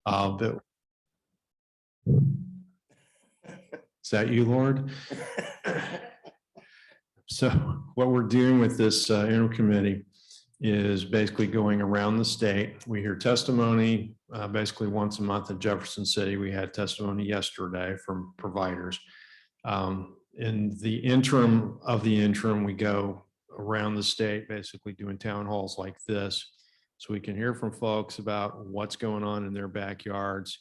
But is that you, Lord? So what we're doing with this interim committee is basically going around the state. We hear testimony basically once a month in Jefferson City. We had testimony yesterday from providers. In the interim of the interim, we go around the state basically doing town halls like this, so we can hear from folks about what's going on in their backyards,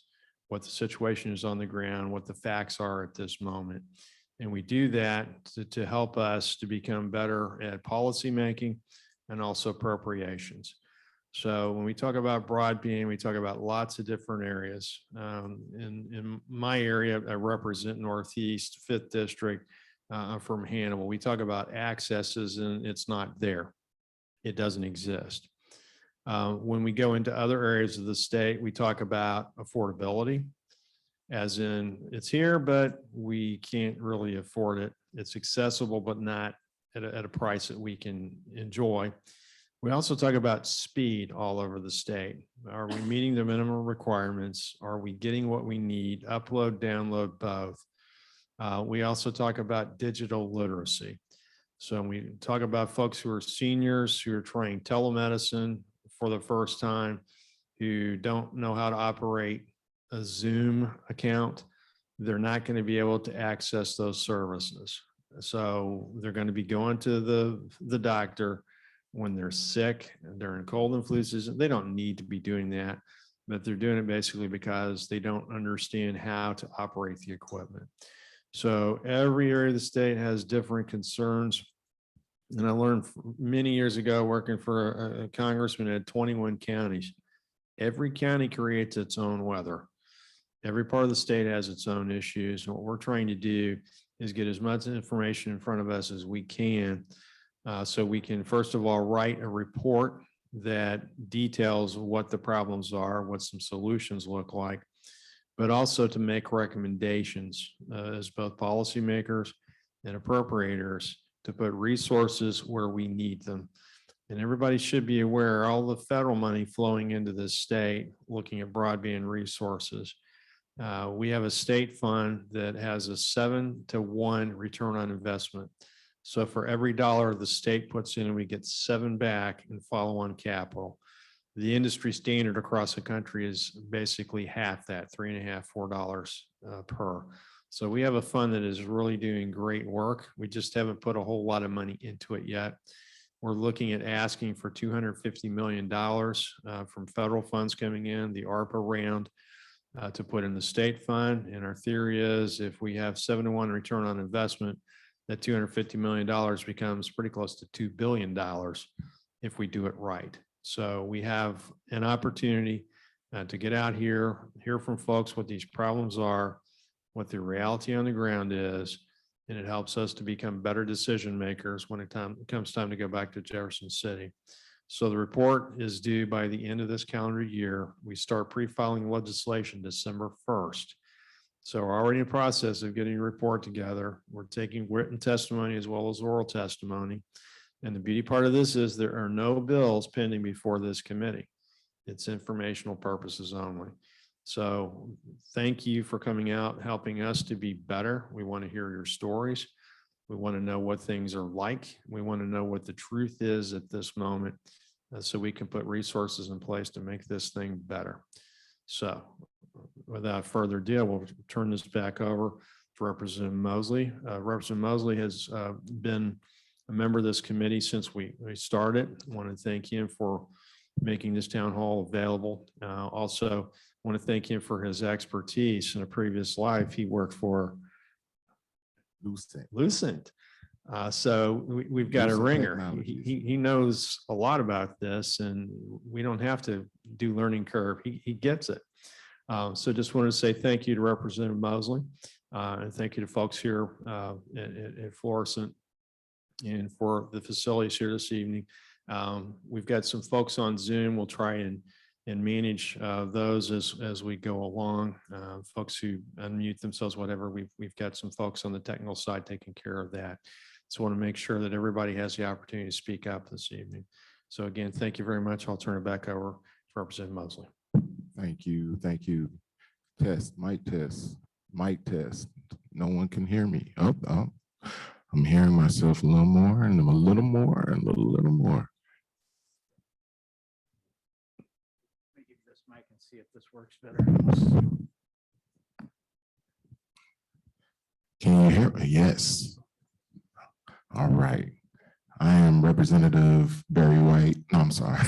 what the situation is on the ground, what the facts are at this moment. And we do that to help us to become better at policy making and also appropriations. So when we talk about broadband, we talk about lots of different areas. In my area, I represent Northeast 5th District. I'm from Hannibal. We talk about accesses and it's not there. It doesn't exist. When we go into other areas of the state, we talk about affordability, as in it's here, but we can't really afford it. It's accessible, but not at a price that we can enjoy. We also talk about speed all over the state. Are we meeting the minimum requirements? Are we getting what we need? Upload, download, both. We also talk about digital literacy. So we talk about folks who are seniors, who are trying telemedicine for the first time, who don't know how to operate a Zoom account. They're not going to be able to access those services. So they're going to be going to the doctor when they're sick, during cold and flu season. They don't need to be doing that, but they're doing it basically because they don't understand how to operate the equipment. So every area of the state has different concerns. And I learned many years ago working for a congressman that had 21 counties. Every county creates its own weather. Every part of the state has its own issues. And what we're trying to do is get as much information in front of us as we can, so we can, first of all, write a report that details what the problems are, what some solutions look like, but also to make recommendations as both policymakers and appropriators to put resources where we need them. And everybody should be aware all the federal money flowing into this state, looking at broadband resources. We have a state fund that has a 7-to-1 return on investment. So for every dollar the state puts in, we get 7 back in follow-on capital. The industry standard across the country is basically half that, $3.50, $4 per. So we have a fund that is really doing great work. We just haven't put a whole lot of money into it yet. We're looking at asking for $250 million from federal funds coming in, the ARPA round, to put in the state fund. And our theory is if we have 7-to-1 return on investment, that $250 million becomes pretty close to $2 billion if we do it right. So we have an opportunity to get out here, hear from folks what these problems are, what the reality on the ground is, and it helps us to become better decision makers when it comes time to go back to Jefferson City. So the report is due by the end of this calendar year. We start pre-filing legislation December 1st. So we're already in the process of getting a report together. We're taking written testimony as well as oral testimony. And the beauty part of this is there are no bills pending before this committee. It's informational purposes only. So thank you for coming out, helping us to be better. We want to hear your stories. We want to know what things are like. We want to know what the truth is at this moment, so we can put resources in place to make this thing better. So without further ado, we'll turn this back over to Representative Mosley. Representative Mosley has been a member of this committee since we started. I want to thank him for making this town hall available. Also want to thank him for his expertise. In a previous life, he worked for Lucent. So we've got a ringer. He knows a lot about this, and we don't have to do learning curve. He gets it. So just wanted to say thank you to Representative Mosley, and thank you to folks here at Florissant and for the facilities here this evening. We've got some folks on Zoom. We'll try and manage those as we go along. Folks who unmute themselves, whatever, we've got some folks on the technical side taking care of that. So I want to make sure that everybody has the opportunity to speak up this evening. So again, thank you very much. I'll turn it back over to Representative Mosley. Thank you. Thank you. Test, mic test, mic test. No one can hear me. Oh, oh. I'm hearing myself a little more and a little more and a little more. Let me give you this mic and see if this works better. Can you hear me? Yes. All right. I am Representative Barry White. No, I'm sorry.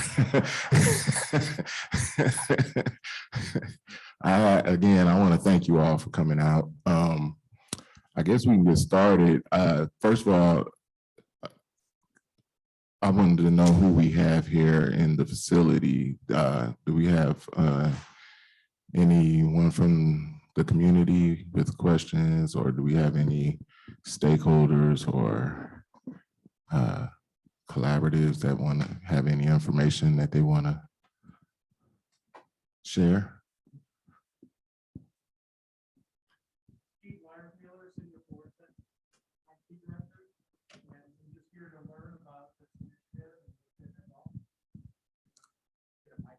Again, I want to thank you all for coming out. I guess we can get started. First of all, I wanted to know who we have here in the facility. Do we have anyone from the community with questions, or do we have any stakeholders or collaboratives that want to have any information that they want to share?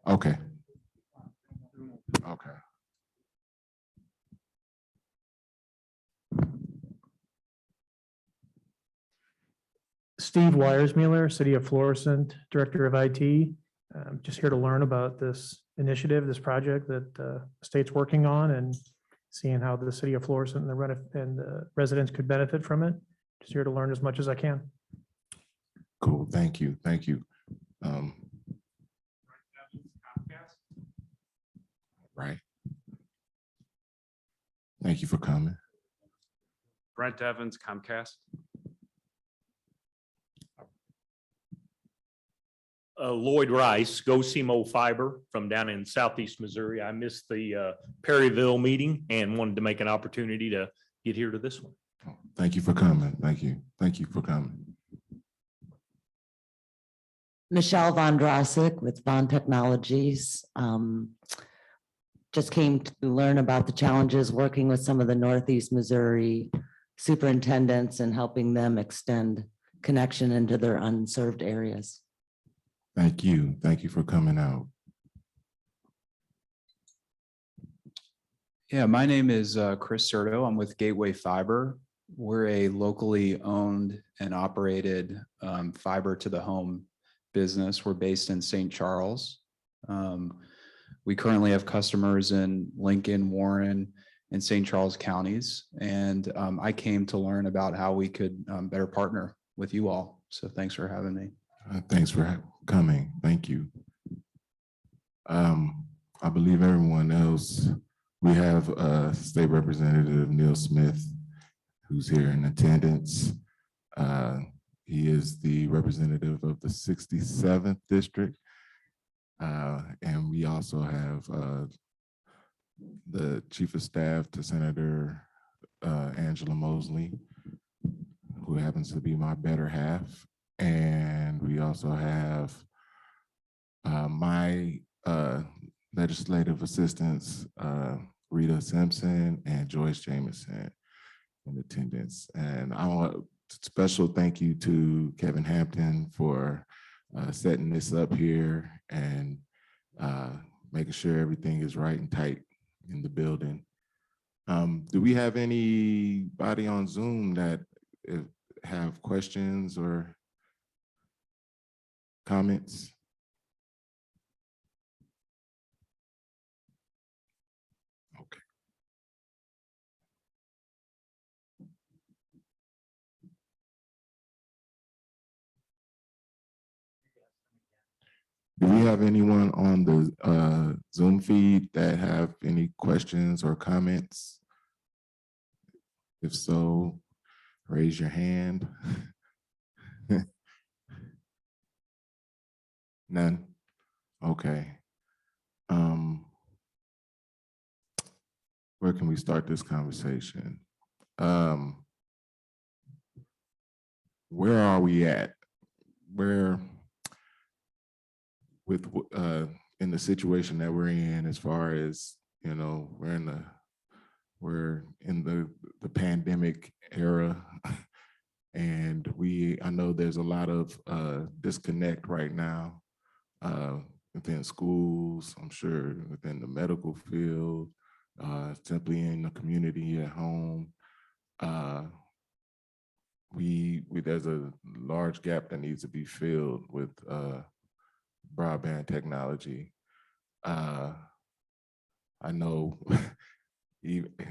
Okay. Okay. Steve Wiersmuller, City of Florissant, Director of IT. Just here to learn about this initiative, this project that the state's working on, and seeing how the City of Florissant and the residents could benefit from it. Just here to learn as much as I can. Cool. Thank you. Thank you. Right. Thank you for coming. Brent Evans, Comcast. Lloyd Rice, Go Simo Fiber from down in Southeast Missouri. I missed the Perryville meeting and wanted to make an opportunity to get here to this one. Thank you for coming. Thank you. Thank you for coming. Michelle Von Drossik with Von Technologies. Just came to learn about the challenges working with some of the Northeast Missouri superintendents and helping them extend connection into their unserved areas. Thank you. Thank you for coming out. Yeah, my name is Chris Serto. I'm with Gateway Fiber. We're a locally owned and operated fiber to the home business. We're based in St. Charles. We currently have customers in Lincoln, Warren, and St. Charles counties. And I came to learn about how we could better partner with you all. So thanks for having me. Thanks for coming. Thank you. I believe everyone else, we have State Representative Neil Smith, who's here in attendance. He is the representative of the 67th district. And we also have the Chief of Staff to Senator Angela Mosley, who happens to be my better half. And we also have my legislative assistants, Rita Simpson and Joyce Jameson, in attendance. And I want a special thank you to Kevin Hampton for setting this up here and making sure everything is right and tight in the building. Do we have anybody on Zoom that have questions or comments? Okay. Do we have anyone on the Zoom feed that have any questions or comments? If so, raise your hand. None? Okay. Where can we start this conversation? Where are we at? Where with in the situation that we're in, as far as, you know, we're in the pandemic era, and I know there's a lot of disconnect right now. within schools, I'm sure within the medical field, simply in the community at home. There's a large gap that needs to be filled with broadband technology. I know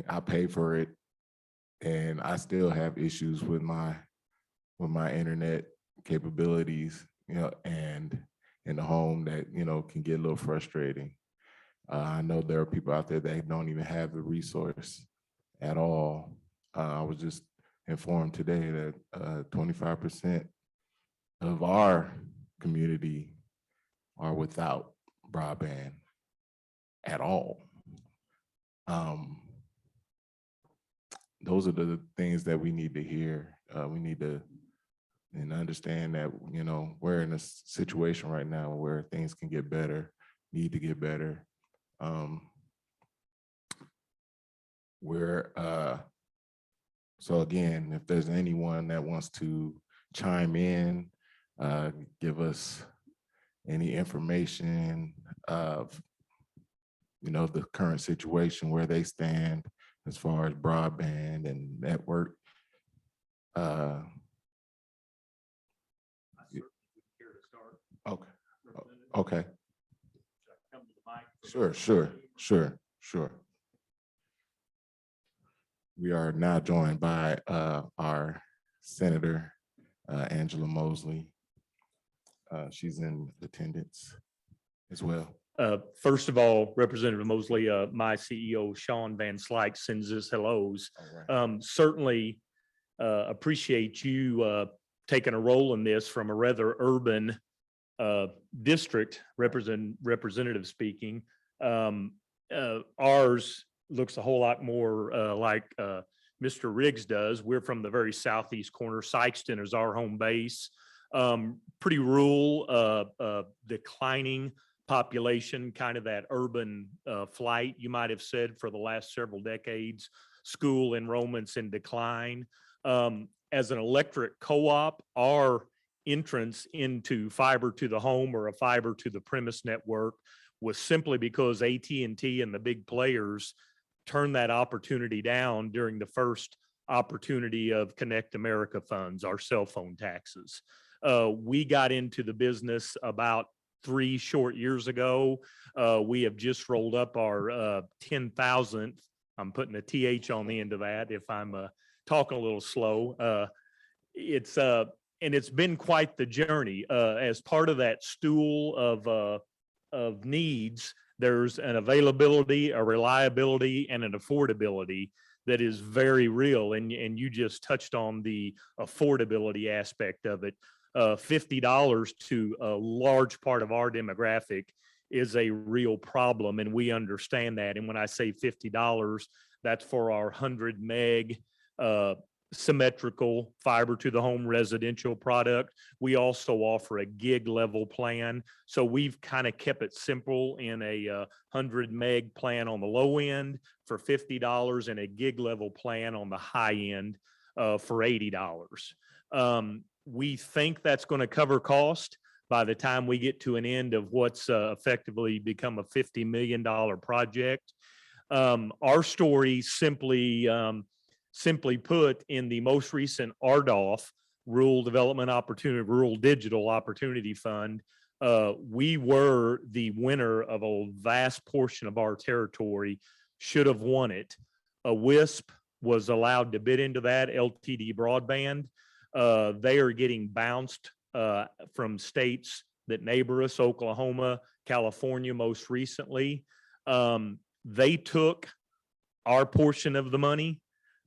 I pay for it, and I still have issues with my internet capabilities, and in the home that, can get a little frustrating. I know there are people out there that don't even have the resource at all. I was just informed today that 25% of our community are without broadband at all. Those are the things that we need to hear. We need to and understand that, we're in a situation right now where things can get better, need to get better. So again, if there's anyone that wants to chime in, give us any information of, the current situation, where they stand as far as broadband and network. Okay. Okay. Sure. We are now joined by our Senator Angela Mosley. She's in attendance as well. First of all, Representative Mosley, my CEO, Sean Van Slyke, sends his hellos. All right. Certainly appreciate you taking a role in this from a rather urban district, representative speaking. Ours looks a whole lot more like Mr. Riggs does. We're from the very southeast corner. Sykeston is our home base. Pretty rural, declining population, kind of that urban flight, you might have said, for the last several decades. School enrollments in decline. As an electric co-op, our entrance into fiber to the home or a fiber to the premise network was simply because AT&T and the big players turned that opportunity down during the first opportunity of Connect America funds, our cell phone taxes. We got into the business about 3 short years ago. We have just rolled up our 10,000th. I'm putting a TH on the end of that if I'm talking a little slow. And it's been quite the journey. As part of that stool of needs, there's an availability, a reliability, and an affordability that is very real. And you just touched on the affordability aspect of it. $50 to a large part of our demographic is a real problem, and we understand that. And when I say $50, that's for our 100 meg symmetrical fiber to the home residential product. We also offer a gig level plan. So we've kind of kept it simple in a 100 meg plan on the low end for $50 and a gig level plan on the high end for $80. We think that's going to cover cost by the time we get to an end of what's effectively become a $50 million project. Our story simply put, in the most recent RDOF, Rural Development Opportunity, Rural Digital Opportunity Fund, we were the winner of a vast portion of our territory, should have won it. A WISP was allowed to bid into that, LTD Broadband. They are getting bounced from states that neighbor us, Oklahoma, California most recently. They took our portion of the money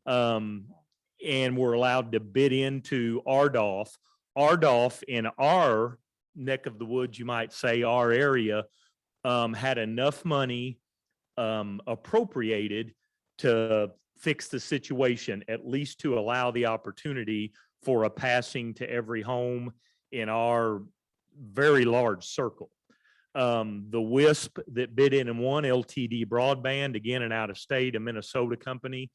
and were allowed to bid into RDOF. RDOF in our neck of the woods, you might say, our area, had enough money appropriated to fix the situation, at least to allow the opportunity for a passing to every home in our very large circle. The WISP that bid in and won, LTD Broadband, again, an out of state, a Minnesota company,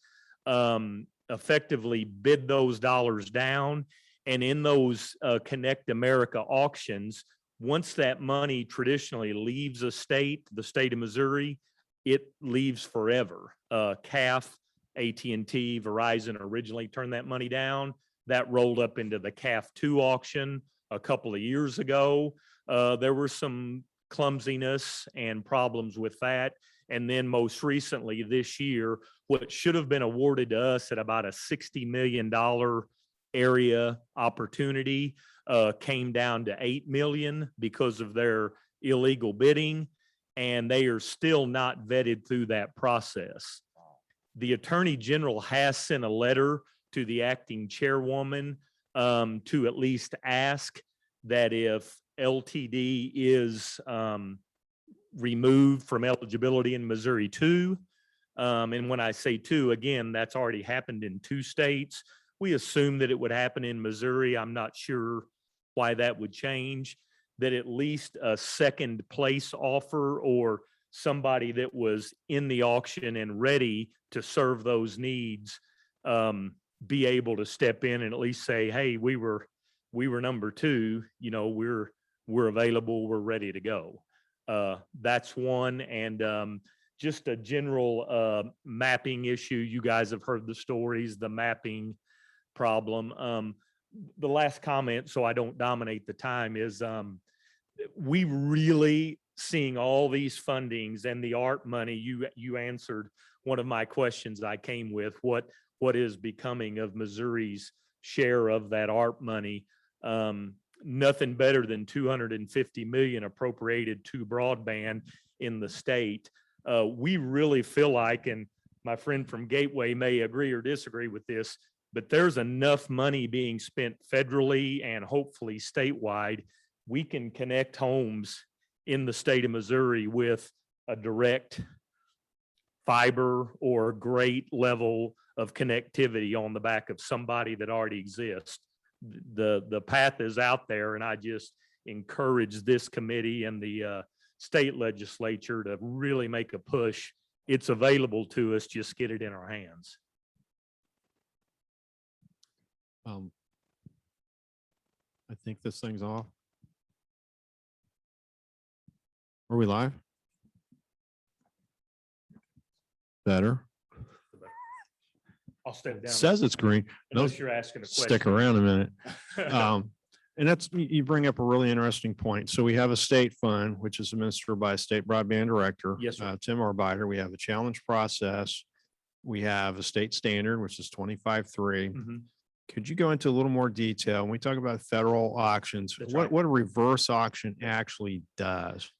effectively bid those dollars down. And in those Connect America auctions, once that money traditionally leaves a state, the state of Missouri, it leaves forever. CAF, AT&T, Verizon originally turned that money down. That rolled up into the CAF 2 auction a couple of years ago. There were some clumsiness and problems with that. And then most recently this year, what should have been awarded to us at about a $60 million area opportunity came down to 8 million because of their illegal bidding, and they are still not vetted through that process. The Attorney General has sent a letter to the acting chairwoman to at least ask that if LTD is removed from eligibility in Missouri 2, and when I say 2, again, that's already happened in 2 states. We assume that it would happen in Missouri. I'm not sure why that would change, that at least a second place offer or somebody that was in the auction and ready to serve those needs be able to step in and at least say, hey, we were number 2, you know, we're available, we're ready to go. That's one. And just a general mapping issue. You guys have heard the stories, the mapping problem. The last comment, so I don't dominate the time, is we really seeing all these fundings and the ARP money. You answered one of my questions I came with. What is becoming of Missouri's share of that ARP money? Nothing better than 250 million appropriated to broadband in the state. We really feel like, and my friend from Gateway may agree or disagree with this, but there's enough money being spent federally and hopefully statewide. We can connect homes in the state of Missouri with a direct fiber or great level of connectivity on the back of somebody that already exists. The path is out there, and I just encourage this committee and the state legislature to really make a push. It's available to us, just get it in our hands. I think this thing's off. Are we live? Better. I'll step down. Says it's green. Unless you're asking a question. Stick around a minute. And that's, you bring up a really interesting point. So we have a state fund, which is administered by a state broadband director. Yes, sir. Tim Arbiter. We have a challenge process. We have a state standard, which is 25.3. Mhm. Could you go into a little more detail? When we talk about federal auctions, That's what, right. what a reverse auction actually does?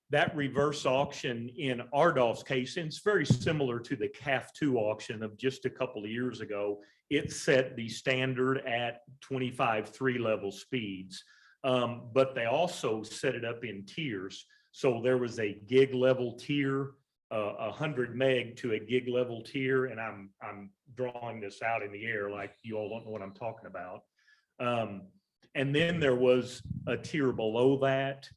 That reverse auction in Ardolph's case, and it's very similar to the CAF 2 auction of just a couple of years ago. It set the standard at 25.3 level speeds, but they also set it up in tiers. So there was a gig level tier, 100 meg to a gig level tier, and I'm drawing this out in the air like you all don't know what I'm talking about. And then there was a tier below that.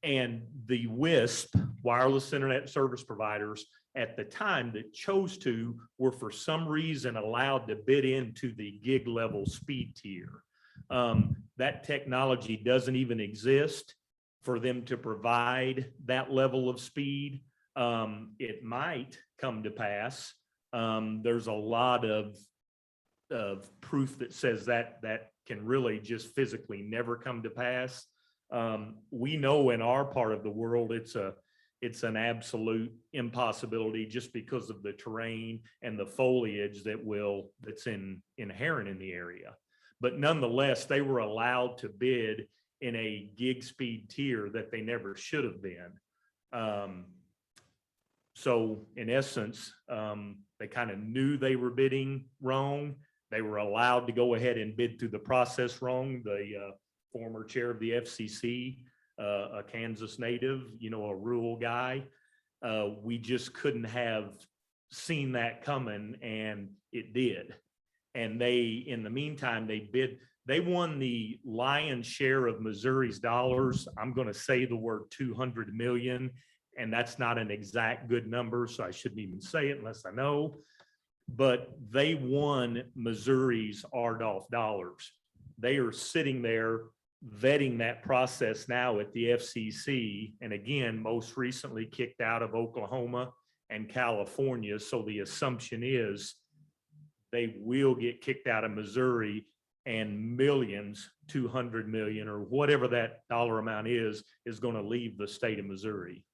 And the WISP, wireless internet service providers, at the time that chose to, were for some reason allowed to bid into the gig level speed tier. That technology doesn't even exist for them to provide that level of speed. It might come to pass. There's a lot of proof that says that can really just physically never come to pass. We know in our part of the world, it's an absolute impossibility just because of the terrain and the foliage that's inherent in the area. But nonetheless, they were allowed to bid in a gig speed tier that they never should have been. So in essence, they kind of knew they were bidding wrong. They were allowed to go ahead and bid through the process wrong. The former chair of the FCC, a Kansas native, a rural guy. We just couldn't have seen that coming, and it did. And in the meantime, they won the lion's share of Missouri's dollars. I'm going to say the word 200 million, and that's not an exact good number, so I shouldn't even say it unless I know. But they won Missouri's RDOF dollars. They are sitting there vetting that process now at the FCC, and again, most recently kicked out of Oklahoma and California. So the assumption is they will get kicked out of Missouri, and millions, 200 million or whatever that dollar amount is going to leave the state of Missouri.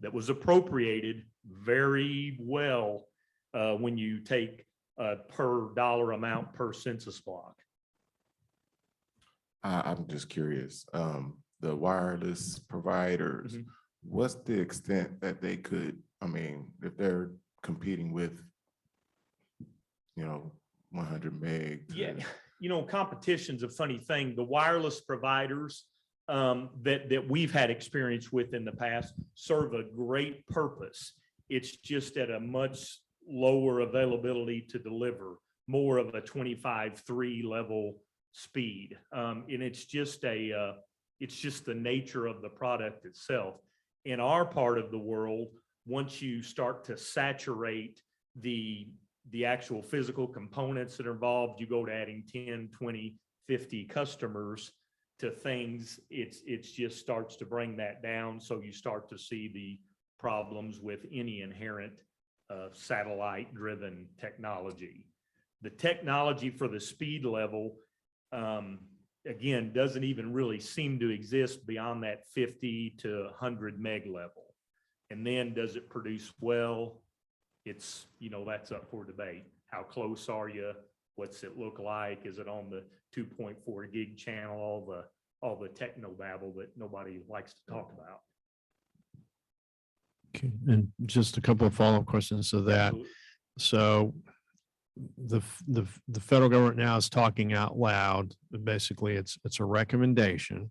That was appropriated very well when you take per dollar amount per census block. I'm just curious, the wireless providers, Mhm. what's the extent that they could, I mean, if they're competing with, 100 meg? Yeah, competition's a funny thing. The wireless providers that we've had experience with in the past serve a great purpose. It's just at a much lower availability to deliver, more of a 25.3 level speed. And it's just the nature of the product itself. In our part of the world, once you start to saturate the actual physical components that are involved, you go to adding 10, 20, 50 customers to things, it's just starts to bring that down. So you start to see the problems with any inherent satellite driven technology. The technology for the speed level, again, doesn't even really seem to exist beyond that 50 to 100 meg level. And then does it produce well? It's, that's up for debate. How close are you? What's it look like? Is it on the 2.4 gig channel? All the techno babble that nobody likes to talk about. Okay, and just a couple of follow-up questions to that. Absolutely. So the federal government now is talking out loud. Basically, it's a recommendation.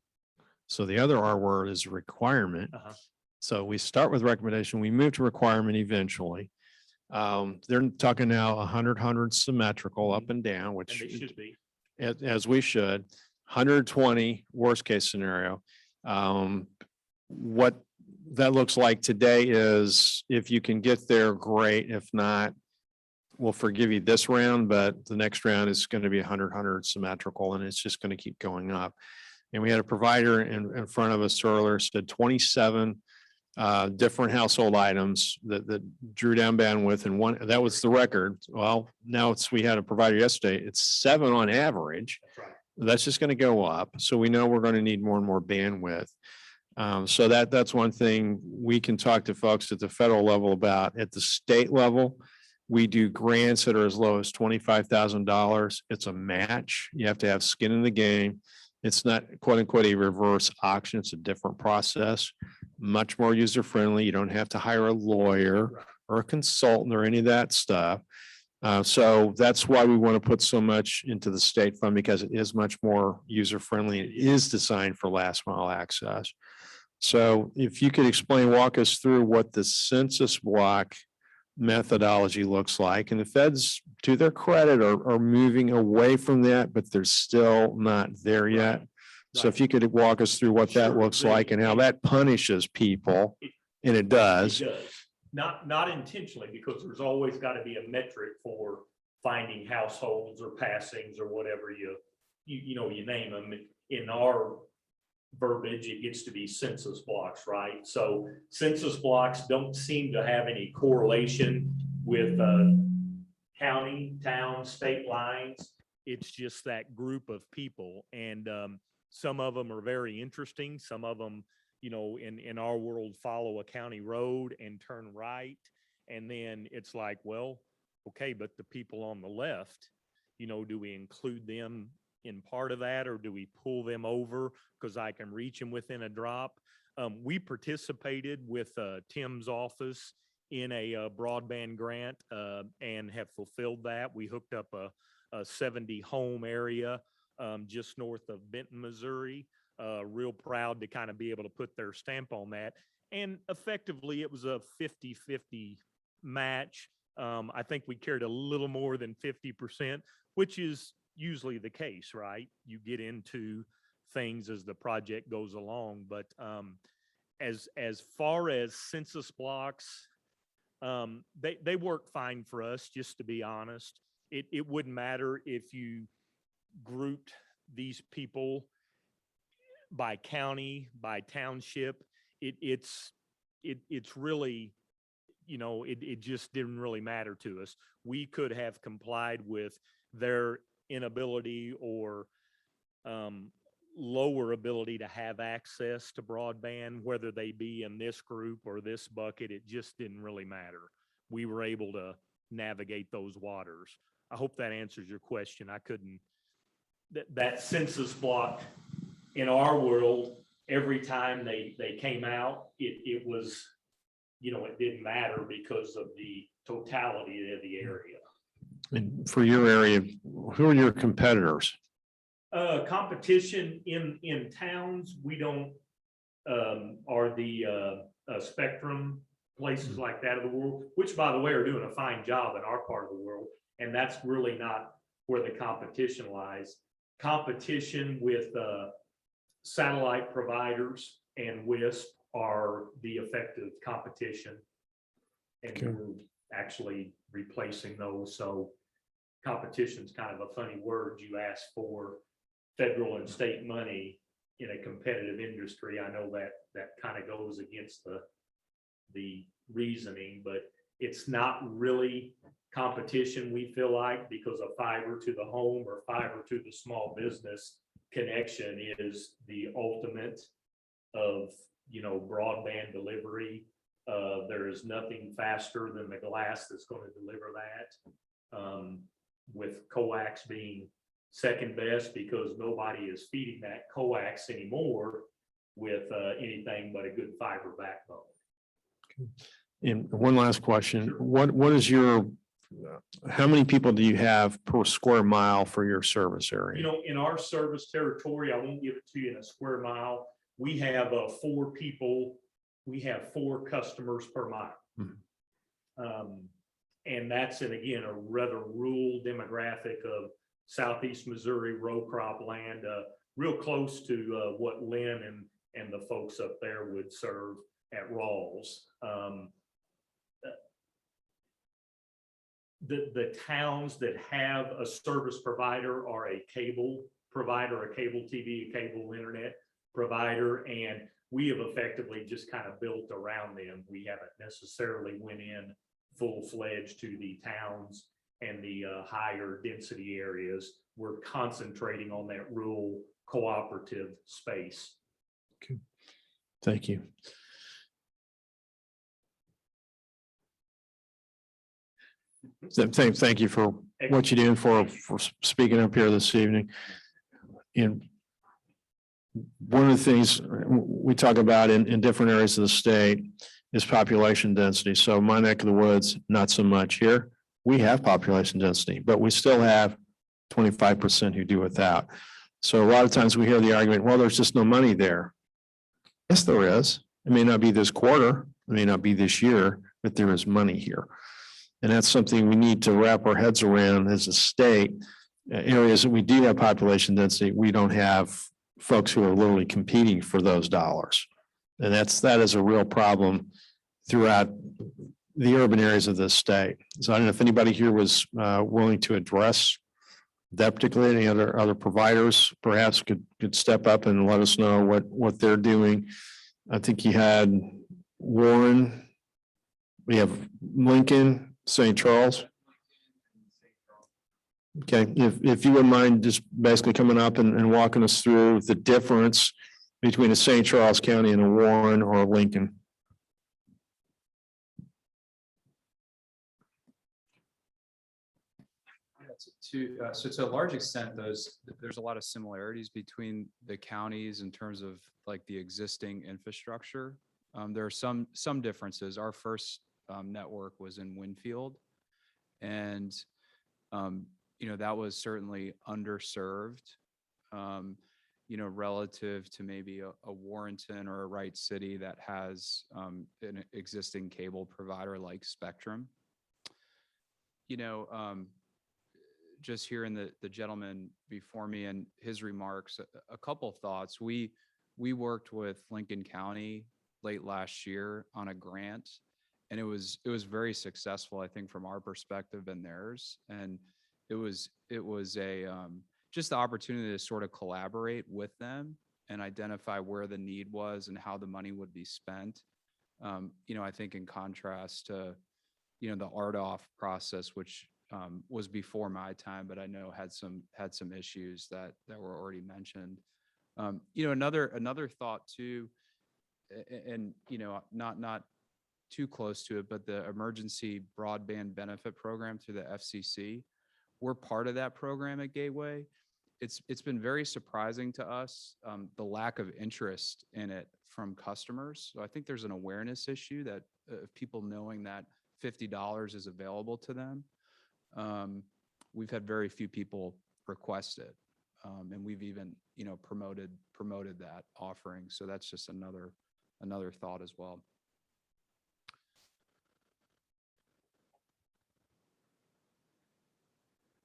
So the other R word is requirement. Uh-huh. So we start with recommendation, we move to requirement eventually. They're talking now 100 symmetrical up and down, And which they should be. as we should. 120 worst case scenario. What that looks like today is if you can get there, great. If not, we'll forgive you this round, but the next round is going to be 100 symmetrical, and it's just going to keep going up. And we had a provider in front of us earlier said 27 different household items that drew down bandwidth, and one that was the record. Well, now we had a provider yesterday. It's 7 on average. That's right. That's just going to go up. So we know we're going to need more and more bandwidth. So that's one thing we can talk to folks at the federal level about. At the state level, we do grants that are as low as $25,000. It's a match. You have to have skin in the game. It's not quote unquote a reverse auction. It's a different process, much more user friendly. You don't have to hire a lawyer or a consultant or any of that stuff. So that's why we want to put so much into the state fund, because it is much more user friendly. It is designed for last mile access. So if you could walk us through what the census block methodology looks like. And the feds, to their credit, are moving away from that, but they're still not there yet. So if you could walk us through what that Sure. looks like and how that punishes people, and it does. It does. Not intentionally, because there's always got to be a metric for finding households or passings or whatever you name them. In our verbiage, it gets to be census blocks, right? So census blocks don't seem to have any correlation with county, town, state lines. It's just that group of people, and some of them are very interesting. Some of them, in our world, follow a county road and turn right. And then it's like, well, okay, but the people on the left, do we include them in part of that, or do we pull them over because I can reach them within a drop? We participated with Tim's office in a broadband grant and have fulfilled that. We hooked up a 70 home area just north of Benton, Missouri. Real proud to kind of be able to put their stamp on that. And effectively, it was a 50-50 match. I think we carried a little more than 50%, which is usually the case, right? You get into things as the project goes along. But as far as census blocks, they work fine for us, just to be honest. It wouldn't matter if you grouped these people by county, by township, it's really, it just didn't really matter to us. We could have complied with their inability or lower ability to have access to broadband, whether they be in this group or this bucket. It just didn't really matter. We were able to navigate those waters. I hope that answers your question. I couldn't, that census block in our world, every time they came out, it was, it didn't matter because of the totality of the area. And for your area, who are your competitors? Competition in towns, we don't, are the Spectrum, places like that of the world, which by the way are doing a fine job in our part of the world. And that's really not where the competition lies. Competition with satellite providers and WISP are the effective competition. And Okay. we're actually replacing those. So competition is kind of a funny word. You ask for federal and state money in a competitive industry. I know that kind of goes against the reasoning, but it's not really competition, we feel like, because a fiber to the home or fiber to the small business connection is the ultimate of, broadband delivery. There is nothing faster than the glass that's going to deliver that, with coax being second best because nobody is feeding that coax anymore with anything but a good fiber backbone. And one last question, what is your, how many people do you have per square mile for your service area? In our service territory, I won't give it to you in a square mile. We have 4 people. We have 4 customers per mile. And that's again, a rather rural demographic of Southeast Missouri row crop land, real close to what Lynn and the folks up there would serve at Rawls. The towns that have a service provider are a cable provider, a cable TV, a cable internet provider, and we have effectively just kind of built around them. We haven't necessarily went in full-fledged to the towns and the higher density areas. We're concentrating on that rural cooperative space. Okay. Thank you. Thank you for what you're doing for speaking up here this evening. And one of the things we talk about in different areas of the state is population density. So my neck of the woods, not so much here. We have population density, but we still have 25% who do without. So a lot of times we hear the argument, well, there's just no money there. Yes, there is. It may not be this quarter, it may not be this year, but there is money here. And that's something we need to wrap our heads around as a state. Areas that we do have population density, we don't have folks who are literally competing for those dollars. And that is a real problem throughout the urban areas of this state. So I don't know if anybody here was willing to address that particularly. Any other providers perhaps could step up and let us know what they're doing. I think you had Warren, we have Lincoln, St. Charles. Okay, if you wouldn't mind just basically coming up and walking us through the difference between a St. Charles County and a Warren or a Lincoln. So to a large extent, there's a lot of similarities between the counties in terms of like the existing infrastructure. There are some differences. Our first network was in Winfield, and that was certainly underserved, relative to maybe a Warrenton or a Wright City that has an existing cable provider like Spectrum. Just hearing the gentleman before me and his remarks, a couple thoughts. We worked with Lincoln County late last year on a grant, and it was very successful, I think, from our perspective and theirs. And it was a just the opportunity to sort of collaborate with them and identify where the need was and how the money would be spent. I think in contrast to, the RDOF process, which was before my time, but I know had some issues that were already mentioned. Another thought too, and not too close to it, but the Emergency Broadband Benefit Program through the FCC. We're part of that program at Gateway. It's been very surprising to us, the lack of interest in it from customers. So I think there's an awareness issue that people knowing that $50 is available to them. We've had very few people request it. And we've even, promoted that offering. So that's just another thought as well.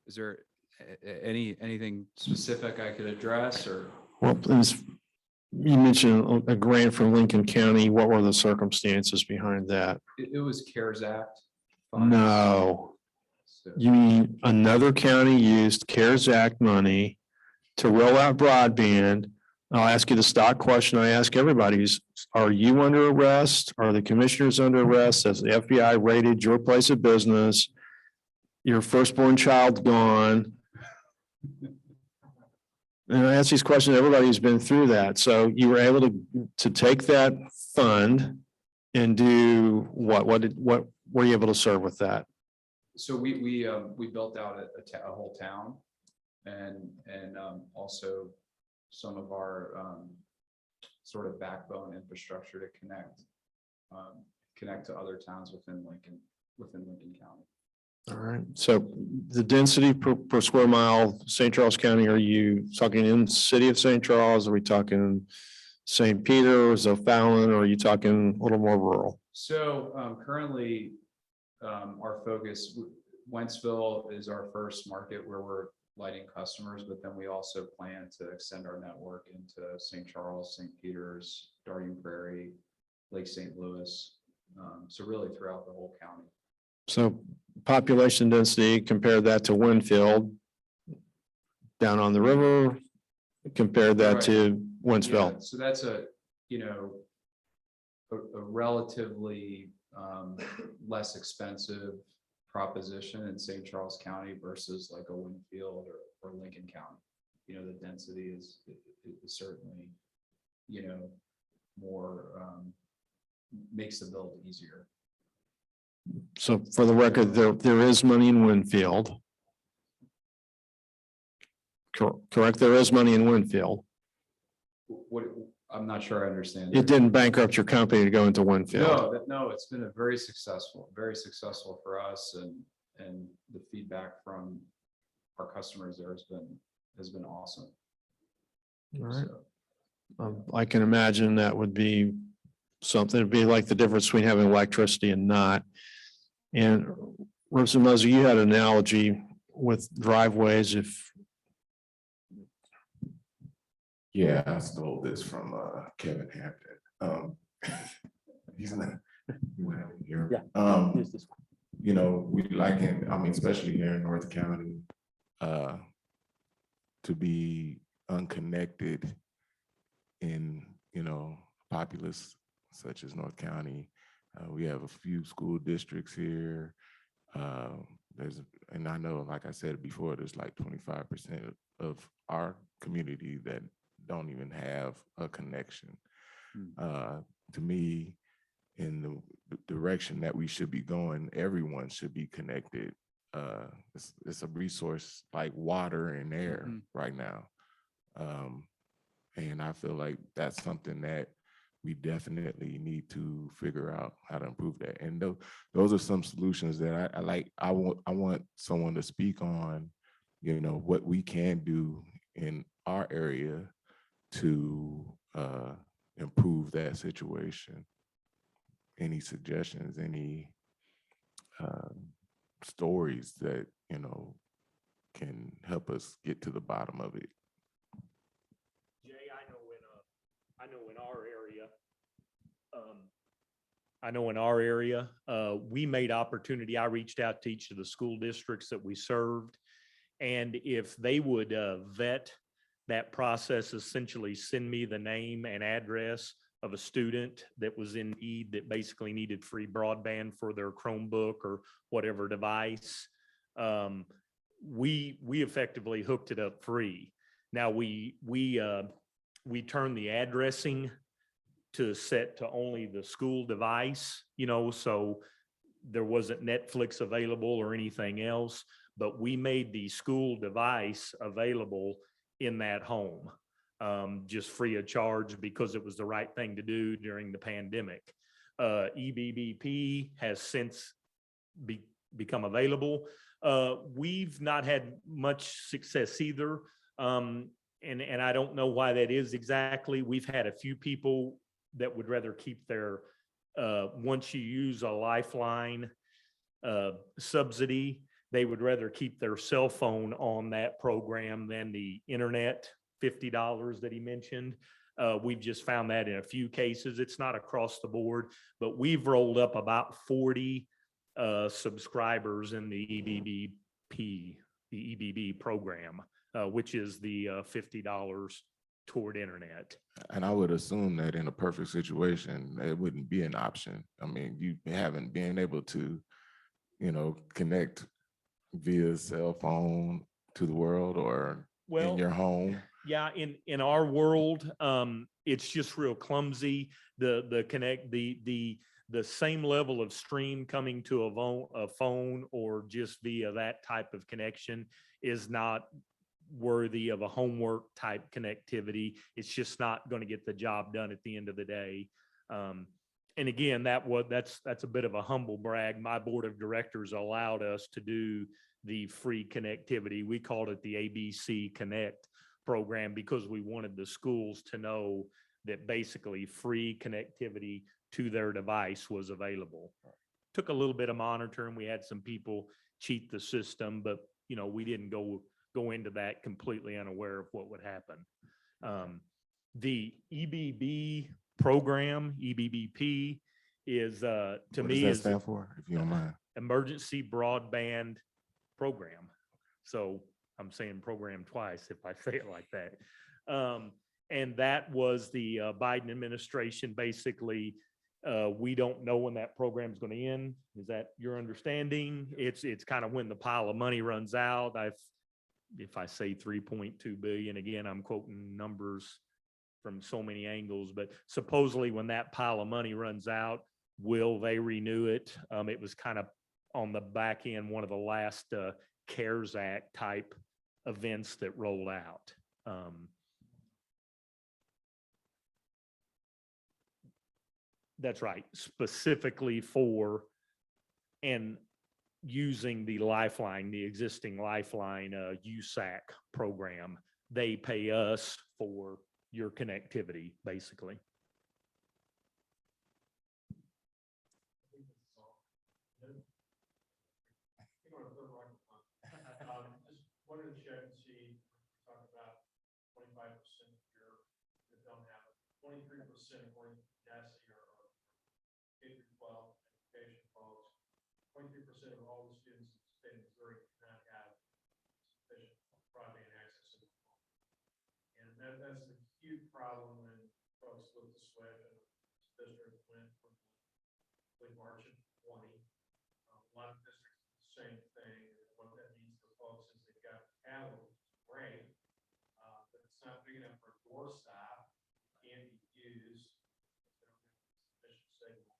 Is there anything specific I could address or? Well, you mentioned a grant from Lincoln County. What were the circumstances behind that? It was CARES Act funds. No, So- you mean another county used CARES Act money to roll out broadband. I'll ask you the stock question I ask everybody is, are you under arrest? Are the commissioners under arrest? Has the FBI raided your place of business? Your firstborn child gone? And I ask these questions, everybody who's been through that. So you were able to take that fund and do what were you able to serve with that? So we built out a whole town and also some of our sort of backbone infrastructure to connect to other towns within Lincoln County. All right. So the density per square mile, St. Charles County, are you talking in the city of St. Charles? Are we talking St. Peter's, O'Fallon, or are you talking a little more rural? So currently our focus, Wentzville is our first market where we're lighting customers, but then we also plan to extend our network into St. Charles, St. Peter's, Darien Prairie, Lake St. Louis. So really throughout the whole county. So population density, compare that to Winfield down on the river, compare that Right. to Wentzville. Yeah, so that's a relatively less expensive proposition in St. Charles County versus like a Winfield or Lincoln County. The density is certainly, more makes the build easier. So for the record, there is money in Winfield. Correct, there is money in Winfield. What, I'm not sure I understand. It didn't bankrupt your company to go into Winfield. No, it's been a very successful for us, and the feedback from our customers there has been awesome. All right. So, I can imagine that would be something, it'd be like the difference between having electricity and not. And Representative Mosley, you had an analogy with driveways. Yeah, I stole this from Kevin Hampton. He's not here. Yeah. We especially here in North County, to be unconnected in, populace such as North County. We have a few school districts here. And I know, like I said before, there's like 25% of our community that don't even have a connection. To me, in the direction that we should be going, everyone should be connected. It's a resource like water and air right now. And I feel like that's something that we definitely need to figure out how to improve that. And those are some solutions that I like. I want someone to speak on, what we can do in our area to improve that situation. Any suggestions, any stories that, can help us get to the bottom of it? Jay, I know in our area, we made opportunity. I reached out to each of the school districts that we served. And if they would vet That process essentially send me the name and address of a student that was in need, that basically needed free broadband for their Chromebook or whatever device. We effectively hooked it up free. Now we turned the addressing to set to only the school device, so there wasn't Netflix available or anything else, but we made the school device available in that home, just free of charge, because it was the right thing to do during the pandemic. EBBP has since become available. We've not had much success either. And I don't know why that is exactly. We've had a few people that would rather keep their, once you use a Lifeline subsidy, they would rather keep their cell phone on that program than the internet, $50 that he mentioned. We've just found that in a few cases. It's not across the board, but we've rolled up about 40 subscribers in the EBB program, which is the $50 toward internet. And I would assume that in a perfect situation, it wouldn't be an option. I mean, you haven't been able to, connect via cell phone to the world or in your home. Yeah, in our world, it's just real clumsy. The same level of stream coming to a phone or just via that type of connection is not worthy of a homework type connectivity. It's just not going to get the job done at the end of the day. And again, that's a bit of a humble brag. My board of directors allowed us to do the free connectivity. We called it the ABC Connect program because we wanted the schools to know that basically free connectivity to their device was available. Took a little bit of monitoring. We had some people cheat the system, but we didn't go into that completely unaware of what would happen. The EBB program, EBBP, is to What me does is that stand for, if you don't mind? Emergency Broadband Program. So I'm saying program twice if I say it like that. And that was the Biden administration. Basically, we don't know when that program is going to end. Is that your understanding? It's kind of when the pile of money runs out. If I say 3.2 billion, again, I'm quoting numbers from so many angles, but supposedly when that pile of money runs out, will they renew it? It was kind of on the back end, one of the last CARES Act type events that rolled out. That's right, specifically for and using the Lifeline, the existing Lifeline USAC program. They pay us for your connectivity, basically. Just wanted to check and see, talk about 25% that don't have it, 23% according to DASI or K-12 education folks. 23% of all the students in the state of Missouri do not have sufficient broadband access. And that's a huge problem when folks flip the switch and the district went from March of 20. A lot of districts do the same thing. What that means for folks is they've got catalog, which is great, but it's not big enough for a doorstop. It can't be used. They don't have sufficient signal.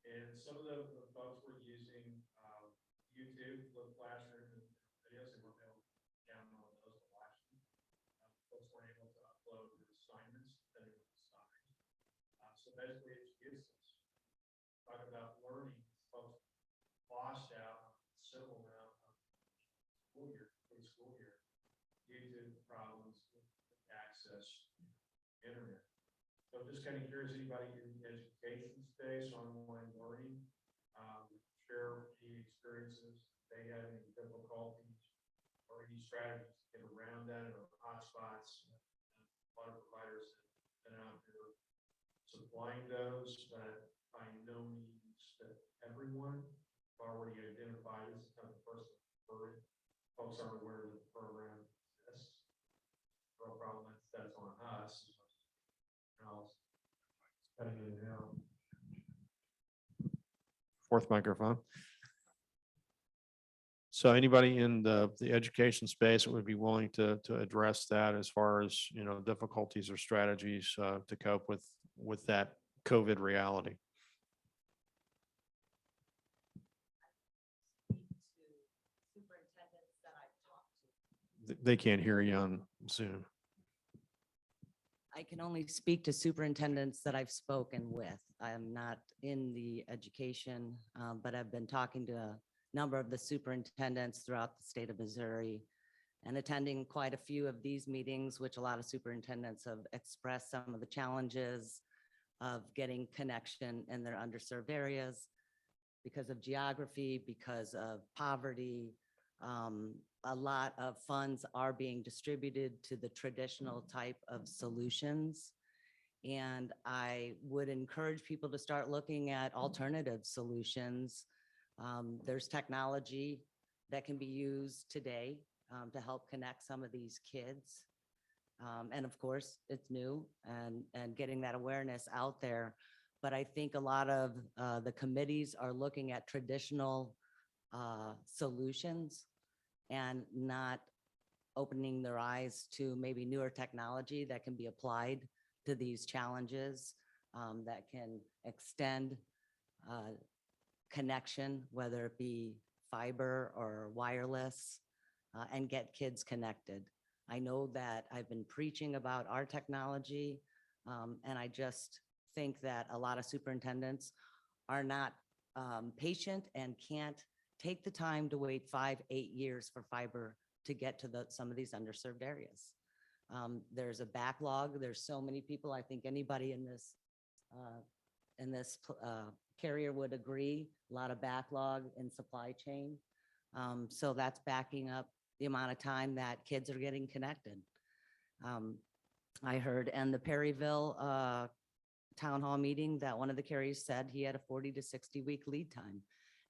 And some of the folks were using YouTube, flip classroom and videos. They weren't able to download those to watch them. Folks weren't able to upload their assignments, depending on the size. So basically, it's useless. Talk about learning. Folks lost out on civil amount of school year, preschool year, due to problems with access to internet. So I'm just kind of curious, anybody in the education space, online learning, share any experiences they had, any difficulties or any strategies to get around that, or hotspots. A lot of providers have been out there supplying those, but by no means that everyone already identified as the type of person for it. Folks aren't aware that the program exists. Real problem That's on us. Fourth microphone. So anybody in the education space that would be willing to address that as far as, you know, difficulties or strategies to cope with that COVID reality? They can't hear you on Zoom. I can only speak to superintendents that I've spoken with. I am not in the education, but I've been talking to a number of the superintendents throughout the state of Missouri and attending quite a few of these meetings, which a lot of superintendents have expressed some of the challenges of getting connection in their underserved areas because of geography, because of poverty. A lot of funds are being distributed to the traditional type of solutions. And I would encourage people to start looking at alternative solutions. There's technology that can be used today to help connect some of these kids. And of course, it's new and getting that awareness out there. But I think a lot of the committees are looking at traditional solutions and not opening their eyes to maybe newer technology that can be applied to these challenges, that can extend connection, whether it be fiber or wireless, and get kids connected. I know that I've been preaching about our technology, and I just think that a lot of superintendents are not patient and can't take the time to wait 5-8 years for fiber to get to some of these underserved areas. There's a backlog. There's so many people. I think anybody in this carrier would agree. A lot of backlog in supply chain. So that's backing up the amount of time that kids are getting connected. I heard in the Perryville town hall meeting that one of the carriers said he had a 40 to 60 week lead time,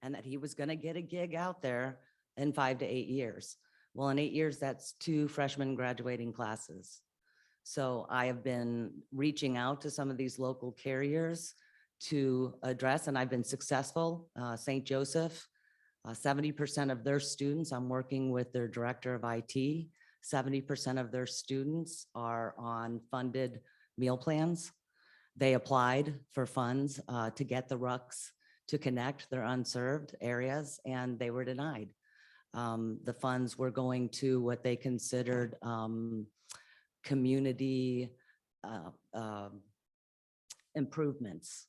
and that he was going to get a gig out there in 5 to 8 years. Well, in 8 years, that's 2 freshman graduating classes. So I have been reaching out to some of these local carriers to address, and I've been successful. St. Joseph, 70% of their students, I'm working with their director of IT, 70% of their students are on funded meal plans. They applied for funds to get the RUCs to connect their unserved areas, and they were denied. The funds were going to what they considered community improvements,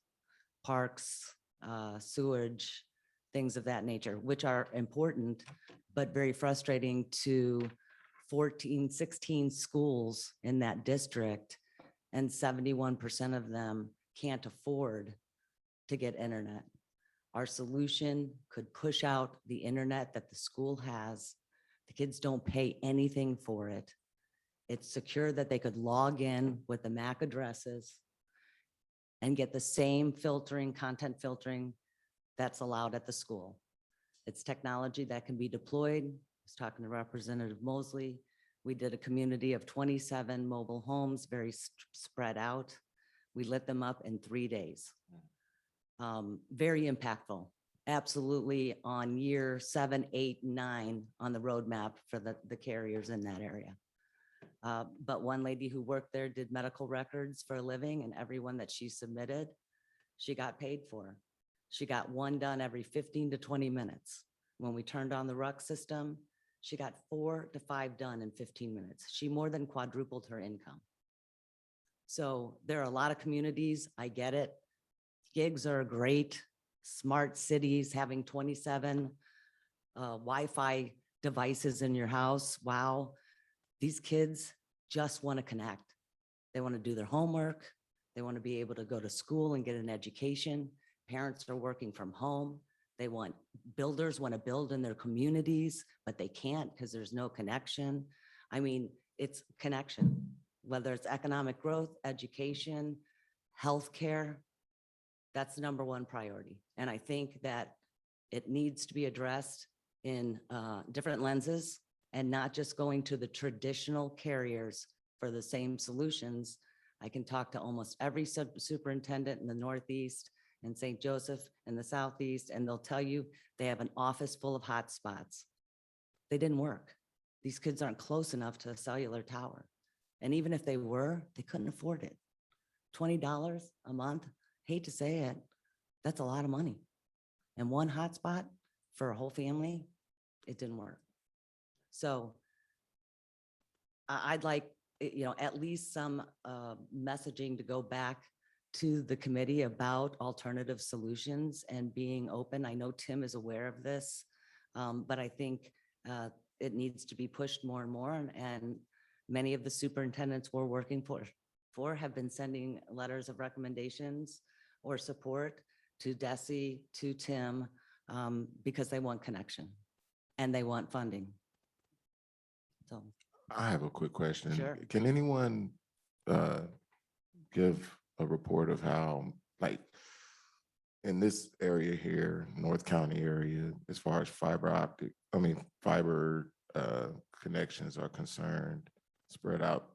parks, sewage, things of that nature, which are important, but very frustrating to 14, 16 schools in that district, and 71% of them can't afford to get internet. Our solution could push out the internet that the school has. The kids don't pay anything for it. It's secure that they could log in with the MAC addresses and get the same filtering, content filtering that's allowed at the school. It's technology that can be deployed. I was talking to Representative Mosley. We did a community of 27 mobile homes, very spread out. We lit them up in 3 days. Very impactful. Absolutely on year 7, 8, 9 on the roadmap for the carriers in that area. But one lady who worked there did medical records for a living, and everyone that she submitted, she got paid for. She got one done every 15 to 20 minutes. When we turned on the RUC system, she got 4 to 5 done in 15 minutes. She more than quadrupled her income. So there are a lot of communities, I get it. Gigs are great. Smart cities, having 27 Wi-Fi devices in your house. Wow. These kids just want to connect. They want to do their homework. They want to be able to go to school and get an education. Parents are working from home. Builders want to build in their communities, but they can't because there's no connection. I mean, it's connection, whether it's economic growth, education, healthcare. That's the number one priority. And I think that it needs to be addressed in different lenses and not just going to the traditional carriers for the same solutions. I can talk to almost every superintendent in the Northeast and St. Joseph in the Southeast, and they'll tell you they have an office full of hotspots. They didn't work. These kids aren't close enough to a cellular tower. And even if they were, they couldn't afford it. $20 a month, hate to say it, that's a lot of money. And one hotspot for a whole family, it didn't work. So I'd like, at least some messaging to go back to the committee about alternative solutions and being open. I know Tim is aware of this, but I think it needs to be pushed more and more. And many of the superintendents we're working for have been sending letters of recommendations or support to Desi, to Tim, because they want connection and they want funding. So. I have a quick question. Sure. Can anyone give a report of how, like, in this area here, North County area, as far as fiber connections are concerned, spread out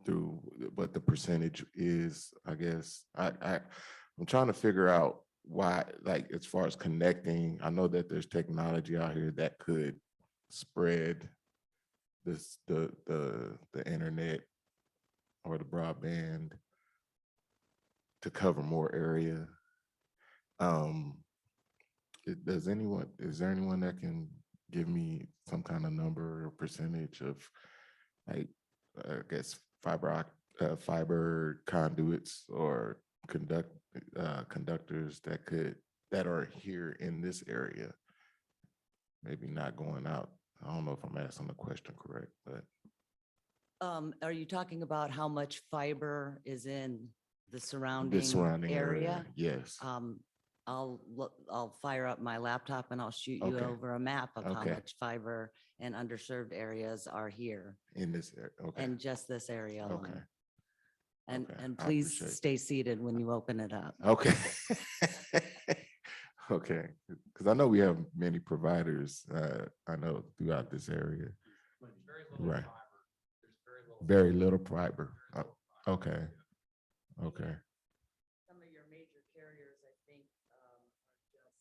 through what the percentage is, I guess. I'm trying to figure out why, like, as far as connecting, I know that there's technology out here that could spread the internet or the broadband to cover more area. Is there anyone that can give me some kind of number or percentage of, like, I guess fiber conduits or conductors that are here in this area, maybe not going out? I don't know if I'm asking the question correct, but. Are you talking about how much fiber is in the surrounding area? Yes. I'll fire up my laptop and I'll shoot you Okay. over a map of how Okay. much fiber and underserved areas are here In this area, okay. and just this area alone. Okay. And, Okay. and I please appreciate it. stay seated when you open it up. Okay. Okay, because I know we have many providers, I know throughout this area. Right. Very little fiber. Okay. Okay. Some of your major carriers, I think, are just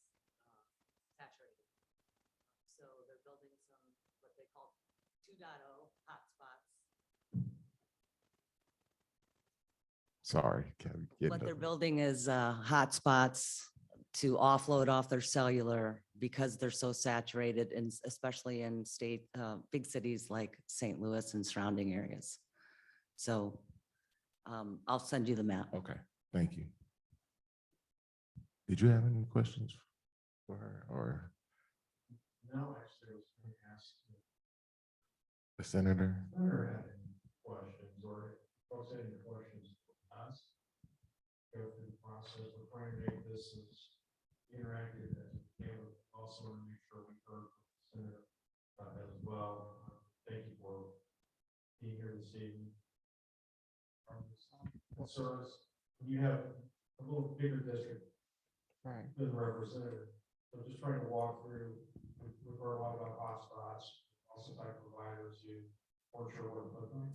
saturated. So they're building some, what they call 2.0 hotspots. Sorry. What they're building is hotspots to offload off their cellular because they're so saturated, and especially in big cities like St. Louis and surrounding areas. So I'll send you the map. Okay, thank you. Did you have any questions for her or No, actually, I was going to ask the senator? Senator had any questions or folks had any questions for us. Go through the process. We're trying to make this as interactive as we can. Also, want to make sure we heard from the senator as well. Thank you for being here this evening. Concerns, you have a little bigger district than the representative. So just trying to walk through, we've heard a lot about hotspots, also type providers who weren't sure what to put them.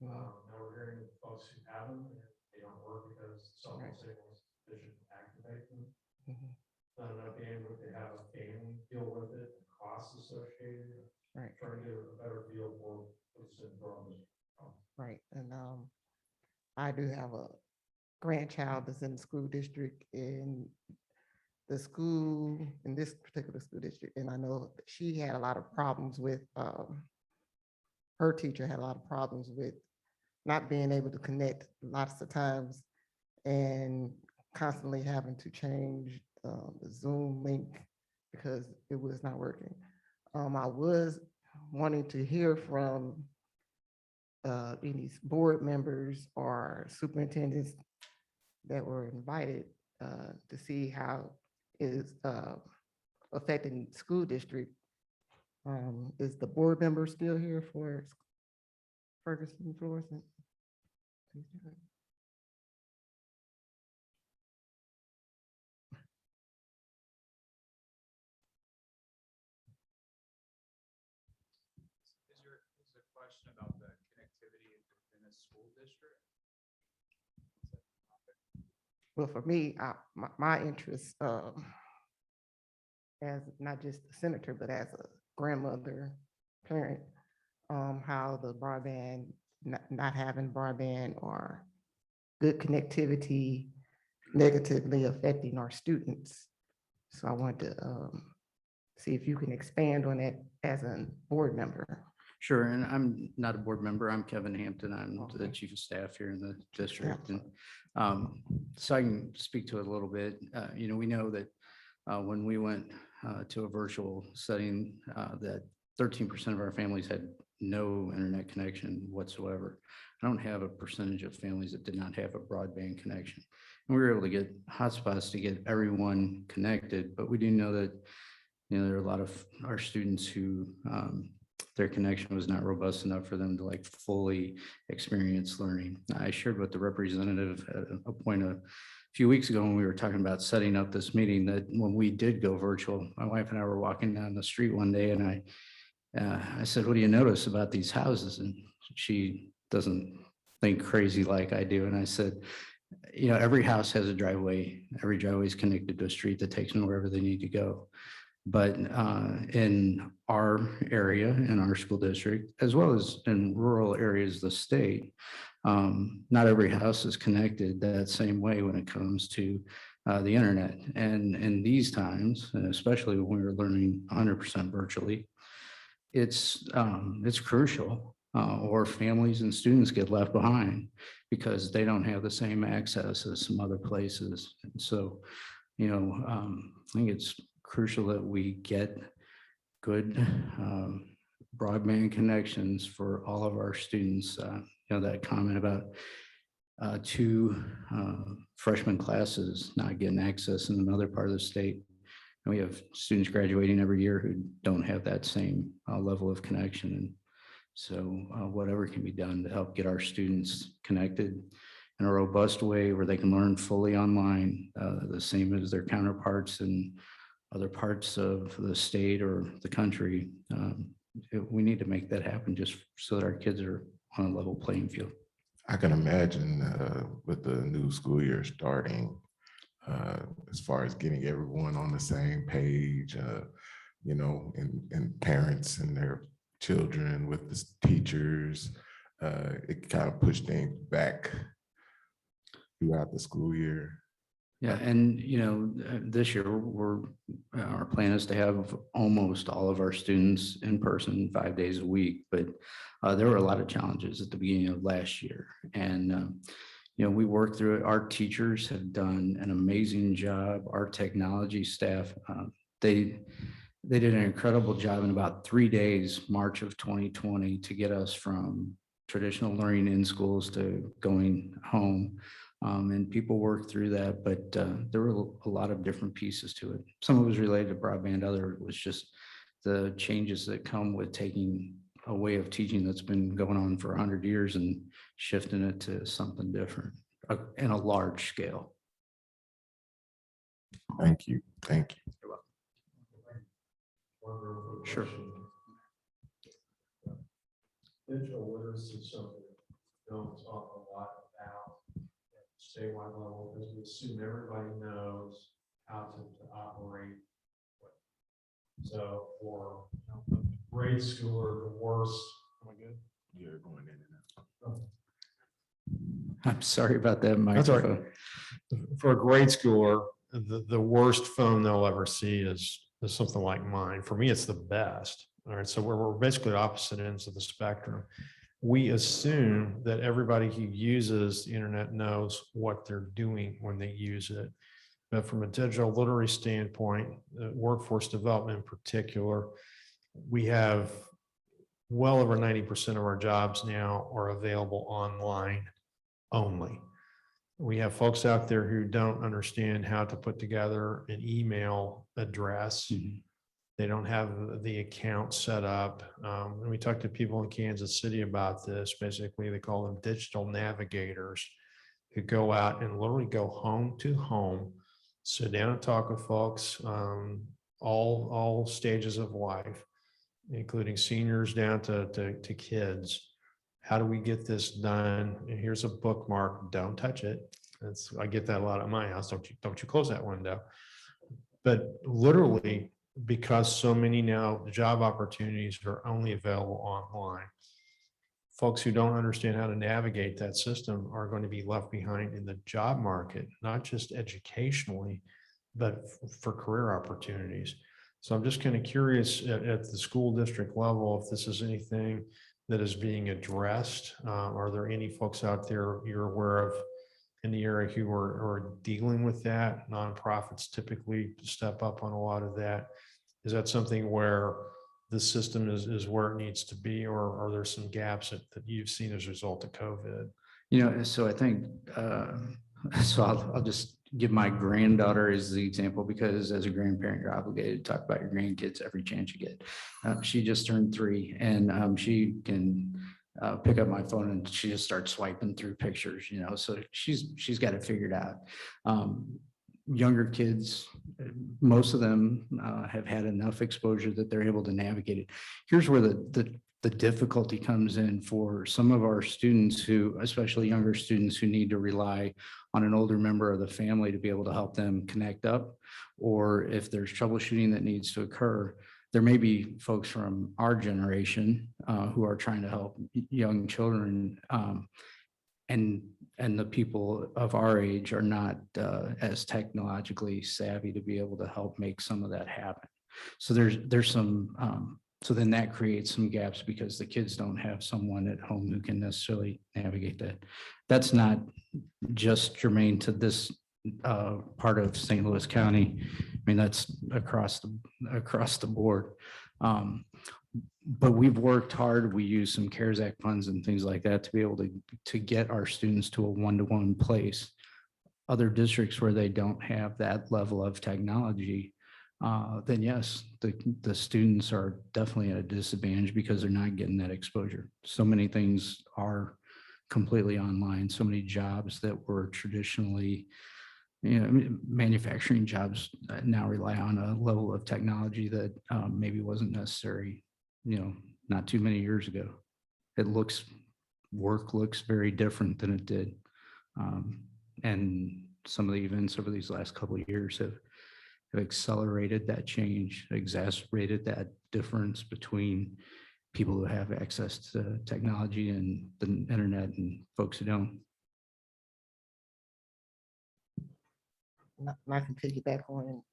Now we're hearing folks who have them and they don't work because some signal is sufficient to activate them. Not enough bandwidth to have a family deal with it, the costs associated. Right. Trying to get a better feel for what's in front of us. Right, and I do have a grandchild that's in the school district in the school, in this particular school district, and I know that she had a lot of problems with, her teacher had a lot of problems with not being able to connect lots of times and constantly having to change the Zoom link because it was not working. I was wanting to hear from any board members or superintendents that were invited to see how it is affecting the school district. Is the board member still here for Ferguson, Florissant? Is the question about the connectivity within the Well, for me, my interest, as not just a senator, but as a grandmother, parent, how the broadband, not having broadband or good connectivity negatively affecting our students. So I want to see if you can expand on that as a board member. Sure, and I'm not a board member. I'm Kevin Hampton. I'm the Okay. chief of staff here in the district. Yeah. And so I can speak to it a little bit. We know that when we went to a virtual setting, that 13% of our families had no internet connection whatsoever. I don't have a percentage of families that did not have a broadband connection. And we were able to get hotspots to get everyone connected, but we do know that, there are a lot of our students who their connection was not robust enough for them to like fully experience learning. I shared with the representative at a point a few weeks ago when we were talking about setting up this meeting that when we did go virtual, my wife and I were walking down the street one day and I said, "What do you notice about these houses?" And she doesn't think crazy like I do. And I said, every house has a driveway. Every driveway is connected to a street that takes them wherever they need to go. But in our area, in our school district, as well as in rural areas of the state, not every house is connected that same way when it comes to the internet. And in these times, and especially when we were learning 100% virtually, it's crucial, or families and students get left behind because they don't have the same access as some other places. And so, I think it's crucial that we get good broadband connections for all of our students. That comment about two freshman classes not getting access in another part of the state. And we have students graduating every year who don't have that same level of connection. And so whatever can be done to help get our students connected in a robust way where they can learn fully online, the same as their counterparts in other parts of the state or the country. We need to make that happen just so that our kids are on a level playing field. I can imagine with the new school year starting, as far as getting everyone on the same page, and parents and their children with the teachers, it kind of pushed things back throughout the school year. Yeah, and this year our plan is to have almost all of our students in person 5 days a week, but there were a lot of challenges at the beginning of last year, and we worked through it. Our teachers have done an amazing job. Our technology staff, they did an incredible job in about 3 days, March of 2020, to get us from traditional learning in schools to going home. And people worked through that, but there were a lot of different pieces to it. Some of it was related to broadband, other was just the changes that come with taking a way of teaching that's been going on for 100 years and shifting it to something different in a large scale. Thank you. Thank you. Sure. Digital literacy is something we don't talk a lot about at the statewide level because we assume everybody knows how to operate. So for a grade schooler, the worst. Am I good? You're going in and out. I'm sorry about that That's all microphone. right. For a grade schooler, the worst phone they'll ever see is something like mine. For me, it's the best. All right. So we're basically opposite ends of the spectrum. We assume that everybody who uses the internet knows what they're doing when they use it. But from a digital literacy standpoint, workforce development in particular, we have well over 90% of our jobs now are available online only. We have folks out there who don't understand how to put together an email address. Mhm. They don't have the account set up. And we talked to people in Kansas City about this. Basically, they call them digital navigators who go out and literally go home to home, sit down and talk with folks, all stages of life, including seniors down to kids, how do we get this done? And here's a bookmark, don't touch it. I get that a lot at my house. Don't you close that window. But literally, because so many now job opportunities are only available online, folks who don't understand how to navigate that system are going to be left behind in the job market, not just educationally, but for career opportunities. So I'm just kind of curious at the school district level, if this is anything that is being addressed. Are there any folks out there you're aware of in the area who are dealing with that? Nonprofits typically step up on a lot of that. Is that something where the system is where it needs to be, or are there some gaps that you've seen as a result of COVID? You know, so I think, so I'll just give my granddaughter as the example, because as a grandparent, you're obligated to talk about your grandkids every chance you get. She just turned 3, and she can pick up my phone and she just starts swiping through pictures, you know, so she's got it figured out. Younger kids, most of them have had enough exposure that they're able to navigate it. Here's where the difficulty comes in for some of our students who, especially younger students who need to rely on an older member of the family to be able to help them connect up, or if there's troubleshooting that needs to occur. There may be folks from our generation who are trying to help young children, and the people of our age are not as technologically savvy to be able to help make some of that happen. So there's some, so then that creates some gaps because the kids don't have someone at home who can necessarily navigate that. That's not just germane to this part of St. Louis County. I mean, that's across the board. But we've worked hard. We use some CARES Act funds and things like that to be able to get our students to a one-to-one place. Other districts where they don't have that level of technology, then yes, the students are definitely at a disadvantage because they're not getting that exposure. So many things are completely online. So many jobs that were traditionally, you know, manufacturing jobs now rely on a level of technology that maybe wasn't necessary, you know, not too many years ago. Work looks very different than it did. And some of the events over these last couple of years have accelerated that change, exacerbated that difference between people who have access to technology and the internet and folks who don't. And I can piggyback on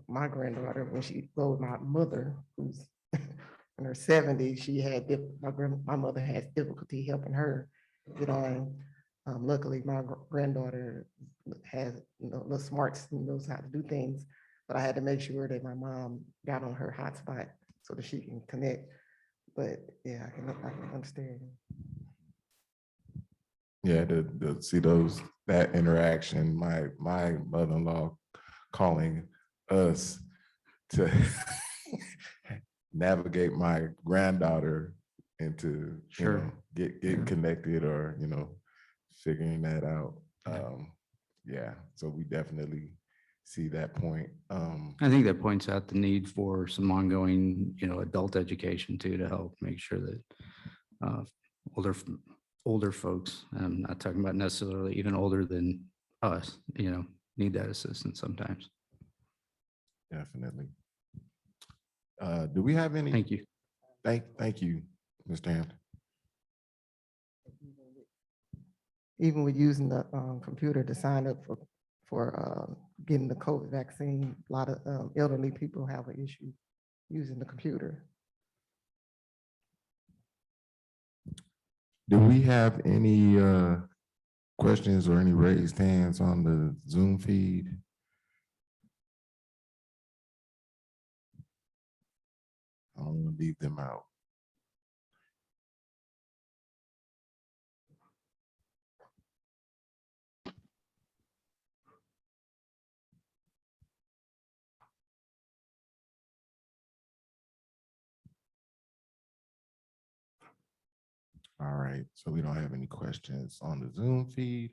my granddaughter, when she go with my mother, who's in her 70s, my mother has difficulty helping her get on. Luckily, my granddaughter has, you know, the smarts and knows how to do things, but I had to make sure that my mom got on her hotspot so that she can connect. But yeah, I can understand. Yeah, to see that interaction, my mother-in-law calling us to navigate my granddaughter into, Sure. you know, get connected, or, you know, figuring that out. Yeah, so we definitely see that point. I think that points out the need for some ongoing, you know, adult education too, to help make sure that older folks, I'm not talking about necessarily even older than us, you know, need that assistance sometimes. Definitely. Do we have any? Thank you. Thank you, Mr. Hampton. Even with using the computer to sign up for getting the COVID vaccine, a lot of elderly people have an issue using the computer. Do we have any questions or any raised hands on the Zoom feed? I don't want to leave them out. All right, so we don't have any questions on the Zoom feed.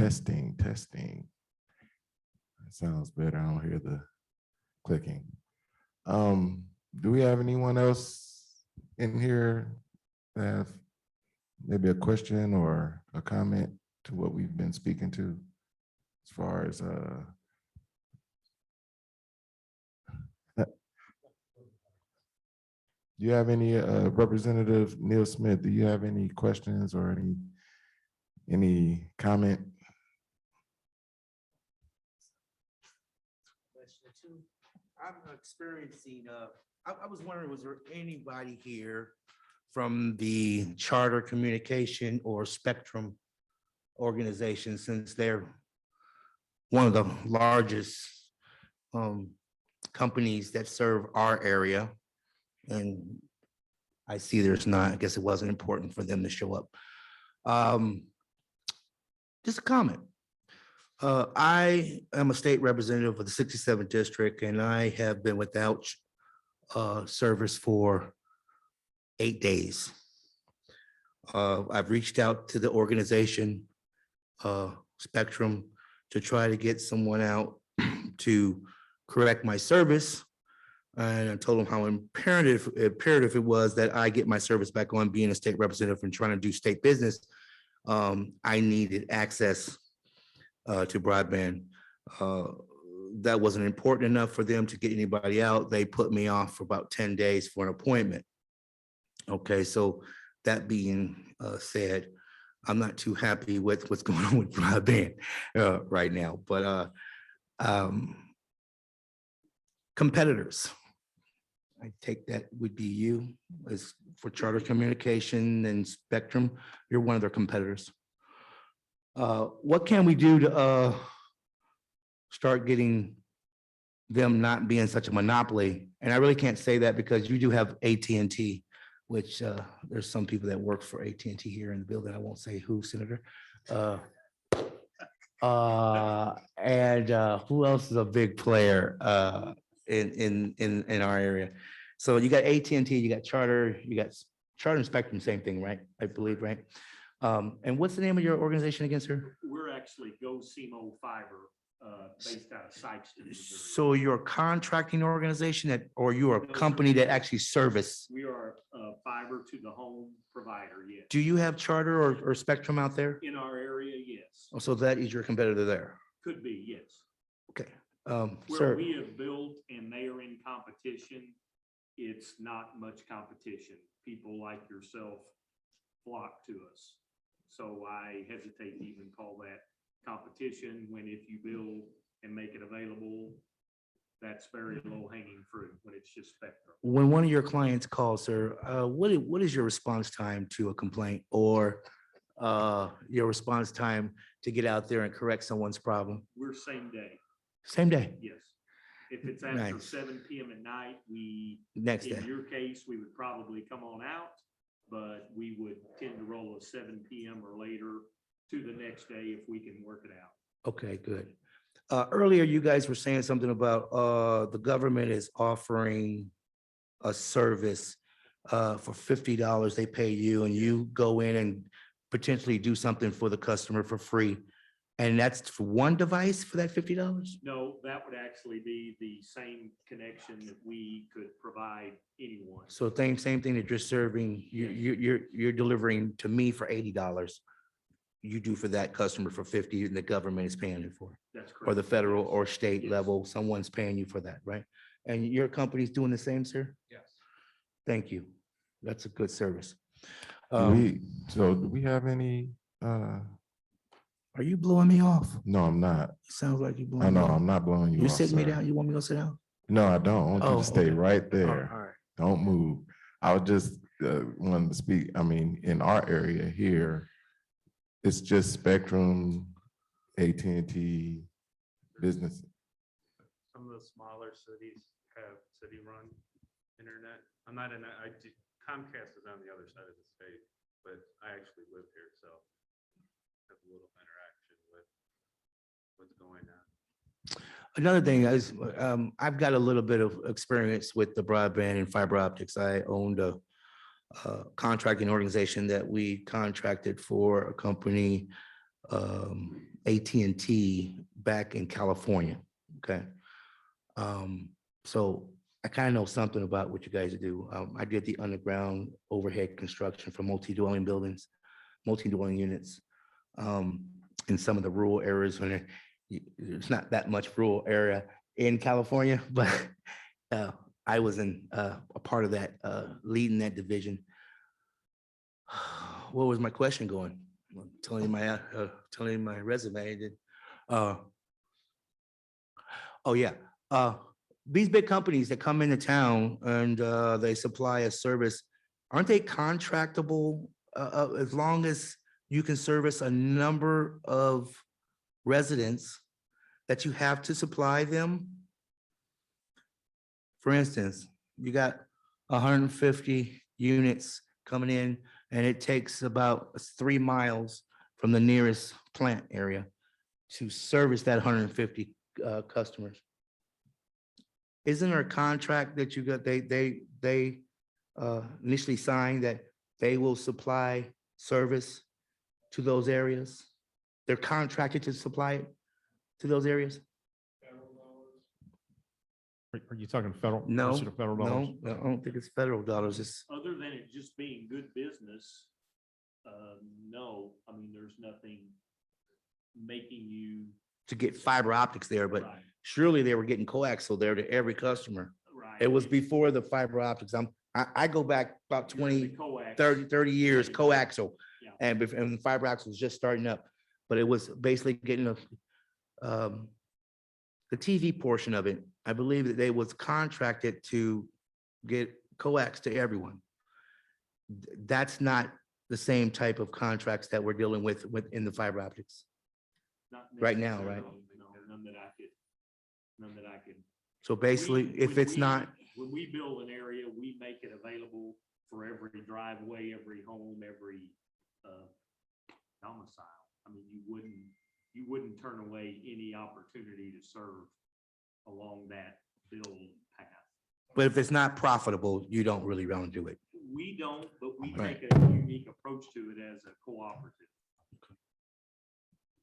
Testing. That sounds better. I don't hear the clicking. Do we have anyone else in here that have maybe a question or a comment to what we've been speaking to as far as do you have any Representative Neil Smith, do you have any questions or any comment? I'm experiencing, I was wondering, was there anybody here from the Charter Communication or Spectrum organization, since they're one of the largest companies that serve our area? And I see there's not, I guess it wasn't important for them to show up. Just a comment. I am a state representative of the 67th district, and I have been without service for 8 days. I've reached out to the organization, Spectrum, to try to get someone out to correct my service. And I told them how imperative it was that I get my service back on, being a state representative and trying to do state business. I needed access to broadband. That wasn't important enough for them to get anybody out. They put me off for about 10 days for an appointment. Okay, so that being said, I'm not too happy with what's going on with broadband right now, but competitors, I take that would be you, as for Charter Communication and Spectrum, you're one of their competitors. What can we do to start getting them not being such a monopoly? And I really can't say that because you do have AT&T, which there's some people that work for AT&T here in the building. I won't say who, Senator. And who else is a big player in our area? So you got AT&T, you got Charter, and Spectrum, same thing, right? I believe, right? And what's the name of your organization again, sir? We're actually Go CMO Fiber, based out of Sikeston, Missouri. So you're a contracting organization or you're a company that actually service? We are a fiber to the home provider, yes. Do you have Charter or Spectrum out there? In our area, yes. Oh, so that is your competitor there? Could be, yes. Okay. Where Sir, we have built and they are in competition, it's not much competition. People like yourself flock to us. So I hesitate to even call that competition, when if you build and make it available, that's very low hanging fruit when it's just Spectrum. when one of your clients calls, sir, what is your response time to a complaint, or your response time to get out there and correct someone's problem? We're same day, Same day, yes. If it's after Nice. 7 p.m. at night, next in day? your case, we would probably come on out, but we would tend to roll a 7 p.m. or later to the next day if we can work it out. Okay, good. Earlier, you guys were saying something about the government is offering a service for $50. They pay you and you go in and potentially do something for the customer for free. And that's for one device for that $50? No, that would actually be the same connection that we could provide anyone. So same thing that you're serving, you're delivering to me for $80. You do for that customer for 50, and the government is paying it for, That's correct. or the federal or state Yes. level, someone's paying you for that, right? And your company's doing the same, sir? Yes. Thank you. That's a good service. So do we have any, Are you blowing me off? no, I'm not. Sounds like you I blowing me know, off. I'm not blowing you You off, sitting me sir. down? You want me to go sit down? No, I don't. I want you Oh, to stay okay. right All there. right. Don't move. I was just wanted to speak. I mean, in our area here, it's just Spectrum, AT&T, business. Some of the smaller cities have city-run internet. I'm not in, Comcast is on the other side of the state, but I actually live here, so have a little interaction with what's going on. Another thing is, I've got a little bit of experience with the broadband and fiber optics. I owned a contracting organization that we contracted for a company AT&T back in California, okay? So I kind of know something about what you guys do. I did the underground overhead construction for multi-dwelling buildings, multi-dwelling units in some of the rural areas when it's not that much rural area in California, but I was in a part of that, leading that division. What was my question going? I'm telling you my resume. I did. Oh yeah. These big companies that come into town and they supply a service, aren't they contractable as long as you can service a number of residents that you have to supply them? For instance, you got 150 units coming in and it takes about 3 miles from the nearest plant area to service that 150 customers. Isn't there a contract that you got, they initially signed that they will supply service to those areas? They're contracted to supply it to those areas? Are you talking federal? No, is it a federal dollars? no, I don't think it's federal dollars. It's, Other than it just being good business, no, I mean, there's nothing making you. to get fiber optics there, but Right, surely they were getting coaxial there to every customer. right. It was before the fiber optics. I go back about You're the 20, coax. 30 years coaxial. Yeah. And fiber optics was just starting up, but it was basically getting the TV portion of it. I believe that they was contracted to get coax to everyone. That's not the same type of contracts that we're dealing with in the fiber optics. Not right now, right? necessarily, no, none that I could. So basically, We- if when it's we- not, When we build an area, we make it available for every driveway, every home, every domicile. I mean, you wouldn't turn away any opportunity to serve along that build path. but if it's not profitable, you don't really want to do it. We don't, but we Right. take a unique approach to it as a cooperative.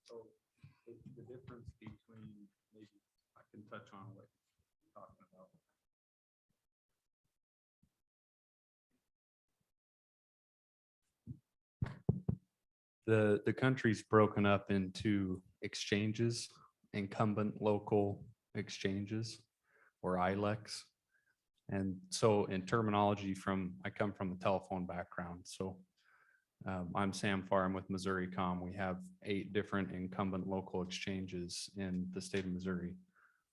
So the difference between, maybe I can touch on what you're talking about. The country's broken up into exchanges, incumbent local exchanges, or ILECs. And so in terminology I come from a telephone background, so I'm Sam Farr, I'm with Missouri Com. We have 8 different incumbent local exchanges in the state of Missouri.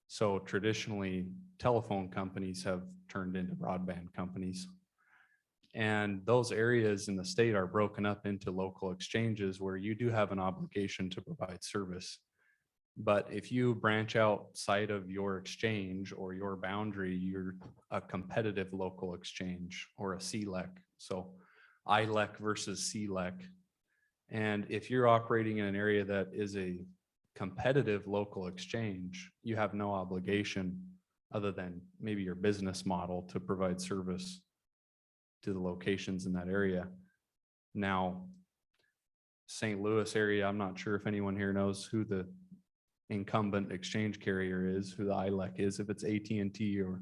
So traditionally, telephone companies have turned into broadband companies. And those areas in the state are broken up into local exchanges where you do have an obligation to provide service. But if you branch outside of your exchange or your boundary, you're a competitive local exchange or a CLEC. So ILEC versus CLEC. And if you're operating in an area that is a competitive local exchange, you have no obligation other than maybe your business model to provide service to the locations in that area. Now, St. Louis area, I'm not sure if anyone here knows who the incumbent exchange carrier is, who the ILEC is, if it's AT&T or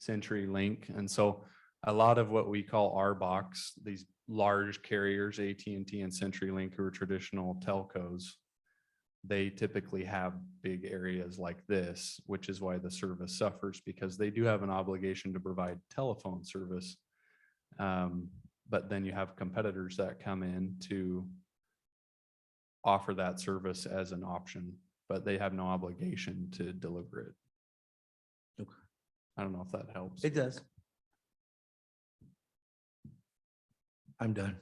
CenturyLink. And so a lot of what we call RBOX, these large carriers, AT&T and CenturyLink, who are traditional telcos, they typically have big areas like this, which is why the service suffers, because they do have an obligation to provide telephone service. But then you have competitors that come in to offer that service as an option, but they have no obligation to deliver it. Okay. I don't know if that helps. It does. I'm done.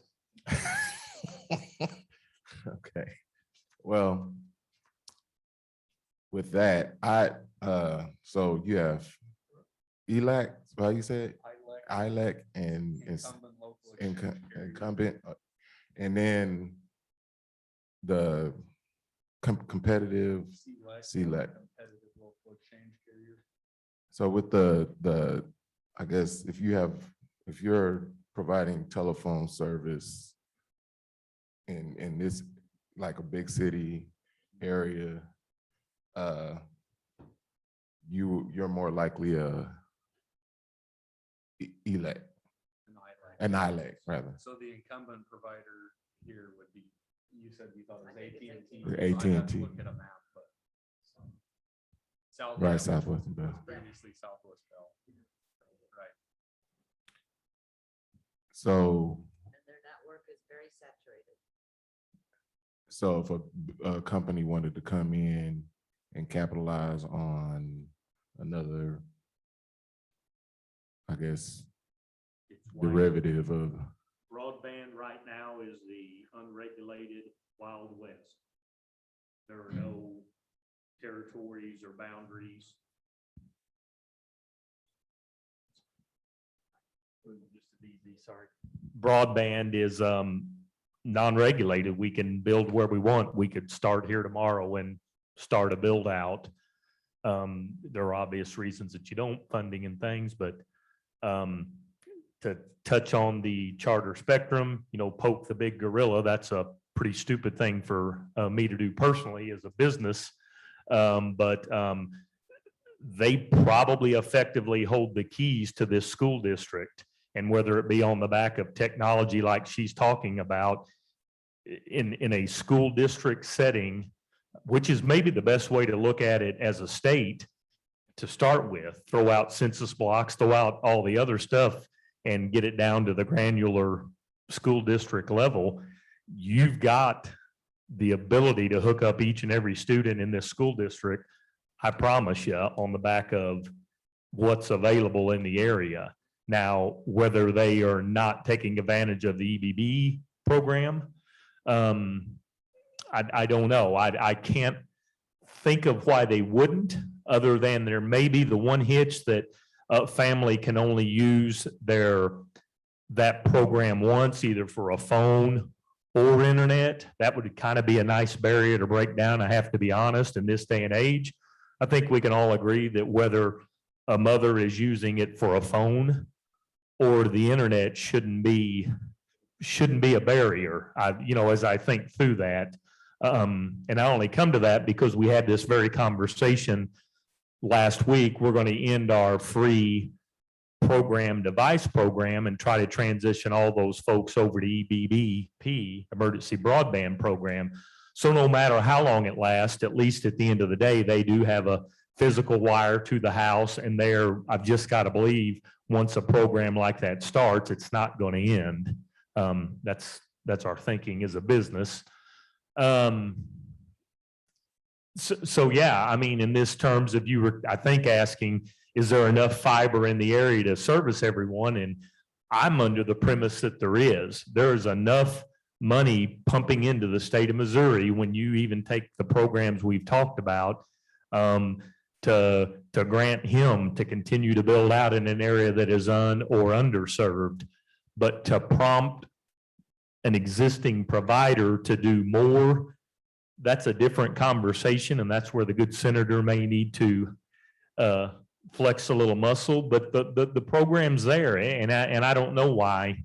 Okay, well, with that, so you have ELAC, how you said? ILEC and it's incumbent, and then the competitive CLEC. So with the, I guess if you're providing telephone service in this, like a big city area, you're more likely elect, an ILEC rather. So the incumbent provider here would be, you said you thought it was AT&T. so I'd have to AT&T. Look at a map, but. South. Right, Southwestern Bell. Previously Southwest Bell. Right. So, And their network is very saturated. so if a company wanted to come in and capitalize on another, I guess, It's wide. derivative of, Broadband right now is the unregulated Wild West. There are no territories or boundaries. Sorry. Broadband is non-regulated. We can build where we want. We could start here tomorrow and start a build out. There are obvious reasons that you don't, funding and things, but to touch on the charter spectrum, poke the big gorilla, that's a pretty stupid thing for me to do personally as a business. But they probably effectively hold the keys to this school district. And whether it be on the back of technology like she's talking about in a school district setting, which is maybe the best way to look at it as a state to start with, throw out census blocks, throw out all the other stuff and get it down to the granular school district level. You've got the ability to hook up each and every student in this school district, I promise you, on the back of what's available in the area. Now, whether they are not taking advantage of the EBB program, I don't know. I can't think of why they wouldn't, other than there may be the one hitch that a family can only use that program once, either for a phone or internet. That would kind of be a nice barrier to break down. I have to be honest, in this day and age, I think we can all agree that whether a mother is using it for a phone or the internet shouldn't be a barrier. As I think through that, and I only come to that because we had this very conversation last week. We're going to end our free device program and try to transition all those folks over to EBBP, Emergency Broadband Program. So no matter how long it lasts, at least at the end of the day, they do have a physical wire to the house, and I've just got to believe once a program like that starts, it's not going to end. That's our thinking as a business. So yeah, I mean, in this terms of, you were, I think, asking, is there enough fiber in the area to service everyone? And I'm under the premise that there is. There's enough money pumping into the state of Missouri, when you even take the programs we've talked about, to grant him to continue to build out in an area that is underserved. But to prompt an existing provider to do more, that's a different conversation, and that's where the good senator may need to flex a little muscle. But the program's there, and I don't know why,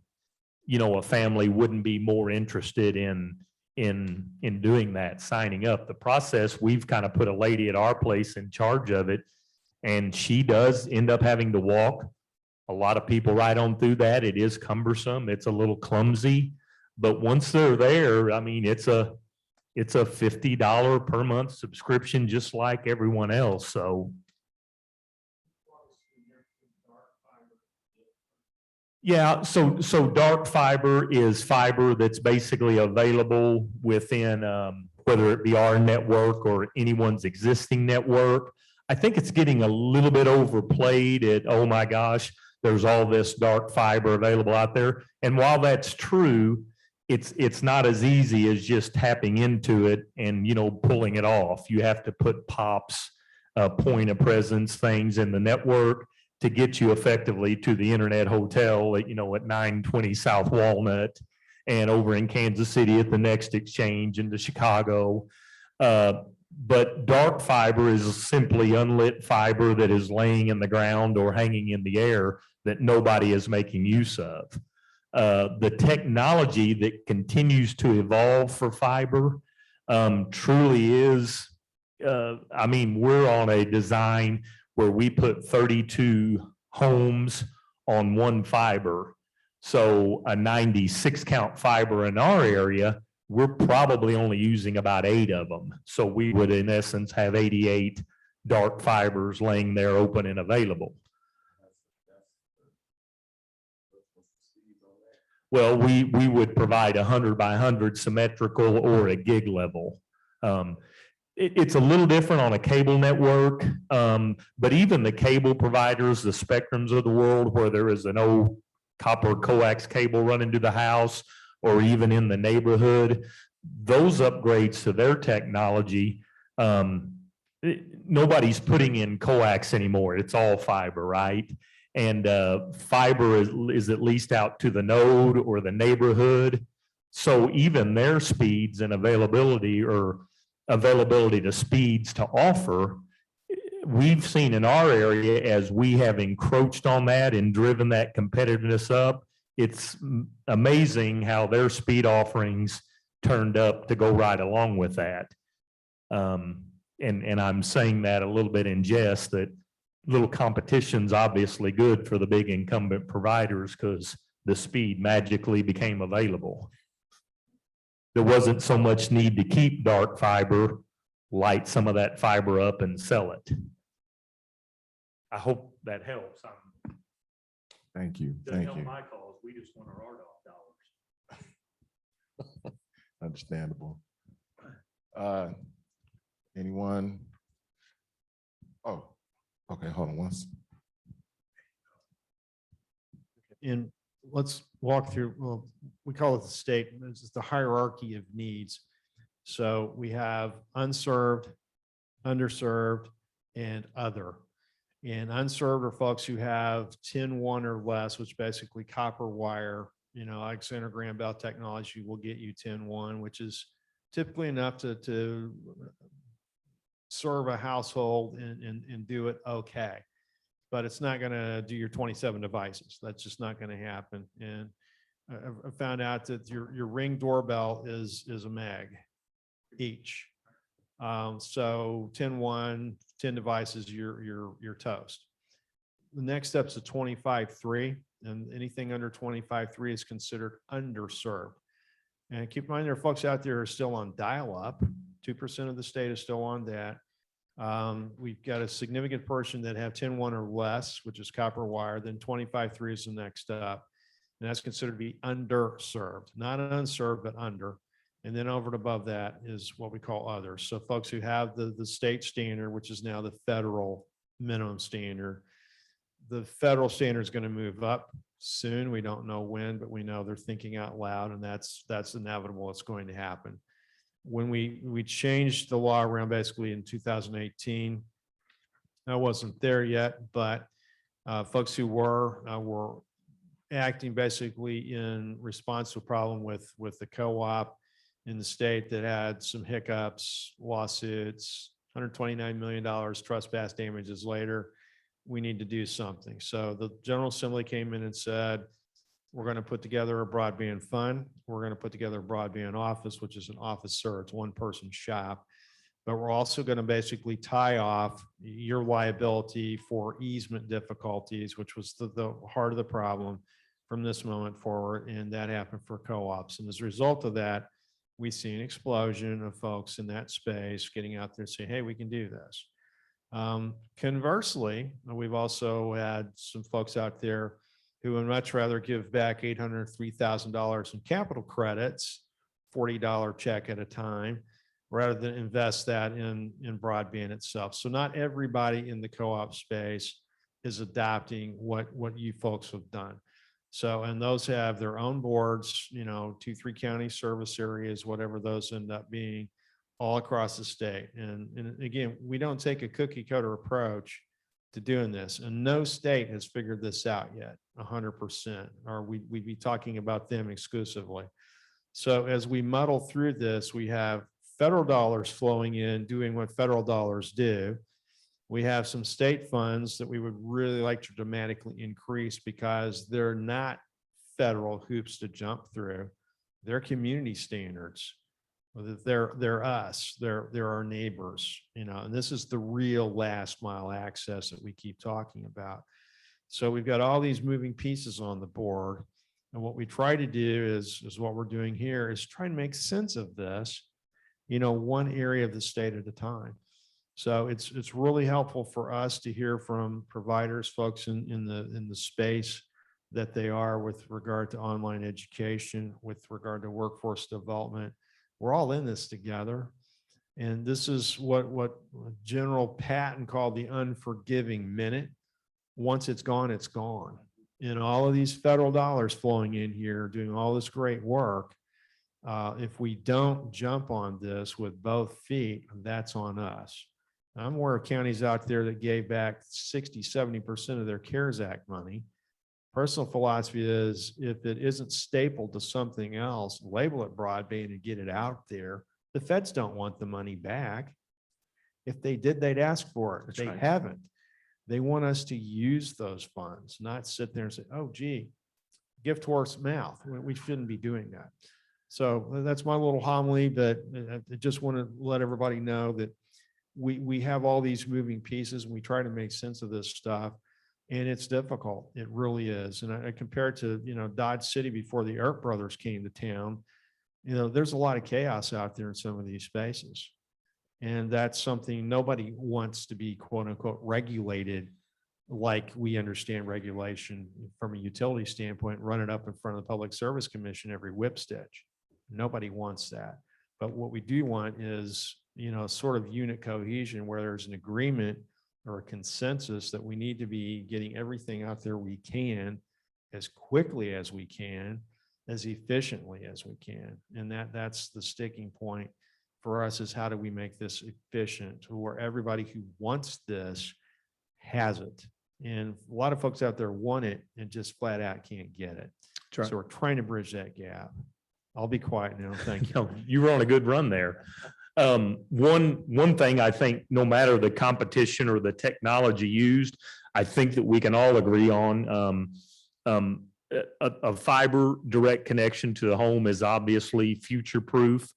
a family wouldn't be more interested in doing that, signing up. The process, we've kind of put a lady at our place in charge of it, and she does end up having to walk a lot of people right on through that. It is cumbersome. It's a little clumsy, but once they're there, I mean, it's a $50 per month subscription, just like everyone else. So yeah, so dark fiber is fiber that's basically available within, whether it be our network or anyone's existing network. I think it's getting a little bit overplayed at, oh my gosh, there's all this dark fiber available out there. And while that's true, it's not as easy as just tapping into it and, pulling it off. You have to put POPs, point of presence things in the network to get you effectively to the internet hotel at 920 South Walnut, and over in Kansas City at the Next Exchange, into Chicago. But dark fiber is simply unlit fiber that is laying in the ground or hanging in the air that nobody is making use of. The technology that continues to evolve for fiber, truly is, I mean, we're on a design where we put 32 homes on one fiber. So a 96 count fiber in our area, we're probably only using about 8 of them. So we would in essence have 88 dark fibers laying there open and available. Well, we would provide 100 by 100 symmetrical or a gig level. It's a little different on a cable network, but even the cable providers, the Spectrums of the world, where there is an old copper coax cable running to the house or even in the neighborhood, those upgrades to their technology, nobody's putting in coax anymore. It's all fiber, right? And fiber is at least out to the node or the neighborhood. So even their speeds and availability to speeds to offer, we've seen in our area as we have encroached on that and driven that competitiveness up, it's amazing how their speed offerings turned up to go right along with that. And I'm saying that a little bit in jest, that little competition's obviously good for the big incumbent providers because the speed magically became available. There wasn't so much need to keep dark fiber, light some of that fiber up and sell it. I hope that helps. Thank you. Doesn't Thank help you. my cause. We just want our RDOF dollars. Understandable. Anyone? Oh, okay, hold on once. And let's walk through, well, we call it the state, it's the hierarchy of needs. So we have unserved, underserved, and other. And unserved are folks who have 10-1 or less, which basically copper wire, Alexander Graham Bell technology will get you 10-1, which is typically enough to serve a household and do it okay. But it's not going to do your 27 devices. That's just not going to happen. And I found out that your Ring doorbell is a meg each. So 10-1, 10 devices, you're toast. The next step's a 25-3, and anything under 25-3 is considered underserved. And keep in mind, there are folks out there who are still on dial-up. 2% of the state is still on that. We've got a significant portion that have 10-1 or less, which is copper wire. Then 25-3 is the next up. And that's considered to be underserved, not unserved, but under. And then over and above that is what we call others. So folks who have the state standard, which is now the federal minimum standard. The federal standard is going to move up soon. We don't know when, but we know they're thinking out loud, and that's inevitable. It's going to happen. When we changed the law around basically in 2018, I wasn't there yet, but folks who were acting basically in response to a problem with the co-op in the state that had some hiccups, lawsuits, $129 million trespass damages later. We need to do something. So the General Assembly came in and said, we're going to put together a broadband fund. We're going to put together a broadband office, which is an officer. It's one person shop. But we're also going to basically tie off your liability for easement difficulties, which was the heart of the problem from this moment forward. And that happened for co-ops. And as a result of that, we see an explosion of folks in that space getting out there and saying, hey, we can do this. Conversely, we've also had some folks out there who would much rather give back $803,000 in capital credits, $40 check at a time, rather than invest that in broadband itself. So not everybody in the co-op space is adopting what you folks have done. So, and those have their own boards, 2-3 county service areas, whatever those end up being, all across the state. And again, we don't take a cookie cutter approach to doing this, and no state has figured this out yet 100%, or we'd be talking about them exclusively. So as we muddle through this, we have federal dollars flowing in, doing what federal dollars do. We have some state funds that we would really like to dramatically increase because they're not federal hoops to jump through. They're community standards. They're us, they're our neighbors, you know, and this is the real last mile access that we keep talking about. So we've got all these moving pieces on the board. And what we try to do is what we're doing here is try and make sense of this, you know, one area of the state at a time. So it's really helpful for us to hear from providers, folks in the space that they are with regard to online education, with regard to workforce development. We're all in this together. And this is what General Patton called the unforgiving minute. Once it's gone, it's gone. And all of these federal dollars flowing in here, doing all this great work. If we don't jump on this with both feet, that's on us. I'm aware of counties out there that gave back 60, 70% of their CARES Act money. Personal philosophy is if it isn't stapled to something else, label it broadband and get it out there. The feds don't want the money back. If they did, they'd ask for it. They haven't. They want us to use those funds, not sit there and say, oh, gee, gift horse mouth. We shouldn't be doing that. So that's my little homily, but I just want to let everybody know that we have all these moving pieces and we try to make sense of this stuff. And it's difficult. It really is. And I compare it to, you know, Dodge City before the Earp brothers came to town. You know, there's a lot of chaos out there in some of these spaces. And that's something nobody wants to be, quote unquote, regulated like we understand regulation from a utility standpoint, run it up in front of the Public Service Commission every whip stitch. Nobody wants that. But what we do want is, you know, sort of unit cohesion where there's an agreement or a consensus that we need to be getting everything out there we can as quickly as we can, as efficiently as we can. And that's the sticking point for us is how do we make this efficient to where everybody who wants this has it. And a lot of folks out there want it and just flat out can't get it. So we're trying to bridge that gap. I'll be quiet now. Thank you. No, you were on a good run there. One thing I think, no matter the competition or the technology used, I think that we can all agree on a fiber direct connection to the home is obviously future proof,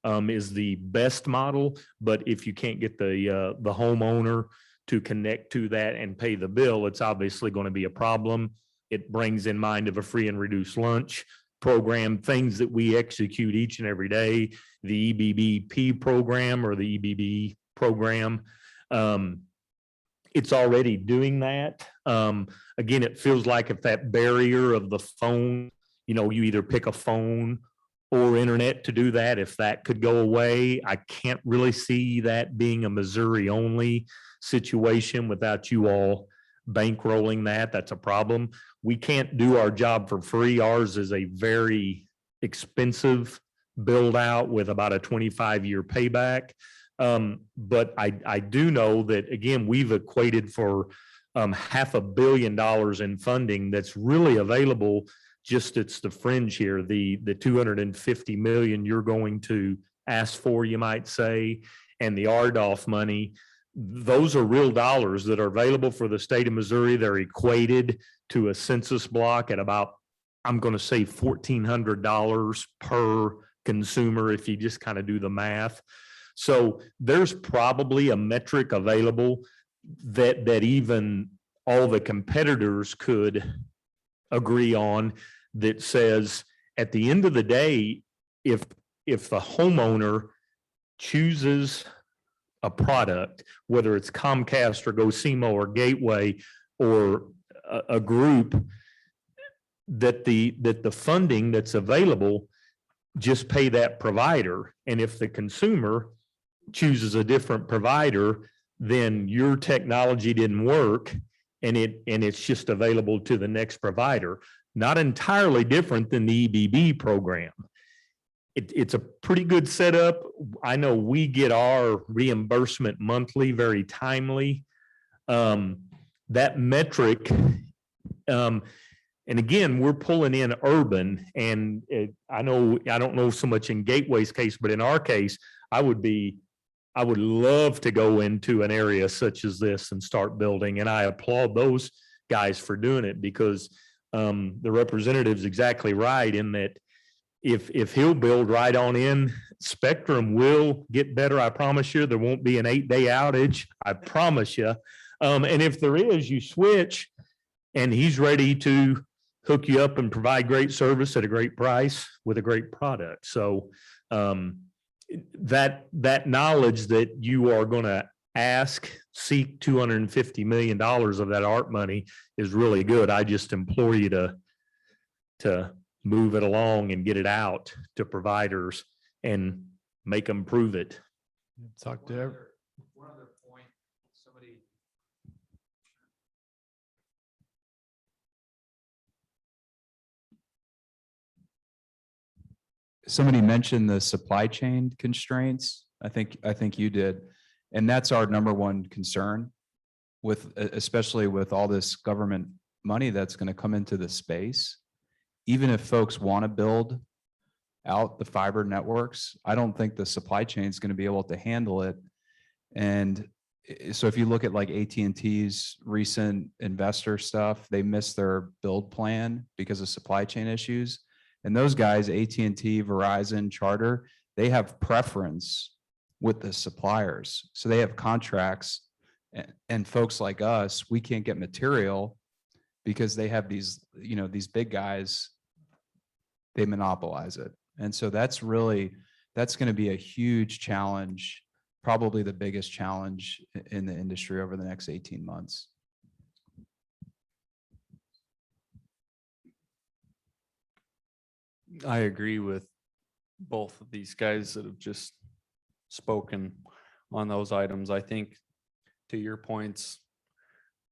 is the best model. But if you can't get the homeowner to connect to that and pay the bill, it's obviously going to be a problem. It brings in mind of a free and reduced lunch program, things that we execute each and every day, the EBBP program or the EBB program. It's already doing that. Again, it feels like if that barrier of the phone, you know, you either pick a phone or internet to do that, if that could go away, I can't really see that being a Missouri only situation without you all bankrolling that. That's a problem. We can't do our job for free. Ours is a very expensive build out with about a 25-year payback. But I do know that, again, we've equated for $500 million in funding that's really available. Just it's the fringe here, the 250 million you're going to ask for, you might say, and the RDOF money. Those are real dollars that are available for the state of Missouri. They're equated to a census block at about, I'm going to say $1,400 per consumer if you just kind of do the math. So there's probably a metric available that even all the competitors could agree on that says at the end of the day, if the homeowner chooses a product, whether it's Comcast or GoSimo or Gateway or a group, that the funding that's available, just pay that provider. And if the consumer chooses a different provider, then your technology didn't work and it's just available to the next provider. Not entirely different than the EBB program. It's a pretty good setup. I know we get our reimbursement monthly, very timely. That metric, and again, we're pulling in urban, and I don't know so much in Gateway's case, but in our case, I would love to go into an area such as this and start building. And I applaud those guys for doing it because the representative's exactly right in that if he'll build right on in, Spectrum will get better. I promise you, there won't be an 8-day outage. I promise you. And if there is, you switch and he's ready to hook you up and provide great service at a great price with a great product. So that knowledge that you are going to seek $250 million of that ARP money is really good. I just implore you to move it along and get it out to providers and make them prove it. Talk to One other point, somebody mentioned the supply chain constraints. I think you did. And that's our number one concern with, especially with all this government money that's going to come into the space. Even if folks want to build out the fiber networks, I don't think the supply chain is going to be able to handle it. And so if you look at like AT&T's recent investor stuff, they missed their build plan because of supply chain issues. And those guys, AT&T, Verizon, Charter, they have preference with the suppliers. So they have contracts, and folks like us, we can't get material because they have these, you know, these big guys, they monopolize it. And so that's going to be a huge challenge, probably the biggest challenge in the industry over the next 18 months. I agree with both of these guys that have just spoken on those items. I think, to your points,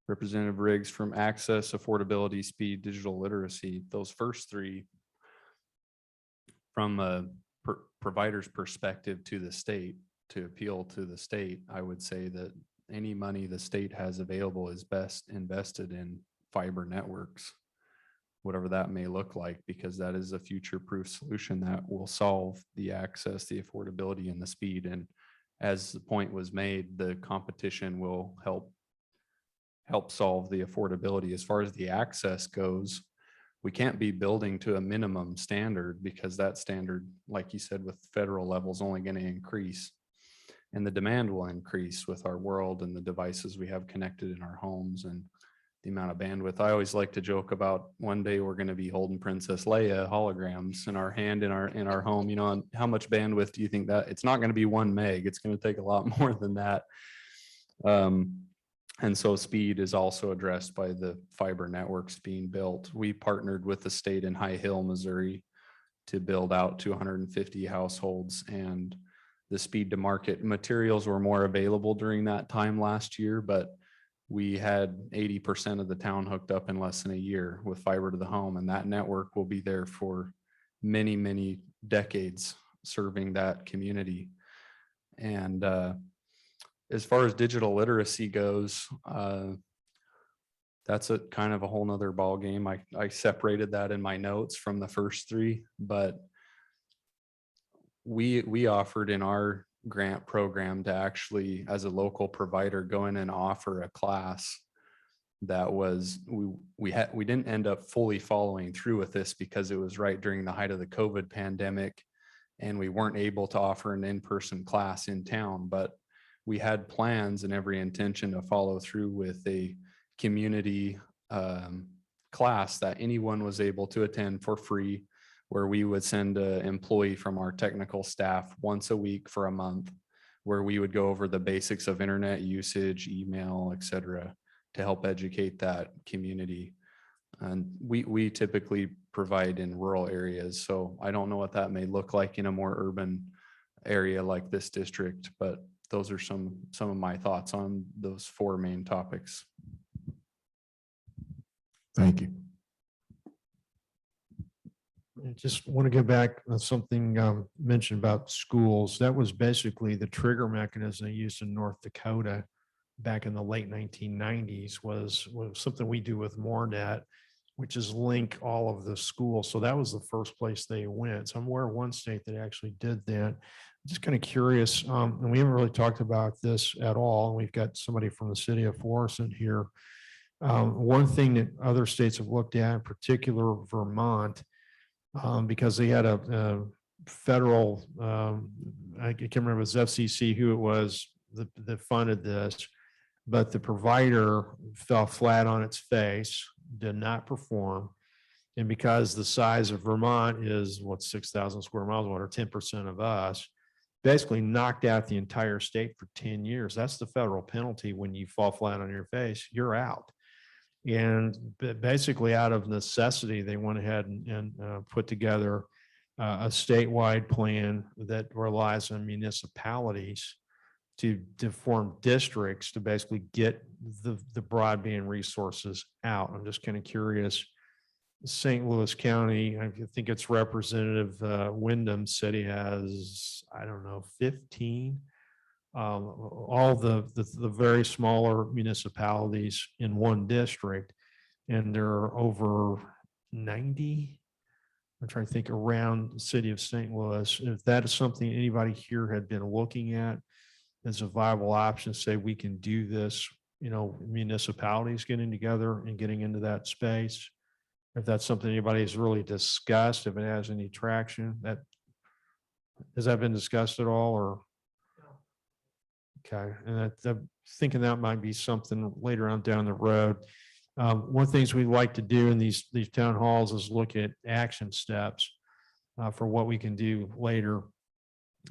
Representative Riggs, from access, affordability, speed, digital literacy, those first three, from a provider's perspective to the state, to appeal to the state, I would say that any money the state has available is best invested in fiber networks, whatever that may look like, because that is a future-proof solution that will solve the access, the affordability, and the speed. And as the point was made, the competition will help solve the affordability. As far as the access goes, we can't be building to a minimum standard, because that standard, like you said, with federal level is only going to increase, and the demand will increase with our world and the devices we have connected in our homes and the amount of bandwidth. I always like to joke about one day we're going to be holding Princess Leia holograms in our hand in our home. You know, and how much bandwidth do you think that? It's not going to be 1 meg. It's going to take a lot more than that. And so speed is also addressed by the fiber networks being built. We partnered with the state in High Hill, Missouri, to build out to 150 households, and the speed to market materials were more available during that time last year, but we had 80% of the town hooked up in less than a year with fiber to the home, and that network will be there for many, many decades serving that community. And as far as digital literacy goes, that's a kind of a whole nother ball game. I separated that in my notes from the first three, but we offered in our grant program to actually, as a local provider, go in and offer a class that was, we didn't end up fully following through with this because it was right during the height of the COVID pandemic, and we weren't able to offer an in-person class in town, but we had plans and every intention to follow through with a community class that anyone was able to attend for free, where we would send an employee from our technical staff once a week for a month, where we would go over the basics of internet usage, email, et cetera, to help educate that community. And we typically provide in rural areas, so I don't know what that may look like in a more urban area like this district, but those are some of my thoughts on those 4 main topics. Thank you. I just want to go back on something mentioned about schools. That was basically the trigger mechanism they used in North Dakota back in the late 1990s, was something we do with MoreNet, which is link all of the schools. So that was the first place they went. So I'm aware of one state that actually did that. I'm just kind of curious, and we haven't really talked about this at all. We've got somebody from the city of Florissant here. One thing that other states have looked at, in particular Vermont, because they had a federal, I can't remember, it was FCC who it was that funded this, but the provider fell flat on its face, did not perform. And because the size of Vermont is 6,000 square miles, or 10% of us, basically knocked out the entire state for 10 years. That's the federal penalty. When you fall flat on your face, you're out. And basically out of necessity, they went ahead and put together a statewide plan that relies on municipalities to form districts to basically get the broadband resources out. I'm just kind of curious. St. Louis County, I think it's Representative Wyndham City has, I don't know, 15. All the very smaller municipalities in one district, and there are over 90. I'm trying to think around the city of St. Louis. If that is something anybody here had been looking at as a viable option, say we can do this, municipalities getting together and getting into that space. If that's something anybody has really discussed, if it has any traction, has that been discussed at all, or? Okay, and I'm thinking that might be something later on down the road. One of the things we like to do in these town halls is look at action steps for what we can do later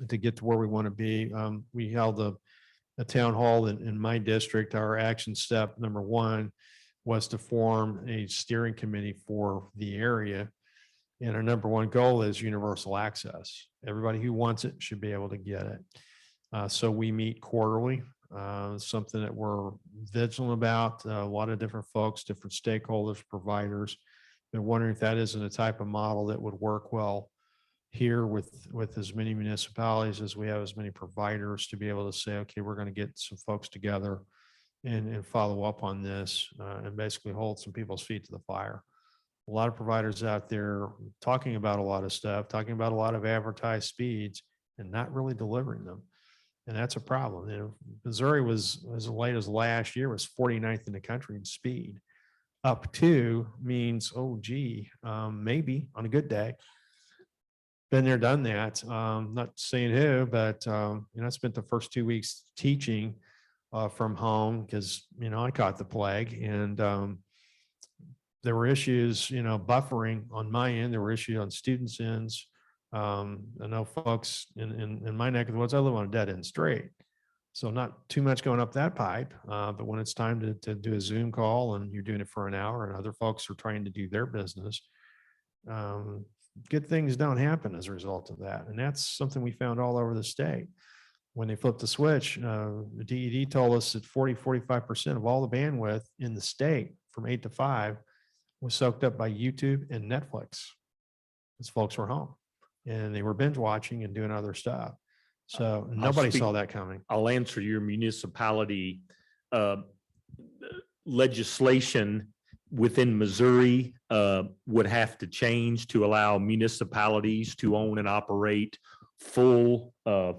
to get to where we want to be. We held a town hall in my district. Our action step number 1 was to form a steering committee for the area. And our number 1 goal is universal access. Everybody who wants it should be able to get it. So we meet quarterly, something that we're vigilant about. A lot of different folks, different stakeholders, providers. Been wondering if that isn't a type of model that would work well here with as many municipalities as we have, as many providers, to be able to say, okay, we're going to get some folks together and follow up on this and basically hold some people's feet to the fire. A lot of providers out there talking about a lot of stuff, talking about a lot of advertised speeds and not really delivering them. And that's a problem. Missouri was, as late as last year, was 49th in the country in speed. Up to means, oh, gee, maybe on a good day. Been there, done that. Not saying who, but I spent the first 2 weeks teaching from home because I caught the plague, and there were issues, buffering on my end. There were issues on students' ends. I know folks in my neck of the woods, I live on a dead end street, so not too much going up that pipe. But when it's time to do a Zoom call and you're doing it for an hour, and other folks are trying to do their business, good things don't happen as a result of that. And that's something we found all over the state. When they flipped the switch, the DED told us that 45% of all the bandwidth in the state from 8 to 5 was soaked up by YouTube and Netflix, as folks were home and they were binge watching and doing other stuff. So nobody saw that coming. I'll answer your municipality legislation within Missouri would have to change to allow municipalities to own and operate full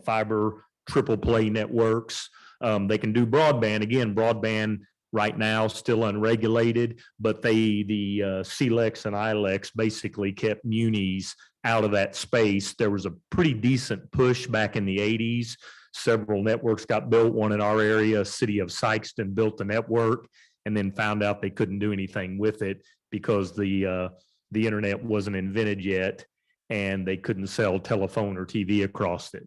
fiber triple play networks. They can do broadband. Again, broadband right now still unregulated, but the CLEX and ILEX basically kept munis out of that space. There was a pretty decent push back in the 80s. Several networks got built. One in our area, city of Sikeston, built a network and then found out they couldn't do anything with it because the internet wasn't invented yet and they couldn't sell telephone or TV across it.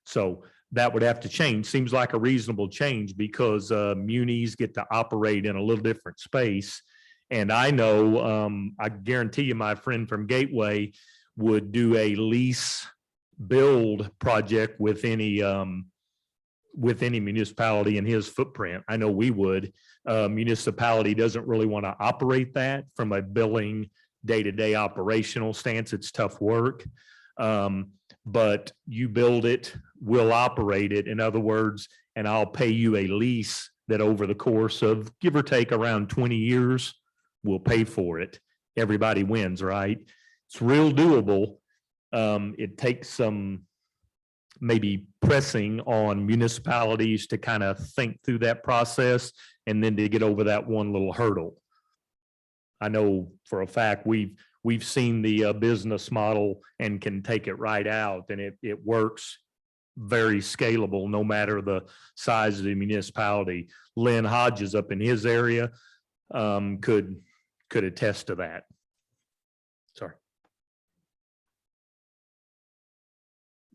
So that would have to change. Seems like a reasonable change because munis get to operate in a little different space. And I know, I guarantee you my friend from Gateway would do a lease build project with any municipality in his footprint. I know we would. Municipality doesn't really want to operate that from a billing day-to-day operational stance. It's tough work. But you build it, we'll operate it. In other words, and I'll pay you a lease that over the course of give or take around 20 years, we'll pay for it. Everybody wins, right? It's real doable. It takes some maybe pressing on municipalities to kind of think through that process and then to get over that one little hurdle. I know for a fact we've we've seen the business model and can take it right out, and it works very scalable, no matter the size of the municipality. Lynn Hodges up in his area could attest to that. Sorry.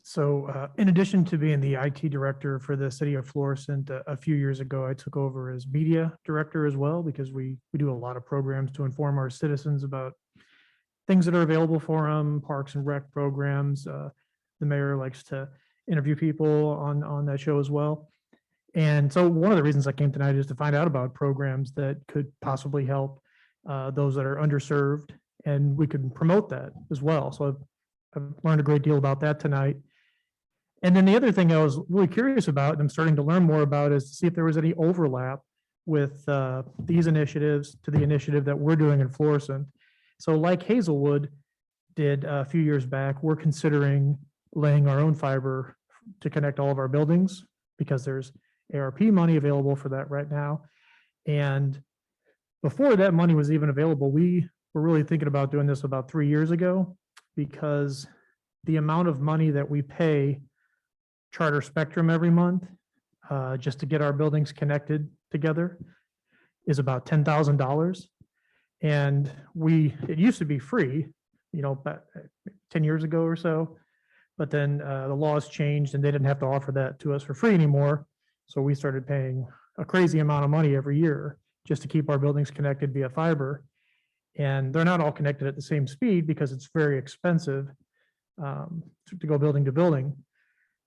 So in addition to being the IT director for the city of Florissant, a few years ago, I took over as media director as well, because we do a lot of programs to inform our citizens about things that are available for them, parks and rec programs. The mayor likes to interview people on that show as well. And so one of the reasons I came tonight is to find out about programs that could possibly help those that are underserved, and we could promote that as well. So I've learned a great deal about that tonight. And then the other thing I was really curious about, and I'm starting to learn more about, is to see if there was any overlap with these initiatives to the initiative that we're doing in Florissant. So like Hazelwood did a few years back, we're considering laying our own fiber to connect all of our buildings, because there's ARP money available for that right now. And before that money was even available, we were really thinking about doing this about 3 years ago, because the amount of money that we pay Charter Spectrum every month just to get our buildings connected together is about $10,000. And it used to be free, about 10 years ago or so. But then the laws changed and they didn't have to offer that to us for free anymore. So we started paying a crazy amount of money every year just to keep our buildings connected via fiber. And they're not all connected at the same speed because it's very expensive to go building to building.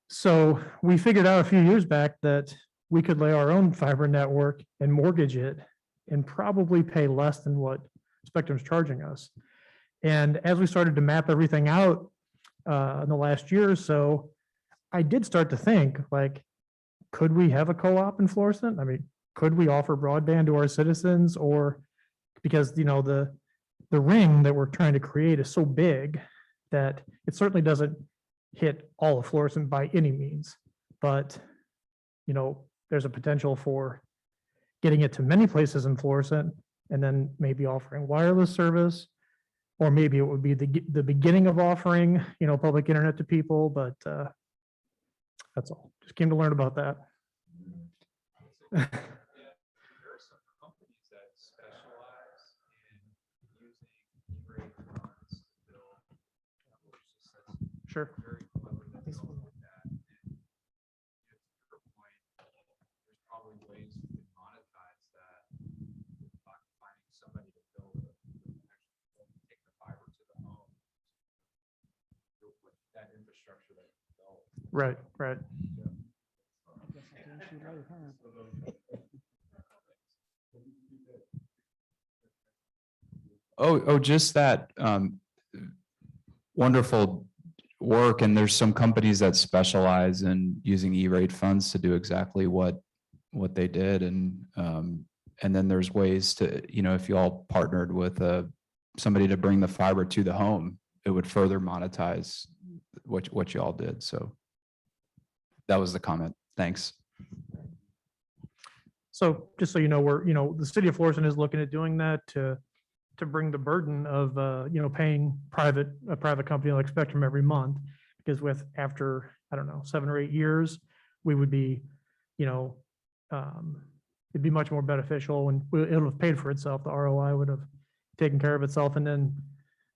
So we figured out a few years back that we could lay our own fiber network and mortgage it and probably pay less than what Spectrum's charging us. And as we started to map everything out in the last year or so, I did start to think, like, could we have a co-op in Florissant? I mean, could we offer broadband to our citizens? Or because, the ring that we're trying to create is so big that it certainly doesn't hit all of Florissant by any means. But, there's a potential for getting it to many places in Florissant, and then maybe offering wireless service, or maybe it would be the beginning of offering, public internet to people. But that's all. Just came to learn about that. There are some companies that specialize in using E-rate funds to build, which just that's Sure. very clever that they all like that. And to your point, there's probably ways you can monetize that by finding somebody to build actually take the fiber to the home. With that infrastructure that you developed. Right. Just that wonderful work. And there's some companies that specialize in using E-rate funds to do exactly what they did. And then there's ways to, if you all partnered with somebody to bring the fiber to the home, it would further monetize what you all did. So that was the comment. Thanks. So just so you know, the city of Florissant is looking at doing that to bring the burden of, paying a private company like Spectrum every month, because after, I don't know, 7 or 8 years, we would be, it'd be much more beneficial, and it'll have paid for itself. The ROI would have taken care of itself, and then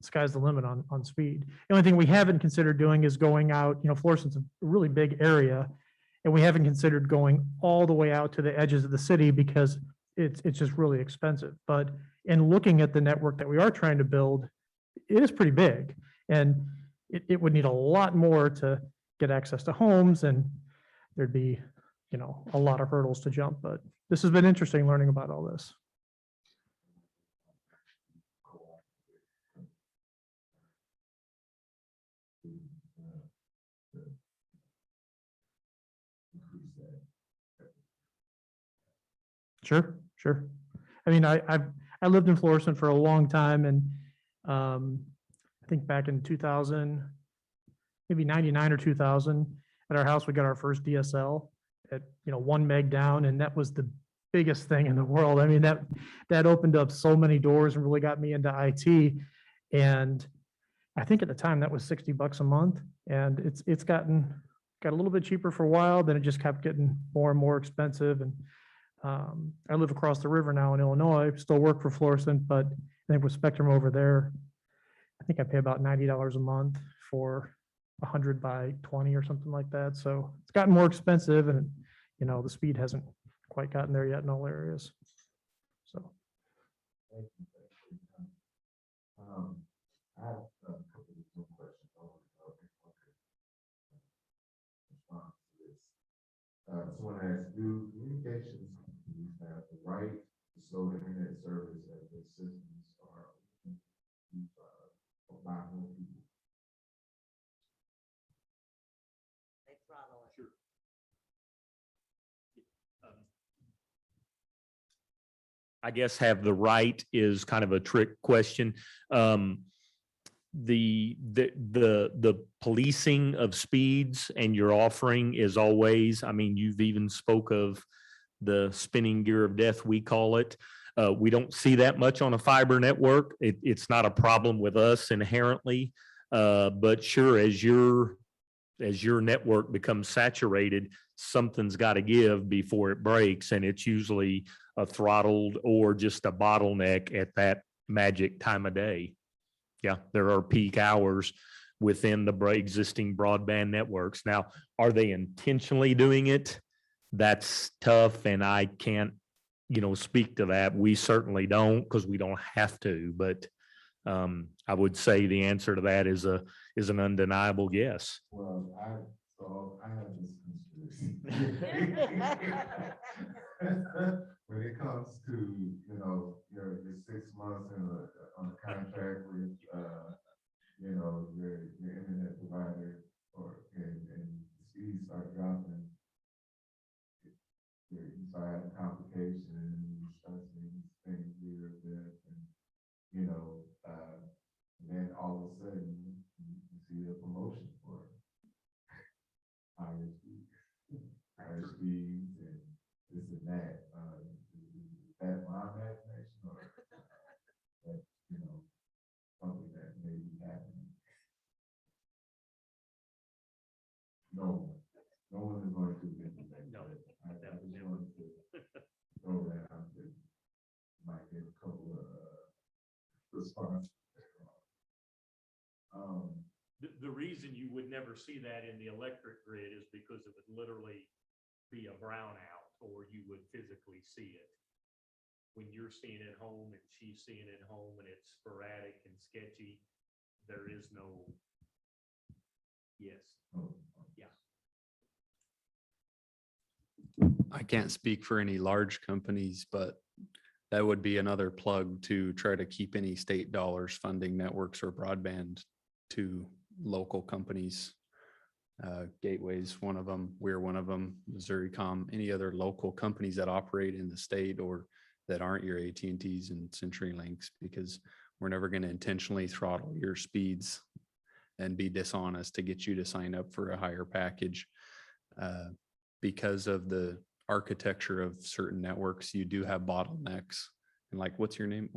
sky's the limit on speed. The only thing we haven't considered doing is going out, Florissant's a really big area, and we haven't considered going all the way out to the edges of the city because it's just really expensive. But in looking at the network that we are trying to build, it is pretty big, and it would need a lot more to get access to homes, and there'd be, a lot of hurdles to jump. But this has been interesting learning about all this. Sure. I mean, I lived in Florissant for a long time, and I think back in 2000, maybe 99 or 2000, at our house, we got our first DSL at 1 meg down, and that was the biggest thing in the world. I mean, that opened up so many doors and really got me into IT. And I think at the time that was $60 a month, and it's got a little bit cheaper for a while, then it just kept getting more and more expensive. And I live across the river now in Illinois, still work for Florissant, but I think with Spectrum over there, I think I pay about $90 a month for 100 by 20 or something like that. So it's gotten more expensive, and the speed hasn't quite gotten there yet in all areas. So. I have a couple of more questions. I want to respond to this. So when I ask, do communications companies have the right to slow the internet service as their systems are used by more people? They throttle it. Sure. I guess have the right is kind of a trick question. The policing of speeds and your offering is always, I mean, you've even spoke of the spinning gear of death, we call it. We don't see that much on a fiber network. It's not a problem with us inherently. But sure, as your network becomes saturated, something's got to give before it breaks. And it's usually a throttled or just a bottleneck at that magic time of day. Yeah, there are peak hours within the existing broadband networks. Now, are they intentionally doing it? That's tough, and I can't, speak to that. We certainly don't, because we don't have to. But I would say the answer to that is an undeniable yes. Well, I have this conspiracy. When it comes to, your 6 months on a contract with, your internet provider, and the speeds start dropping, you start having complications, start seeing things here, there, and, then all of a sudden you see a promotion for higher speeds and this and that. Is that my imagination, or that, something that may be happening? No one is going to mention that. No, I just wanted to throw that out there. Might get a couple of responses. The reason you would never see that in the electric grid is because it would literally be a brownout, or you would physically see it. When you're seeing it home and she's seeing it home and it's sporadic and sketchy, there is no, yes. Yeah. I can't speak for any large companies, but that would be another plug to try to keep any state dollars funding networks or broadband to local companies. Gateway's one of them. We're one of them. MissouriCom, any other local companies that operate in the state or that aren't your AT&Ts and CenturyLinks, because we're never going to intentionally throttle your speeds and be dishonest to get you to sign up for a higher package. Because of the architecture of certain networks, you do have bottlenecks. And like, what's your name?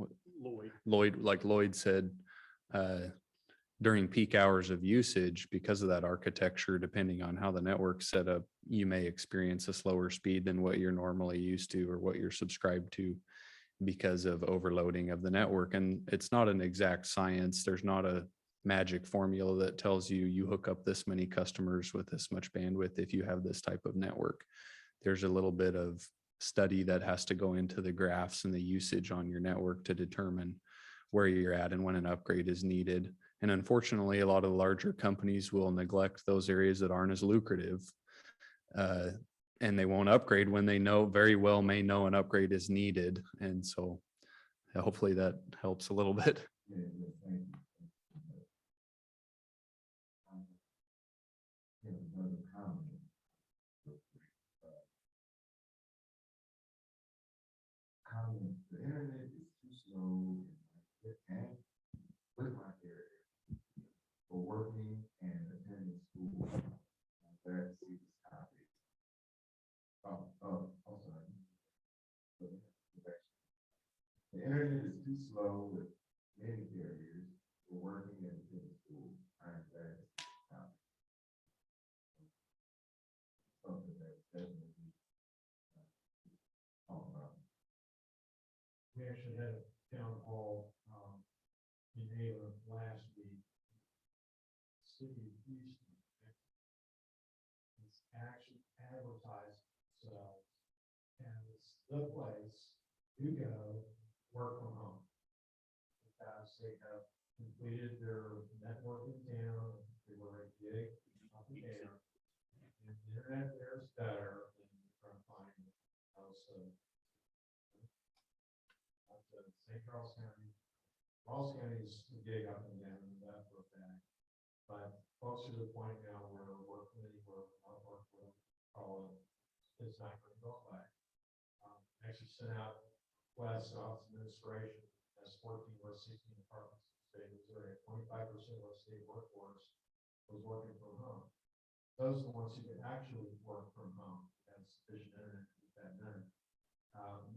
Lloyd, like Lloyd said, during peak hours of usage, because of that architecture, depending on how the network's set up, you may experience a slower speed than what you're normally used to or what you're subscribed to because of overloading of the network. And it's not an exact science. There's not a magic formula that tells you hook up this many customers with this much bandwidth if you have this type of network. There's a little bit of study that has to go into the graphs and the usage on your network to determine where you're at and when an upgrade is needed. And unfortunately, a lot of the larger companies will neglect those areas that aren't as lucrative. And they won't upgrade when they very well may know an upgrade is needed. And so hopefully that helps a little bit. Yeah, thank you. Another comment. The internet is too slow and with my area for working and attending school. I'm glad to see this copy. The internet is too slow with many carriers for city of Houston. It's actually advertised themselves as the place to go work from home. Because they have completed their network in town, they were a gig up in town. And the internet there is better than you're trying to find also. St. Charles County. Charles County is a gig up and down and that for a fact. But close to the point now where work committee work, our work will call it, it's not going to go away. Actually sent out West Office Administration as 14 or 16 departments in the state of Missouri. 25% of our state workforce was working from home. Those are the ones who can actually work from home and sufficient internet to keep that done.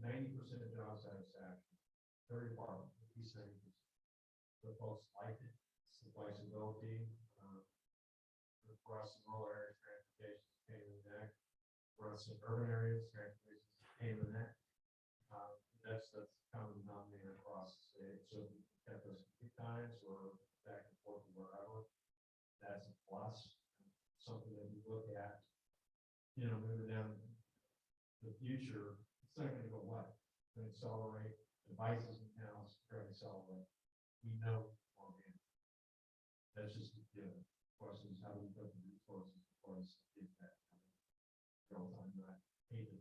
90% of job satisfaction, very far, these things. The folks like it, it's the flexibility. For us in rural areas, transportation is a pain in the neck. For us in urban areas, transportation is a pain in the neck. That's common denominator across the state. So if we kept those few times or back and forth to wherever, that's a plus. Something that we look at, moving down the future, it's not going to go away. It's going to accelerate. Devices in house, going to accelerate. We know beforehand. That's just a given. Question is how do we put the resources in place to get that? I hate it.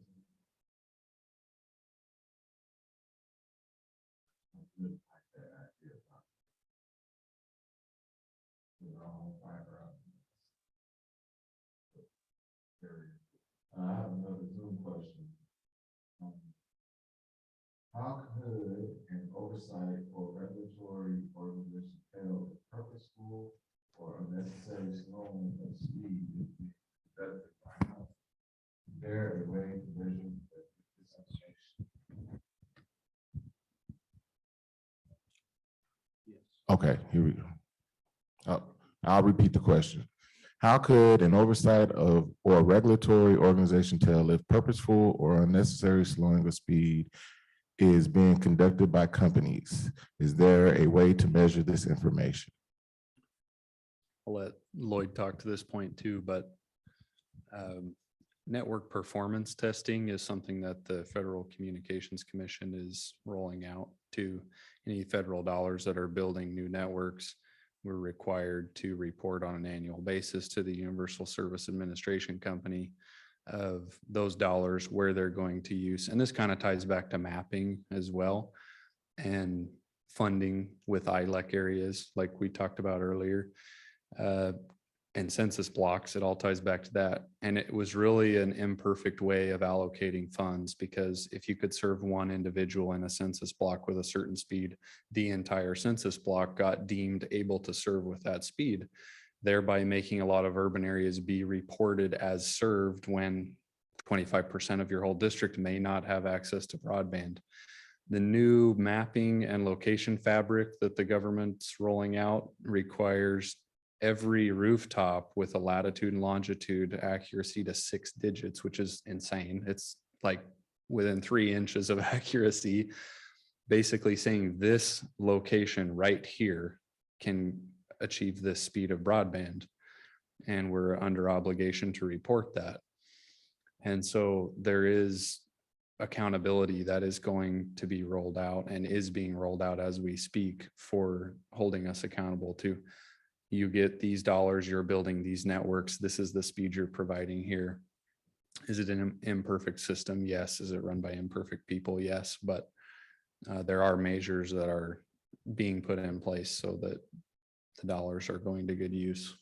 Really like that idea about our own fiber optics. I have another Zoom question. How could an oversight or regulatory organization tell if purposeful or unnecessary slowing of speed is being conducted by how? Is there a way to measure this information? Okay, here we go. I'll repeat the question. How could an oversight of or regulatory organization tell if purposeful or unnecessary slowing of speed is being conducted by companies? Is there a way to measure this information? I'll let Lloyd talk to this point too, but network performance testing is something that the Federal Communications Commission is rolling out to any federal dollars that are building new networks. We're required to report on an annual basis to the Universal Service Administration Company of those dollars, where they're going to use. And this kind of ties back to mapping as well and funding with ILEC areas like we talked about earlier. And census blocks, it all ties back to that. And it was really an imperfect way of allocating funds, because if you could serve one individual in a census block with a certain speed, the entire census block got deemed able to serve with that speed, thereby making a lot of urban areas be reported as served when 25% of your whole district may not have access to broadband. The new mapping and location fabric that the government's rolling out requires every rooftop with a latitude and longitude accuracy to 6 digits, which is insane. It's like within 3 inches of accuracy, basically saying this location right here can achieve this speed of broadband. And we're under obligation to report that. And so there is accountability that is going to be rolled out and is being rolled out as we speak for holding us accountable to. You get these dollars, you're building these networks, this is the speed you're providing here. Is it an imperfect system? Yes. Is it run by imperfect people? Yes. But there are measures that are being put in place so that the dollars are going to good use.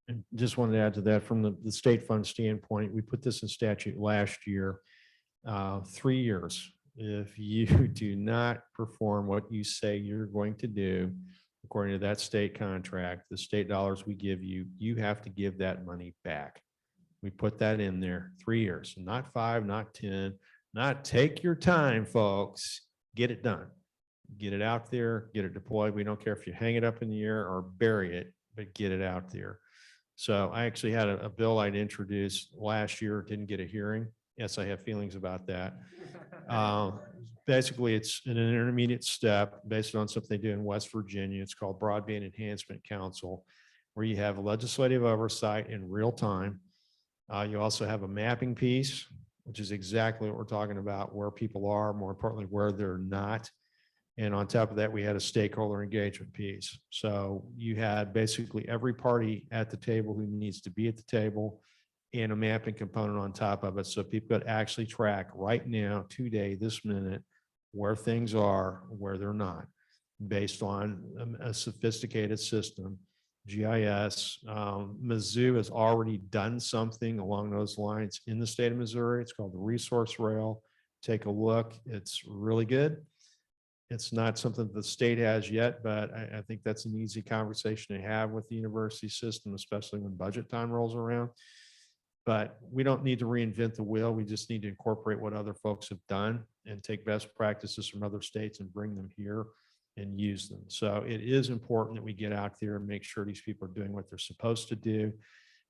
And just wanted to add to that from the state fund standpoint, we put this in statute last year, 3 years. If you do not perform what you say you're going to do, according to that state contract, the state dollars we give you, you have to give that money back. We put that in there, 3 years, not 5, not 10, not take your time, folks, get it done. Get it out there, get it deployed. We don't care if you hang it up in the air or bury it, but get it out there. So I actually had a bill I'd introduced last year, didn't get a hearing. Yes, I have feelings about that. basically it's an intermediate step based on something they do in West Virginia. It's called Broadband Enhancement Council, where you have legislative oversight in real time. You also have a mapping piece, which is exactly what we're talking about, where people are, more importantly, where they're not. And on top of that, we had a stakeholder engagement piece. So you had basically every party at the table who needs to be at the table and a mapping component on top of it. So people could actually track right now, today, this minute, where things are, where they're not, based on a sophisticated system. GIS. Mizzou has already done something along those lines in the state of Missouri. It's called the Resource Rail. Take a look. It's really good. It's not something that the state has yet, but I think that's an easy conversation to have with the university system, especially when budget time rolls around. But we don't need to reinvent the wheel. We just need to incorporate what other folks have done and take best practices from other states and bring them here and use them. So it is important that we get out there and make sure these people are doing what they're supposed to do.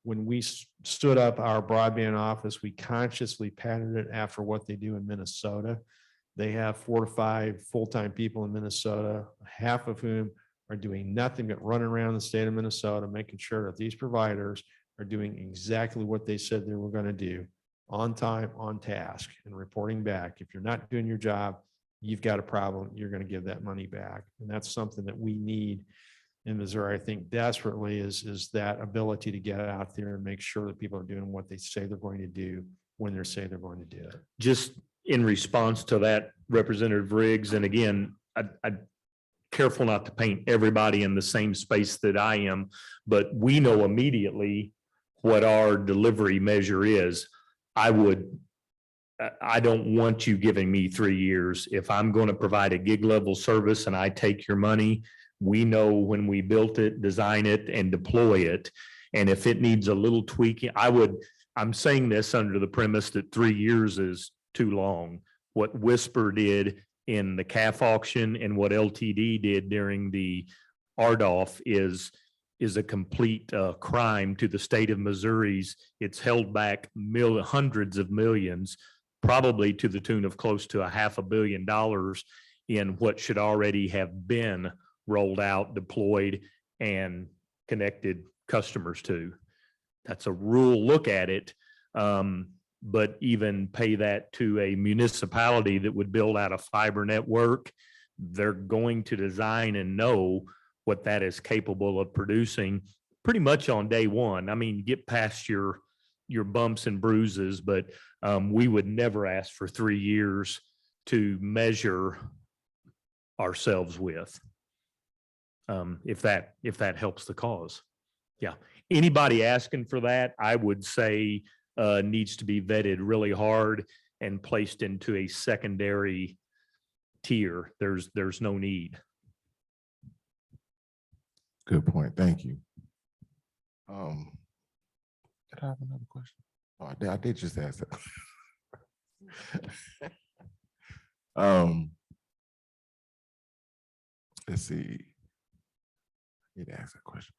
When we stood up our broadband office, we consciously patterned it after what they do in Minnesota. They have 4 to 5 full-time people in Minnesota, half of whom are doing nothing but running around the state of Minnesota, making sure that these providers are doing exactly what they said they were going to do, on time, on task, and reporting back. If you're not doing your job, you've got a problem, you're going to give that money back. And that's something that we need in Missouri, I think desperately, is that ability to get out there and make sure that people are doing what they say they're going to do when they say they're going to do it. Just in response to that, Representative Riggs, and again, I'm careful not to paint everybody in the same space that I am, but we know immediately what our delivery measure is. I don't want you giving me 3 years. If I'm going to provide a gig level service and I take your money, we know when we built it, design it, and deploy it. And if it needs a little tweaking, I'm saying this under the premise that 3 years is too long. What Whisper did in the CAF auction and what LTD did during the RDOF is a complete crime to the state of Missouri's. It's held back hundreds of millions, probably to the tune of close to $500 million in what should already have been rolled out, deployed, and connected customers to. That's a rural look at it. But even pay that to a municipality that would build out a fiber network, they're going to design and know what that is capable of producing pretty much on day one. I mean, get past your bumps and bruises, but we would never ask for 3 years to measure ourselves with, if that helps the cause. Yeah. Anybody asking for that, I would say needs to be vetted really hard and placed into a secondary tier. There's no need. Good point. Thank you. Did I have another question? Oh, I did just ask that. Let's see. I need to ask that question.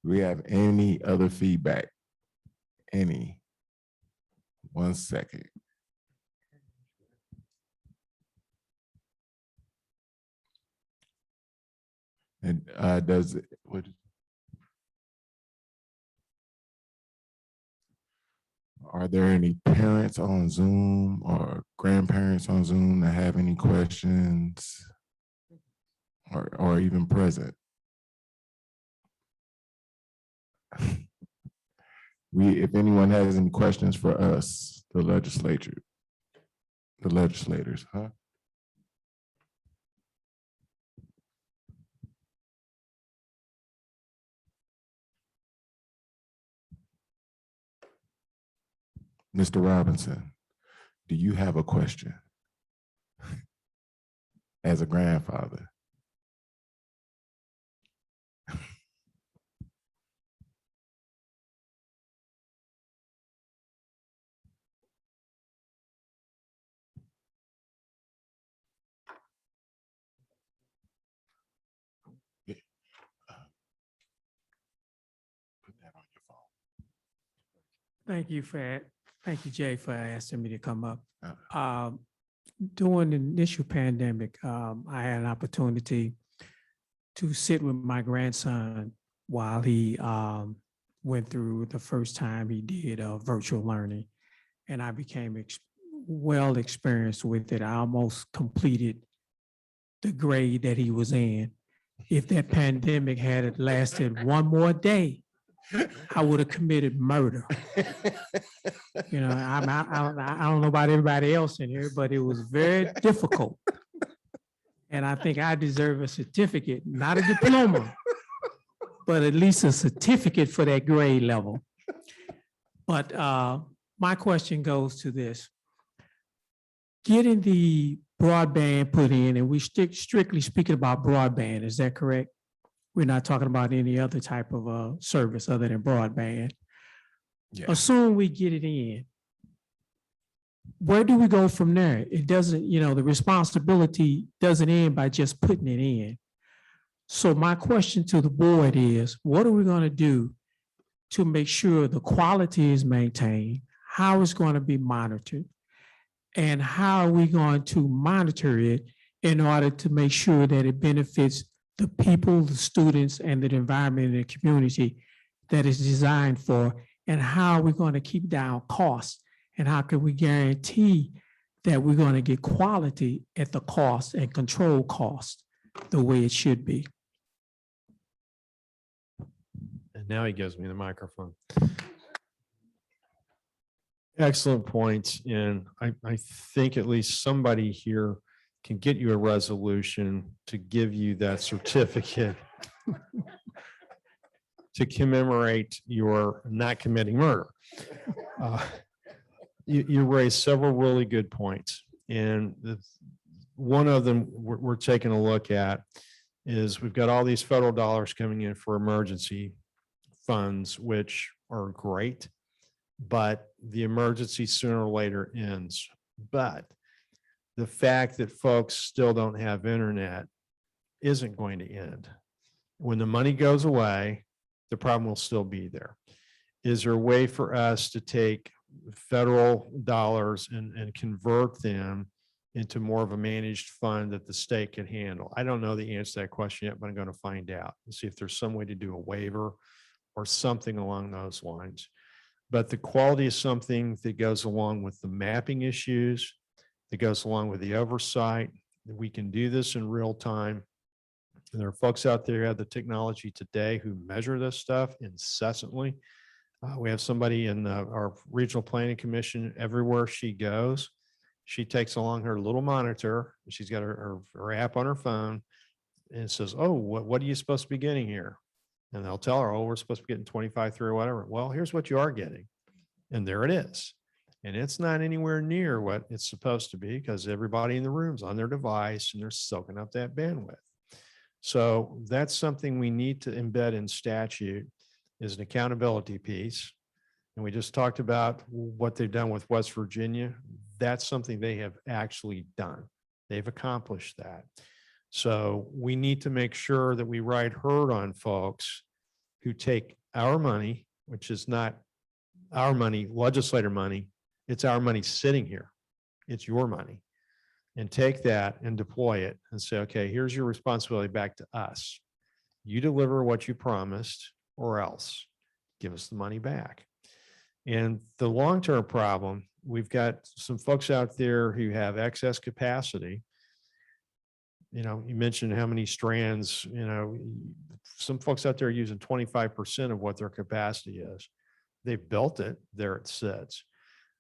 Do we have any other feedback? Any? 1 second. And does it, are there any parents on Zoom or grandparents on Zoom that have any questions or even present? If anyone has any questions for us, the legislators, huh? Mr. Robinson, do you have a question as a grandfather? Put that on your phone. Thank you, Jay, for asking me to come up. during the initial pandemic, I had an opportunity to sit with my grandson while he went through the first time he did virtual learning. And I became well experienced with it. I almost completed the grade that he was in. If that pandemic had lasted one more day, I would have committed murder. You know, I don't know about everybody else in here, but it was very difficult. And I think I deserve a certificate, not a diploma, but at least a certificate for that grade level. But my question goes to this. Getting the broadband put in, and we strictly speaking about broadband, is that correct? We're not talking about any other type of service other than broadband. Yeah. Assume we get it in. Where do we go from there? It doesn't, you know, the responsibility doesn't end by just putting it in. So my question to the board is, what are we going to do to make sure the quality is maintained? How it's going to be monitored? And how are we going to monitor it in order to make sure that it benefits the people, the students, and the environment and the community that it's designed for? And how are we going to keep down costs? And how can we guarantee that we're going to get quality at the cost and control cost the way it should be? And now he gives me the microphone. Excellent points. And I think at least somebody here can get you a resolution to give you that certificate to commemorate your not committing murder. You raised several really good points. And one of them we're taking a look at is we've got all these federal dollars coming in for emergency funds, which are great, but the emergency sooner or later ends. But the fact that folks still don't have internet isn't going to end. When the money goes away, the problem will still be there. Is there a way for us to take federal dollars and convert them into more of a managed fund that the state can handle? I don't know the answer to that question yet, but I'm going to find out and see if there's some way to do a waiver or something along those lines. But the quality is something that goes along with the mapping issues, that goes along with the oversight, that we can do this in real time. And there are folks out there who have the technology today who measure this stuff incessantly. We have somebody in our regional planning commission, everywhere she goes, she takes along her little monitor. She's got her app on her phone and says, oh, what are you supposed to be getting here? And they'll tell her, oh, we're supposed to be getting 25 through or whatever. Well, here's what you are getting. And there it is. And it's not anywhere near what it's supposed to be because everybody in the room's on their device and they're soaking up that bandwidth. So that's something we need to embed in statute is an accountability piece. And we just talked about what they've done with West Virginia. That's something they have actually done. They've accomplished that. So we need to make sure that we ride herd on folks who take our money, which is not our money, legislator money. It's our money sitting here. It's your money. And take that and deploy it and say, okay, here's your responsibility back to us. You deliver what you promised or else give us the money back. And the long-term problem, we've got some folks out there who have excess capacity. You know, you mentioned how many strands, you know, some folks out there are using 25% of what their capacity is. They've built it, there it sits.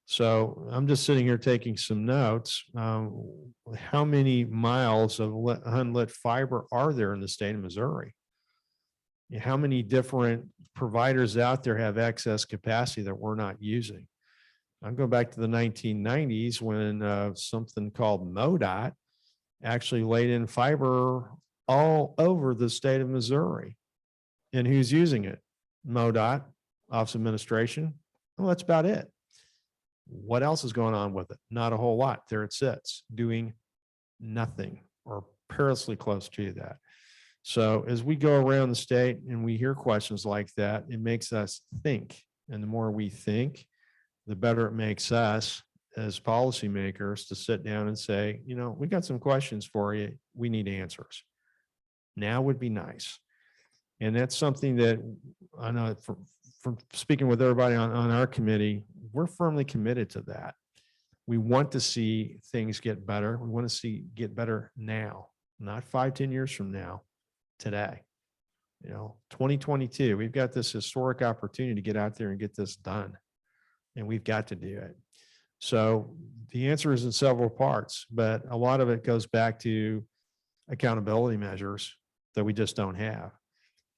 So I'm just sitting here taking some notes. How many miles of unlit fiber are there in the state of Missouri? How many different providers out there have excess capacity that we're not using? I'm going back to the 1990s when something called MoDOT actually laid in fiber all over the state of Missouri. And who's using it? MoDOT, Office of Administration. Well, that's about it. What else is going on with it? Not a whole lot. There it sits, doing nothing or perilously close to that. So as we go around the state and we hear questions like that, it makes us think. And the more we think, the better it makes us as policymakers to sit down and say, you know, we got some questions for you. We need answers. Now would be nice. And that's something that I know from speaking with everybody on our committee, we're firmly committed to that. We want to see things get better. We want to see get better now, not 5-10 years from now, today. You know, 2022, we've got this historic opportunity to get out there and get this done. And we've got to do it. So the answer is in several parts, but a lot of it goes back to accountability measures that we just don't have.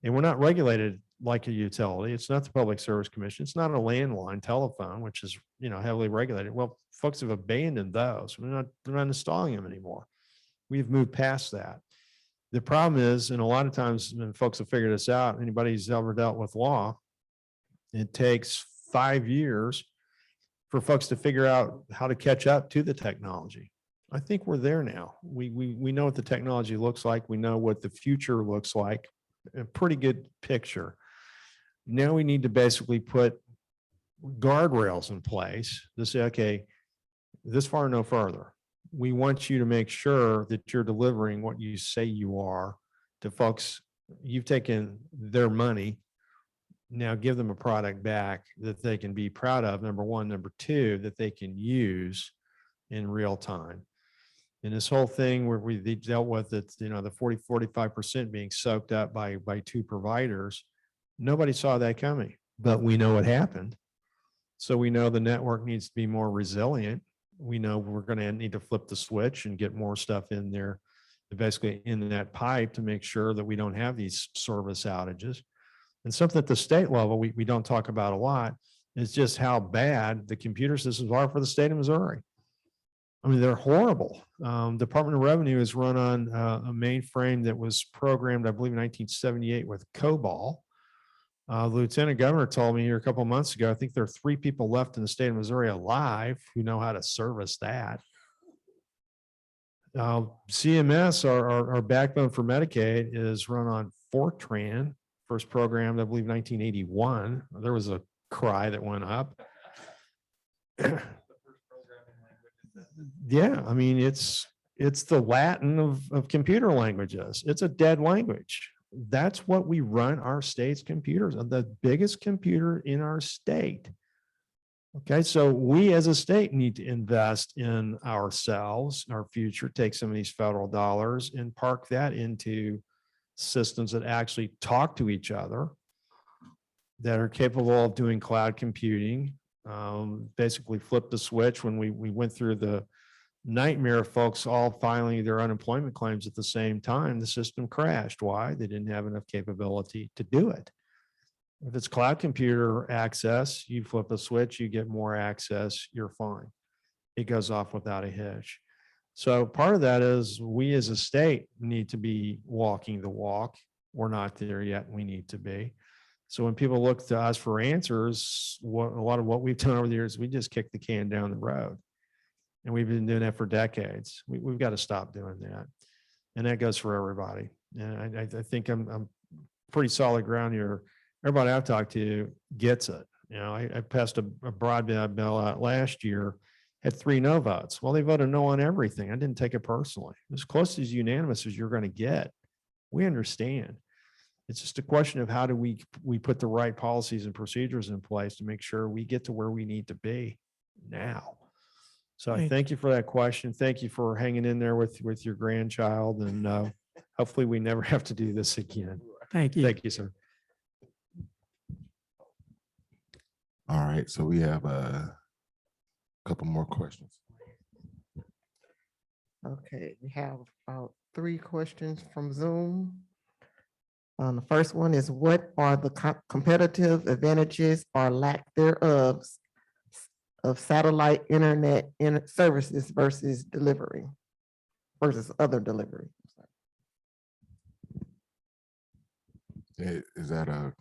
And we're not regulated like a utility. It's not the Public Service Commission. It's not a landline telephone, which is, you know, heavily regulated. Well, folks have abandoned those. They're not installing them anymore. We've moved past that. The problem is, and a lot of times when folks have figured this out, anybody who's ever dealt with law, it takes 5 years for folks to figure out how to catch up to the technology. I think we're there now. We know what the technology looks like. We know what the future looks like. A pretty good picture. Now we need to basically put guardrails in place to say, okay, this far, no further. We want you to make sure that you're delivering what you say you are to folks. You've taken their money. Now give them a product back that they can be proud of, number one. Number two, that they can use in real time. And this whole thing where we dealt with it, you know, the 45% being soaked up by 2 providers, nobody saw that coming, but we know it happened. So we know the network needs to be more resilient. We know we're going to need to flip the switch and get more stuff in there, basically in that pipe, to make sure that we don't have these service outages. And something at the state level we don't talk about a lot is just how bad the computer systems are for the state of Missouri. I mean, they're horrible. Department of Revenue is run on a mainframe that was programmed, I believe, in 1978 with COBOL. The Lieutenant Governor told me here a couple of months ago, I think there are 3 people left in the state of Missouri alive who know how to service that. CMS, our backbone for Medicaid, is run on Fortran, first programmed, I believe, 1981. There was a cry that went up. Yeah, I mean, it's the Latin of computer languages. It's a dead language. That's what we run our state's computers on, the biggest computer in our state. Okay, so we as a state need to invest in ourselves, our future, take some of these federal dollars and park that into systems that actually talk to each other, that are capable of doing cloud computing. Basically flip the switch. When we went through the nightmare of folks all filing their unemployment claims at the same time, the system crashed. Why? They didn't have enough capability to do it. If it's cloud computer access, you flip a switch, you get more access, you're fine. It goes off without a hitch. So part of that is we as a state need to be walking the walk. We're not there yet. We need to be. So when people look to us for answers, a lot of what we've done over the years, we just kick the can down the road. And we've been doing that for decades. We've got to stop doing that. And that goes for everybody. And I think I'm pretty solid ground here. Everybody I've talked to gets it. You know, I passed a broadband bill out last year, had 3 no votes. Well, they voted no on everything. I didn't take it personally. As close as unanimous as you're going to get. We understand. It's just a question of how do we put the right policies and procedures in place to make sure we get to where we need to be now. So I thank you for that question. Thank you for hanging in there with your grandchild, and hopefully we never have to do this again. Thank you. Thank you, sir. All right, so we have a couple more questions. Okay, we have about 3 questions from Zoom. The first one is, what are the competitive advantages or lack thereof of satellite internet services versus other delivery? Is that a?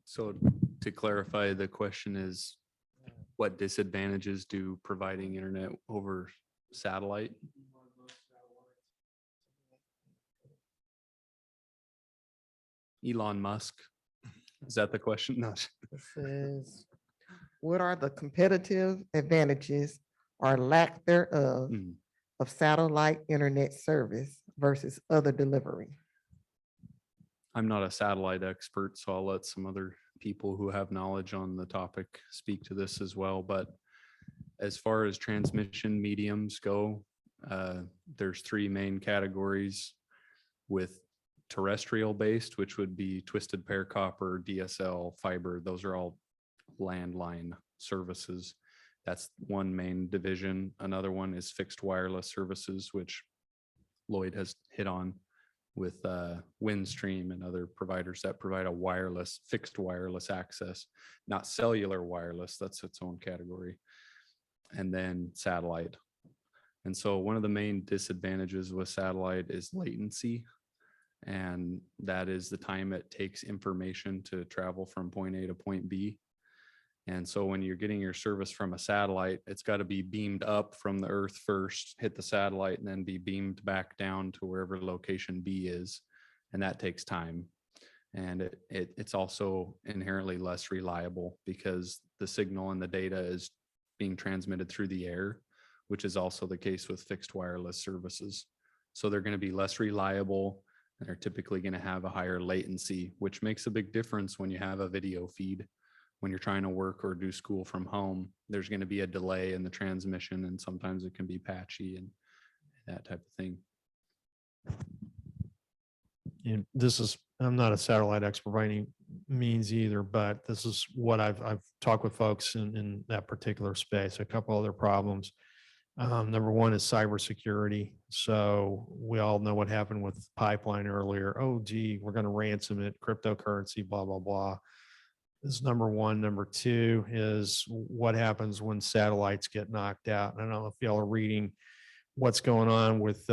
So to clarify, the question is, what disadvantages do providing internet over satellite? Elon Musk. Is that the question? No. It says, what are the competitive advantages or lack thereof Mm. of satellite internet service versus other delivery? I'm not a satellite expert, so I'll let some other people who have knowledge on the topic speak to this as well. But as far as transmission mediums go, there's three main categories with terrestrial based, which would be twisted pair copper, DSL, fiber. Those are all landline services. That's one main division. Another one is fixed wireless services, which Lloyd has hit on with Windstream and other providers that provide a wireless, fixed wireless access, not cellular wireless. That's its own category. And then satellite. And so one of the main disadvantages with satellite is latency. And that is the time it takes information to travel from point A to point B. And so when you're getting your service from a satellite, it's got to be beamed up from the earth first, hit the satellite, and then be beamed back down to wherever location B is. And that takes time. And it's also inherently less reliable because the signal and the data is being transmitted through the air, which is also the case with fixed wireless services. So they're going to be less reliable and are typically going to have a higher latency, which makes a big difference when you have a video feed. When you're trying to work or do school from home, there's going to be a delay in the transmission, and sometimes it can be patchy and that type of thing. And this is, I'm not a satellite expert by any means either, but this is what I've talked with folks in that particular space. A couple other problems. Number one is cybersecurity. So we all know what happened with Pipeline earlier. Oh, gee, we're going to ransom it, cryptocurrency, blah, blah, blah. This is number one. Number two is what happens when satellites get knocked out. I don't know if y'all are reading what's going on with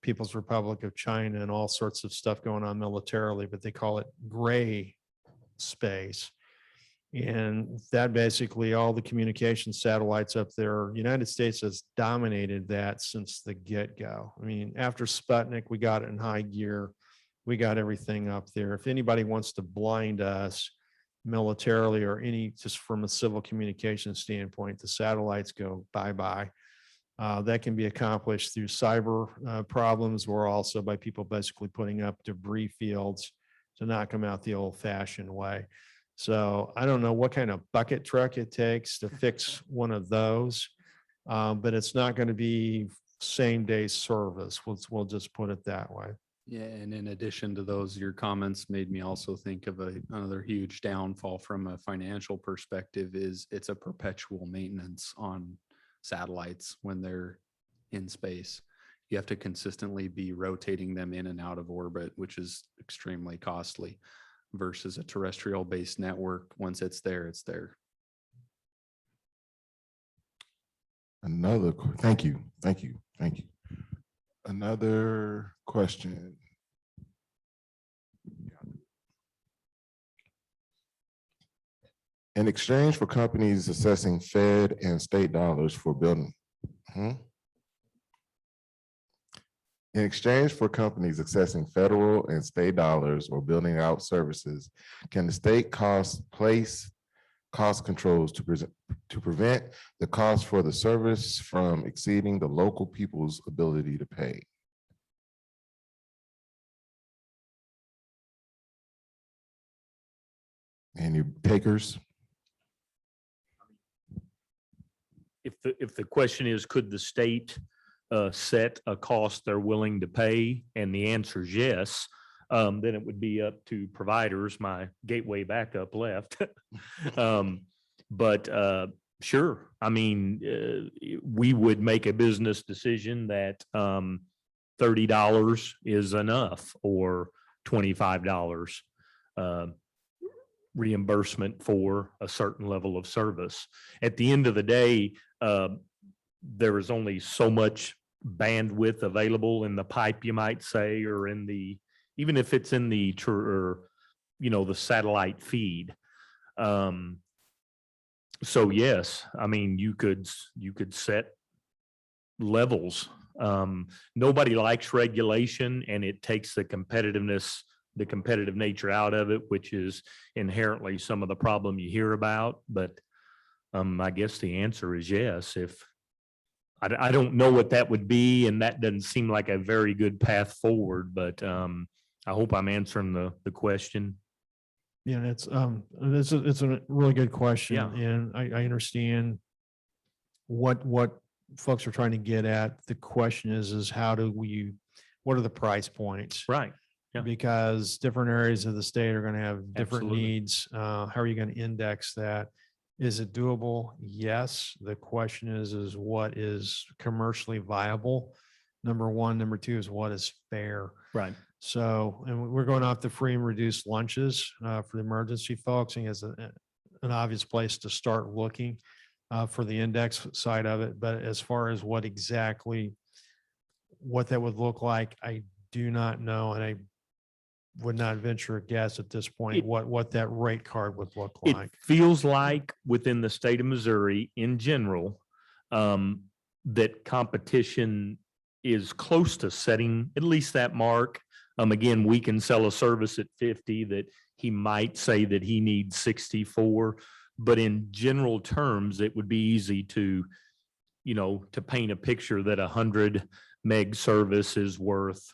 People's Republic of China and all sorts of stuff going on militarily, but they call it gray space. And that basically all the communication satellites up there, United States has dominated that since the get-go. I mean, after Sputnik, we got it in high gear. We got everything up there. If anybody wants to blind us militarily or just from a civil communication standpoint, the satellites go bye-bye. That can be accomplished through cyber problems or also by people basically putting up debris fields to knock them out the old-fashioned way. So I don't know what kind of bucket truck it takes to fix one of those, but it's not going to be same-day service. We'll just put it that way. Yeah, and in addition to those, your comments made me also think of another huge downfall from a financial perspective is it's a perpetual maintenance on satellites when they're in space. You have to consistently be rotating them in and out of orbit, which is extremely costly versus a terrestrial based network. Once it's there, it's there. Thank you. Another question. In exchange for companies assessing Fed and state dollars for building. In exchange for companies accessing federal and state dollars or building out services, can the state place cost controls to prevent the cost for the service from exceeding the local people's ability to pay? Any takers? If the question is, could the state set a cost they're willing to pay? And the answer is yes. Then it would be up to providers. My gateway backup left. But sure, I mean, we would make a business decision that $30 is enough or $25 reimbursement for a certain level of service. At the end of the day, there is only so much bandwidth available in the pipe, you might say, or in the, even if it's in the, the satellite feed. So yes, I mean, you could set levels. Nobody likes regulation, and it takes the competitiveness the competitive nature out of it, which is inherently some of the problem you hear about. But I guess the answer is yes. If I don't know what that would be, and that doesn't seem like a very good path forward, but I hope I'm answering the question. Yeah, it's a really good question. Yeah. And I understand what folks are trying to get at. The question is how do what are the price points? Right. Yeah. Because different areas of the state are going to have different Absolutely. needs. How are you going to index that? Is it doable? Yes. The question is what is commercially viable? Number one. Number two is what is fair? Right. So, and we're going off the free and reduced lunches for the emergency folks, and as an obvious place to start looking for the index side of it. But as far as what that would look like, I do not know, and I would not venture a guess at this point what that rate card would look It like. feels like within the state of Missouri in general, that competition is close to setting at least that mark. Again, we can sell a service at 50 that he might say that he needs 64, but in general terms, it would be easy to paint a picture that 100 meg service is worth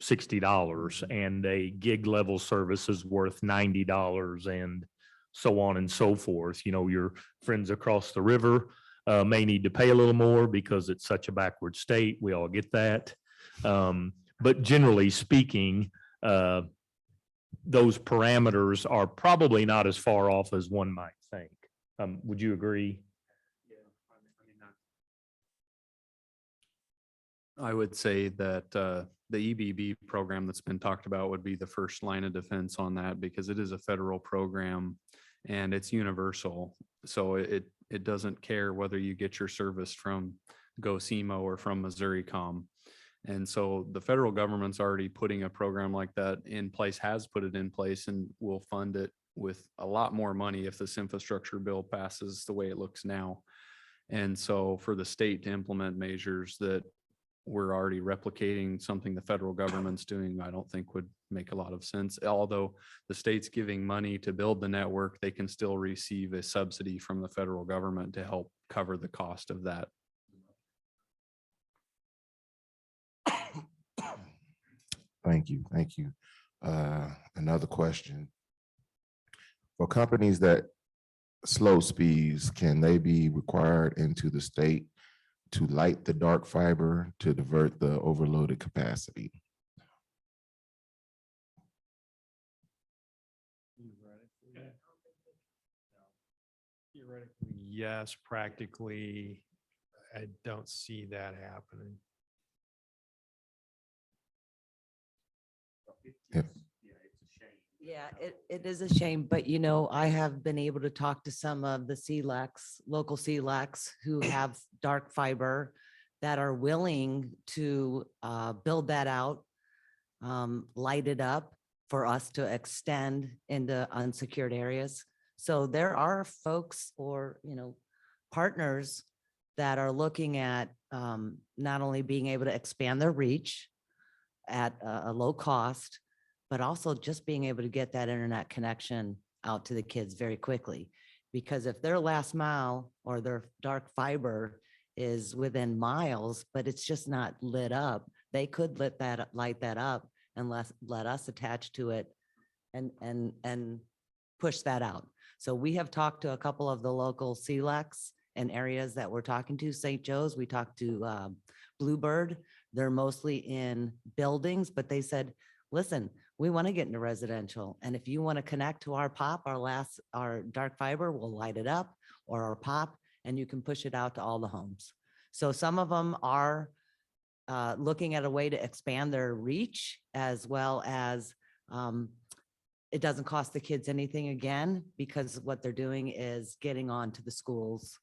$60 and a gig level service is worth $90 and so on and so forth. Your friends across the river may need to pay a little more because it's such a backward state. We all get that. But generally speaking, those parameters are probably not as far off as one might think. Would you agree? I would say that the EBB program that's been talked about would be the first line of defense on that, because it is a federal program and it's universal. So it doesn't care whether you get your service from GoSimo or from MissouriCom. And so the federal government's already putting a program like that in place, has put it in place, and will fund it with a lot more money if this infrastructure bill passes the way it looks now. And so for the state to implement measures that we're already replicating something the federal government's doing, I don't think would make a lot of sense. Although the state's giving money to build the network, they can still receive a subsidy from the federal government to help cover the cost of that. Thank you. Thank you. Another question. For companies that slow speeds, can they be required into the state to light the dark fiber to divert the overloaded capacity? Theoretically, yes. Practically, I don't see that happening. Yep. Yeah, it is a shame, but I have been able to talk to some of the CLECs, local CLECs who have dark fiber that are willing to build that out, light it up for us to extend into unsecured areas. So there are folks or, partners that are looking at not only being able to expand their reach at a low cost, but also just being able to get that internet connection out to the kids very quickly. Because if their last mile or their dark fiber is within miles, but it's just not lit up, they could light that up and let us attach to it and push that out. So we have talked to a couple of the local CLECs and areas that we're talking to. St. Joe's, we talked to Bluebird. They're mostly in buildings, but they said, listen, we want to get into residential. And if you want to connect to our POP, our dark fiber, we'll light it up, or our POP, and you can push it out to all the homes. So some of them are looking at a way to expand their reach, as well as it doesn't cost the kids anything again, because what they're doing is getting onto the school's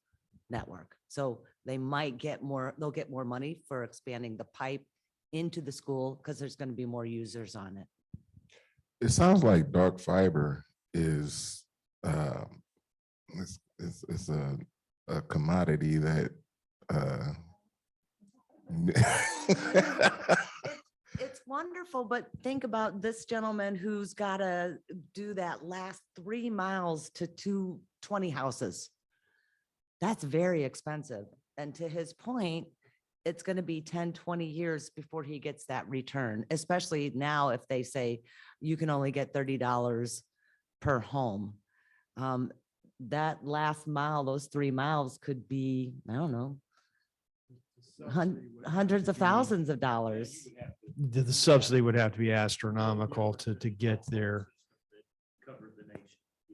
network. So they might they'll get more money for expanding the pipe into the school because there's going to be more users on it. It sounds like dark fiber is it's a commodity that wonderful, but think about this gentleman who's got to do that last 3 miles to 220 houses. That's very expensive. And to his point, it's going to be 10, 20 years before he gets that return, especially now if they say you can only get $30 per home. That last mile, those 3 miles could be, I don't know, hundreds of thousands of dollars. The subsidy would have to be astronomical to get there. Cover the nation.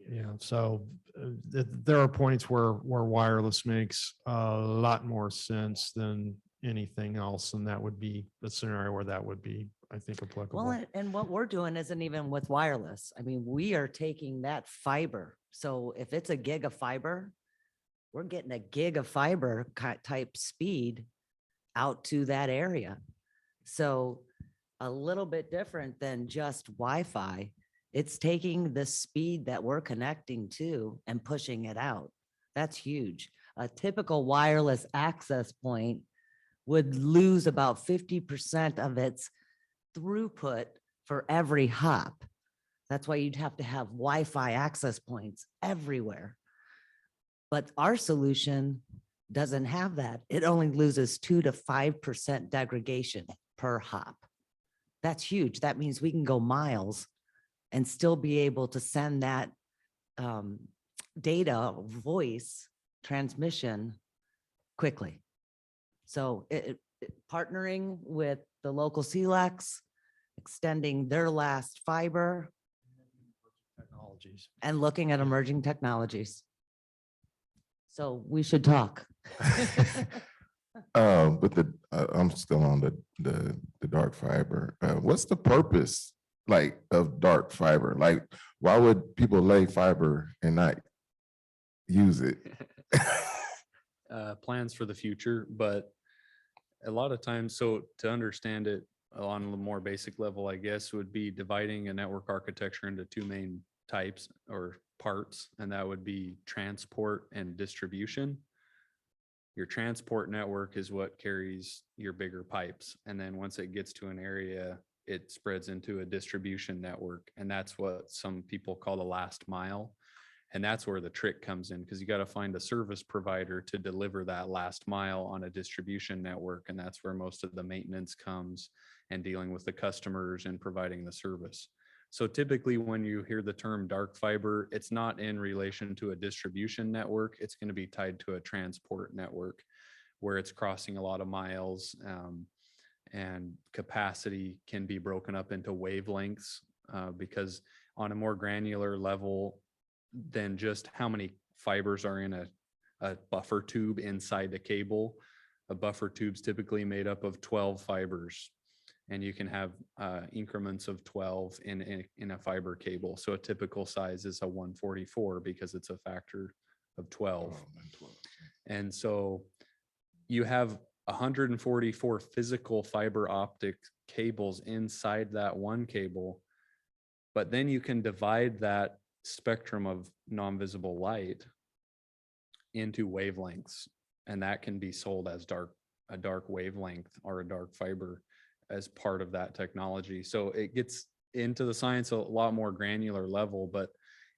Yeah, so there are points where wireless makes a lot more sense than anything else, and that would be the scenario where that would be, I think, applicable. Well, and what we're doing isn't even with wireless. I mean, we are taking that fiber. So if it's a gig of fiber, we're getting a gig of fiber type speed out to that area. So a little bit different than just Wi-Fi. It's taking the speed that we're connecting to and pushing it out. That's huge. A typical wireless access point would lose about 50% of its throughput for every hop. That's why you'd have to have Wi-Fi access points everywhere. But our solution doesn't have that. It only loses 2 to 5% degradation per hop. That's huge. That means we can go miles and still be able to send that data, voice transmission quickly. So partnering with the local CLECs, extending their last fiber, Technologies. and looking at emerging technologies. So we should talk. But I'm still on the dark fiber. What's the purpose like of dark fiber? Like, why would people lay fiber and not use it? Plans for the future, but a lot of times, so to understand it on a more basic level, I guess, would be dividing a network architecture into 2 main types or parts, and that would be transport and distribution. Your transport network is what carries your bigger pipes. And then once it gets to an area, it spreads into a distribution network. And that's what some people call the last mile. And that's where the trick comes in, because you got to find a service provider to deliver that last mile on a distribution network. And that's where most of the maintenance comes, and dealing with the customers and providing the service. So typically when you hear the term dark fiber, it's not in relation to a distribution network. It's going to be tied to a transport network where it's crossing a lot of miles, and capacity can be broken up into wavelengths, because on a more granular level than just how many fibers are in a buffer tube inside the cable. A buffer tube's typically made up of 12 fibers. And you can have increments of 12 in a fiber cable. So a typical size is a 144 because it's a factor of 12. And so you have 144 physical fiber optic cables inside that one cable, but then you can divide that spectrum of non-visible light into wavelengths, and that can be sold as a dark wavelength or a dark fiber as part of that technology. So it gets into the science a lot more granular level, but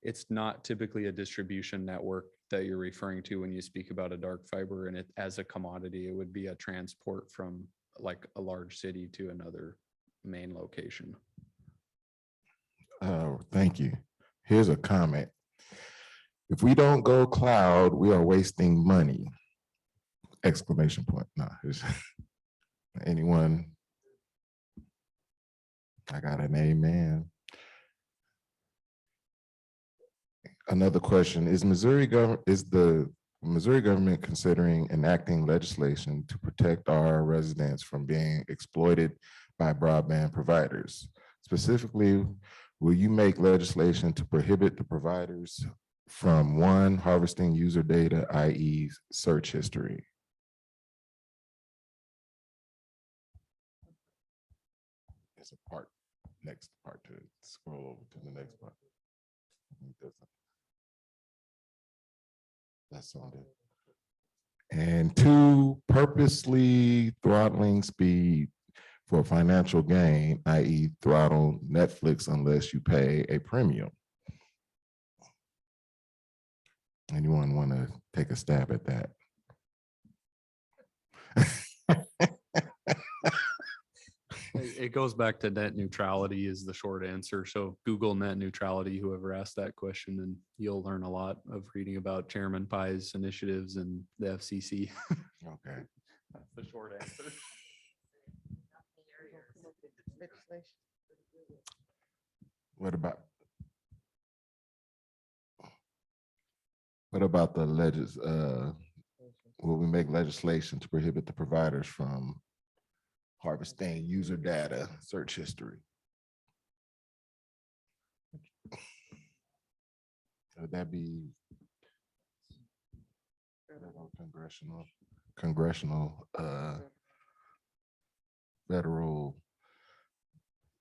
it's not typically a distribution network that you're referring to when you speak about a dark fiber. And it, as a commodity, it would be a transport from like a large city to another main location. Thank you. Here's a comment. If we don't go cloud, we are wasting money. Exclamation point. No, anyone? I got an amen. Another question, is the Missouri government considering enacting legislation to protect our residents from being exploited by broadband providers? Specifically, will you make legislation to prohibit the providers from, 1, harvesting user data, i.e. search history? It's a part, next part to scroll over to the next part. That's on it. And 2, purposely throttling speed for financial gain, i.e. throttle Netflix unless you pay a premium. Anyone want to take a stab at that? It goes back to net neutrality is the short answer. So Google net neutrality, whoever asked that question, and you'll learn a lot of reading about Chairman Pai's initiatives and the FCC. Okay. That's the short answer. What about the will we make legislation to prohibit the providers from harvesting user data, search history? Would that be congressional federal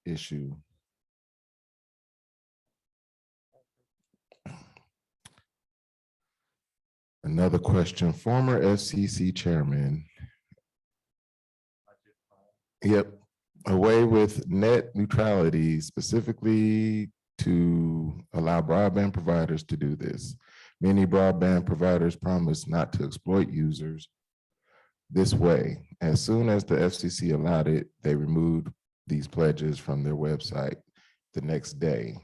issue? Another question, former FCC chairman. Yep, away with net neutrality specifically to allow broadband providers to do this. Many broadband providers promise not to exploit users this way. As soon as the FCC allowed it, they removed these pledges from their website the next day.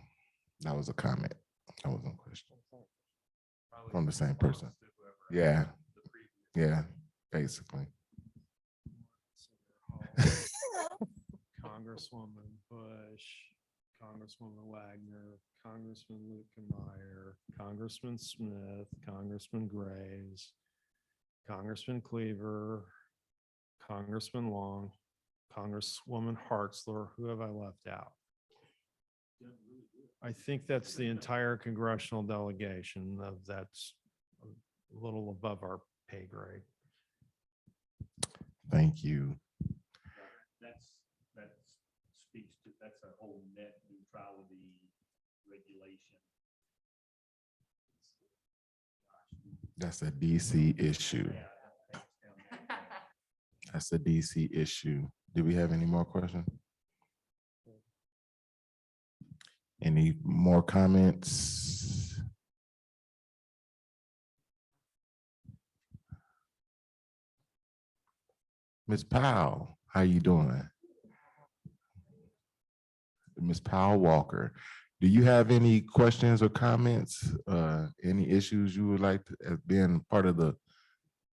That was a comment. That wasn't a question. From the same person. Yeah, yeah, basically. Congresswoman Bush, Congresswoman Wagner, Congressman Lukemeyer, Congressman Smith, Congressman Graves, Congressman Cleaver, Congressman Long, Congresswoman Hartzler. Who have I left out? I think that's the entire congressional delegation that's a little above our pay grade. Thank you. That speaks to, that's a whole net neutrality regulation. That's a DC issue. That's a DC issue. Do we have any more questions? Any more comments? Ms. Powell, how you doing? Ms. Powell Walker, do you have any questions or comments? Any issues you would like to, as being part of the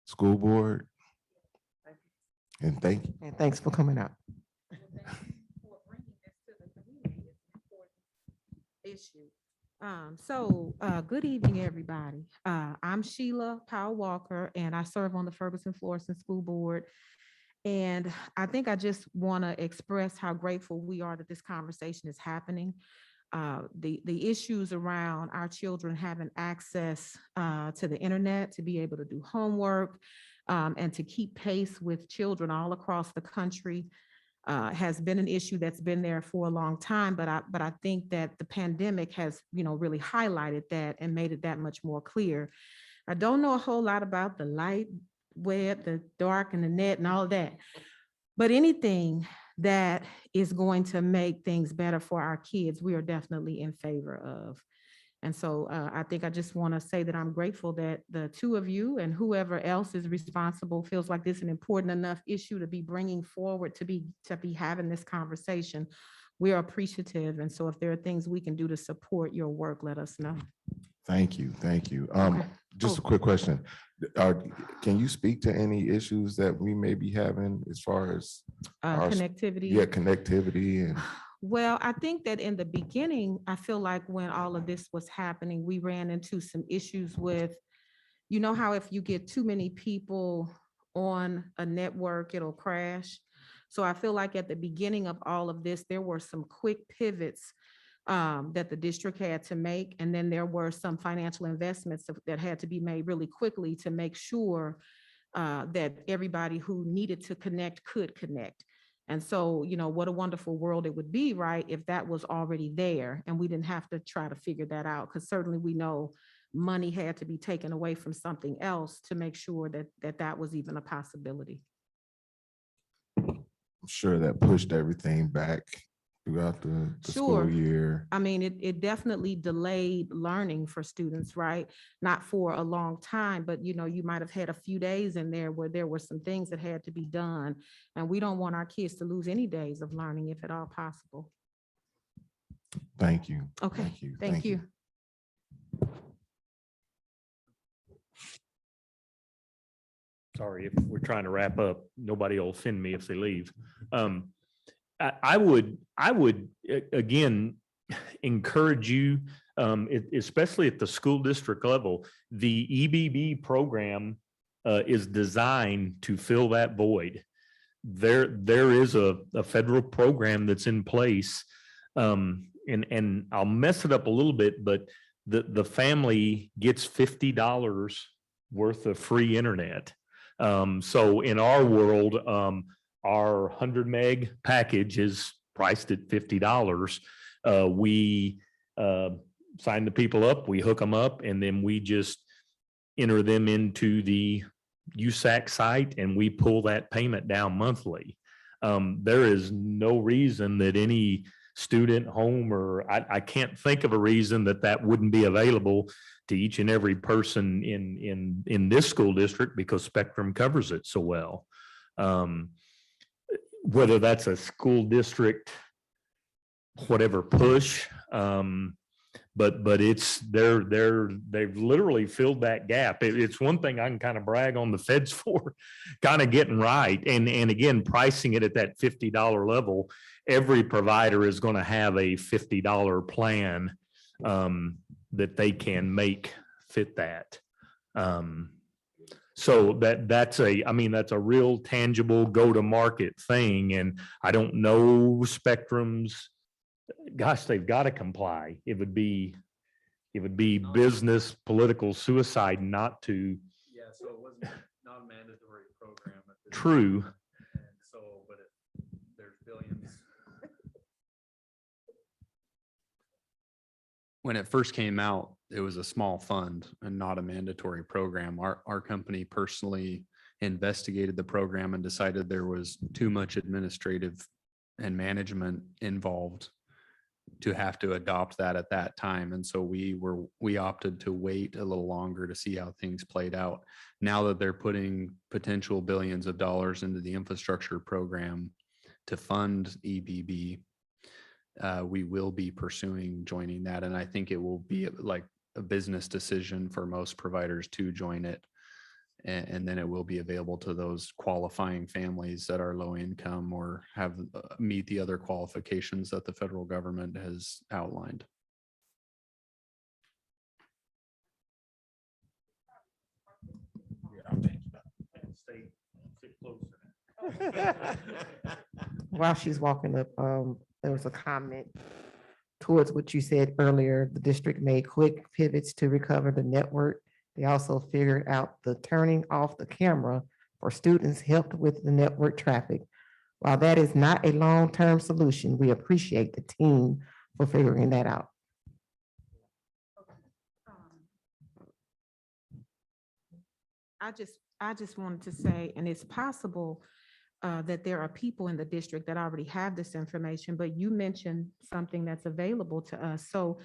school board? And thank you. And thanks for coming out. Issue. Good evening, everybody. I'm Sheila Powell Walker, and I serve on the Ferguson Florissant School Board. And I think I just want to express how grateful we are that this conversation is happening. The issues around our children having access to the internet, to be able to do homework, and to keep pace with children all across the country has been an issue that's been there for a long time, but I think that the pandemic has, really highlighted that and made it that much more clear. I don't know a whole lot about the light web, the dark and the net and all of that, but anything that is going to make things better for our kids, we are definitely in favor of. And so I think I just want to say that I'm grateful that the two of you and whoever else is responsible feels like this is an important enough issue to be bringing forward, to be having this conversation. We are appreciative. And so if there are things we can do to support your work, let us know. Thank you. Thank you. Okay. Just a quick question. Can you speak to any issues that we may be having as far as Connectivity? Yeah, connectivity and Well, I think that in the beginning, I feel like when all of this was happening, we ran into some issues with, how if you get too many people on a network, it'll crash. So I feel like at the beginning of all of this, there were some quick pivots that the district had to make. And then there were some financial investments that had to be made really quickly to make sure that everybody who needed to connect could connect. And so, what a wonderful world it would be, right, if that was already there and we didn't have to try to figure that out, because certainly we know money had to be taken away from something else to make sure that that was even a possibility. sure that pushed everything back throughout the Sure. school year. I mean, it definitely delayed learning for students, right? Not for a long time, but you know, you might have had a few days in there where there were some things that had to be done. And we don't want our kids to lose any days of learning if at all possible. Thank you. Okay, Thank you. thank you. Sorry, if we're trying to wrap up, nobody will offend me if they leave. I would again encourage you, especially at the school district level, the EBB program is designed to fill that void. There is a federal program that's in place, and I'll mess it up a little bit, but the family gets $50 worth of free internet. So in our world, our 100 meg package is priced at $50. We sign the people up, we hook them up, and then we just enter them into the USAC site and we pull that payment down monthly. There is no reason that any student, home, or I can't think of a reason that wouldn't be available to each and every person in this school district, because Spectrum covers it so well. Whether that's a school district, whatever push, but it's they've literally filled that gap. It's one thing I can kind of brag on the feds for kind of getting right. And again, pricing it at that $50 level, every provider is going to have a $50 plan that they can make fit that. So that's a real tangible go-to-market thing. And I don't know Spectrum's, gosh, they've got to comply. It would be business, political suicide not to. Yeah, so it wasn't not a mandatory program. True. And so, but there's billions. When it first came out, it was a small fund and not a mandatory program. Our company personally investigated the program and decided there was too much administrative and management involved to have to adopt that at that time. And so we opted to wait a little longer to see how things played out. Now that they're putting potential billions of dollars into the infrastructure program to fund EBB, we will be pursuing joining that. And I think it will be like a business decision for most providers to join it. And then it will be available to those qualifying families that are low income or have meet the other qualifications that the federal government has outlined. While she's walking up, there was a comment towards what you said earlier. The district made quick pivots to recover the network. They also figured out the turning off the camera for students helped with the network traffic. While that is not a long-term solution, we appreciate the team for figuring that out. I just wanted to say, and it's possible that there are people in the district that already have this information, but you mentioned something that's available to us. So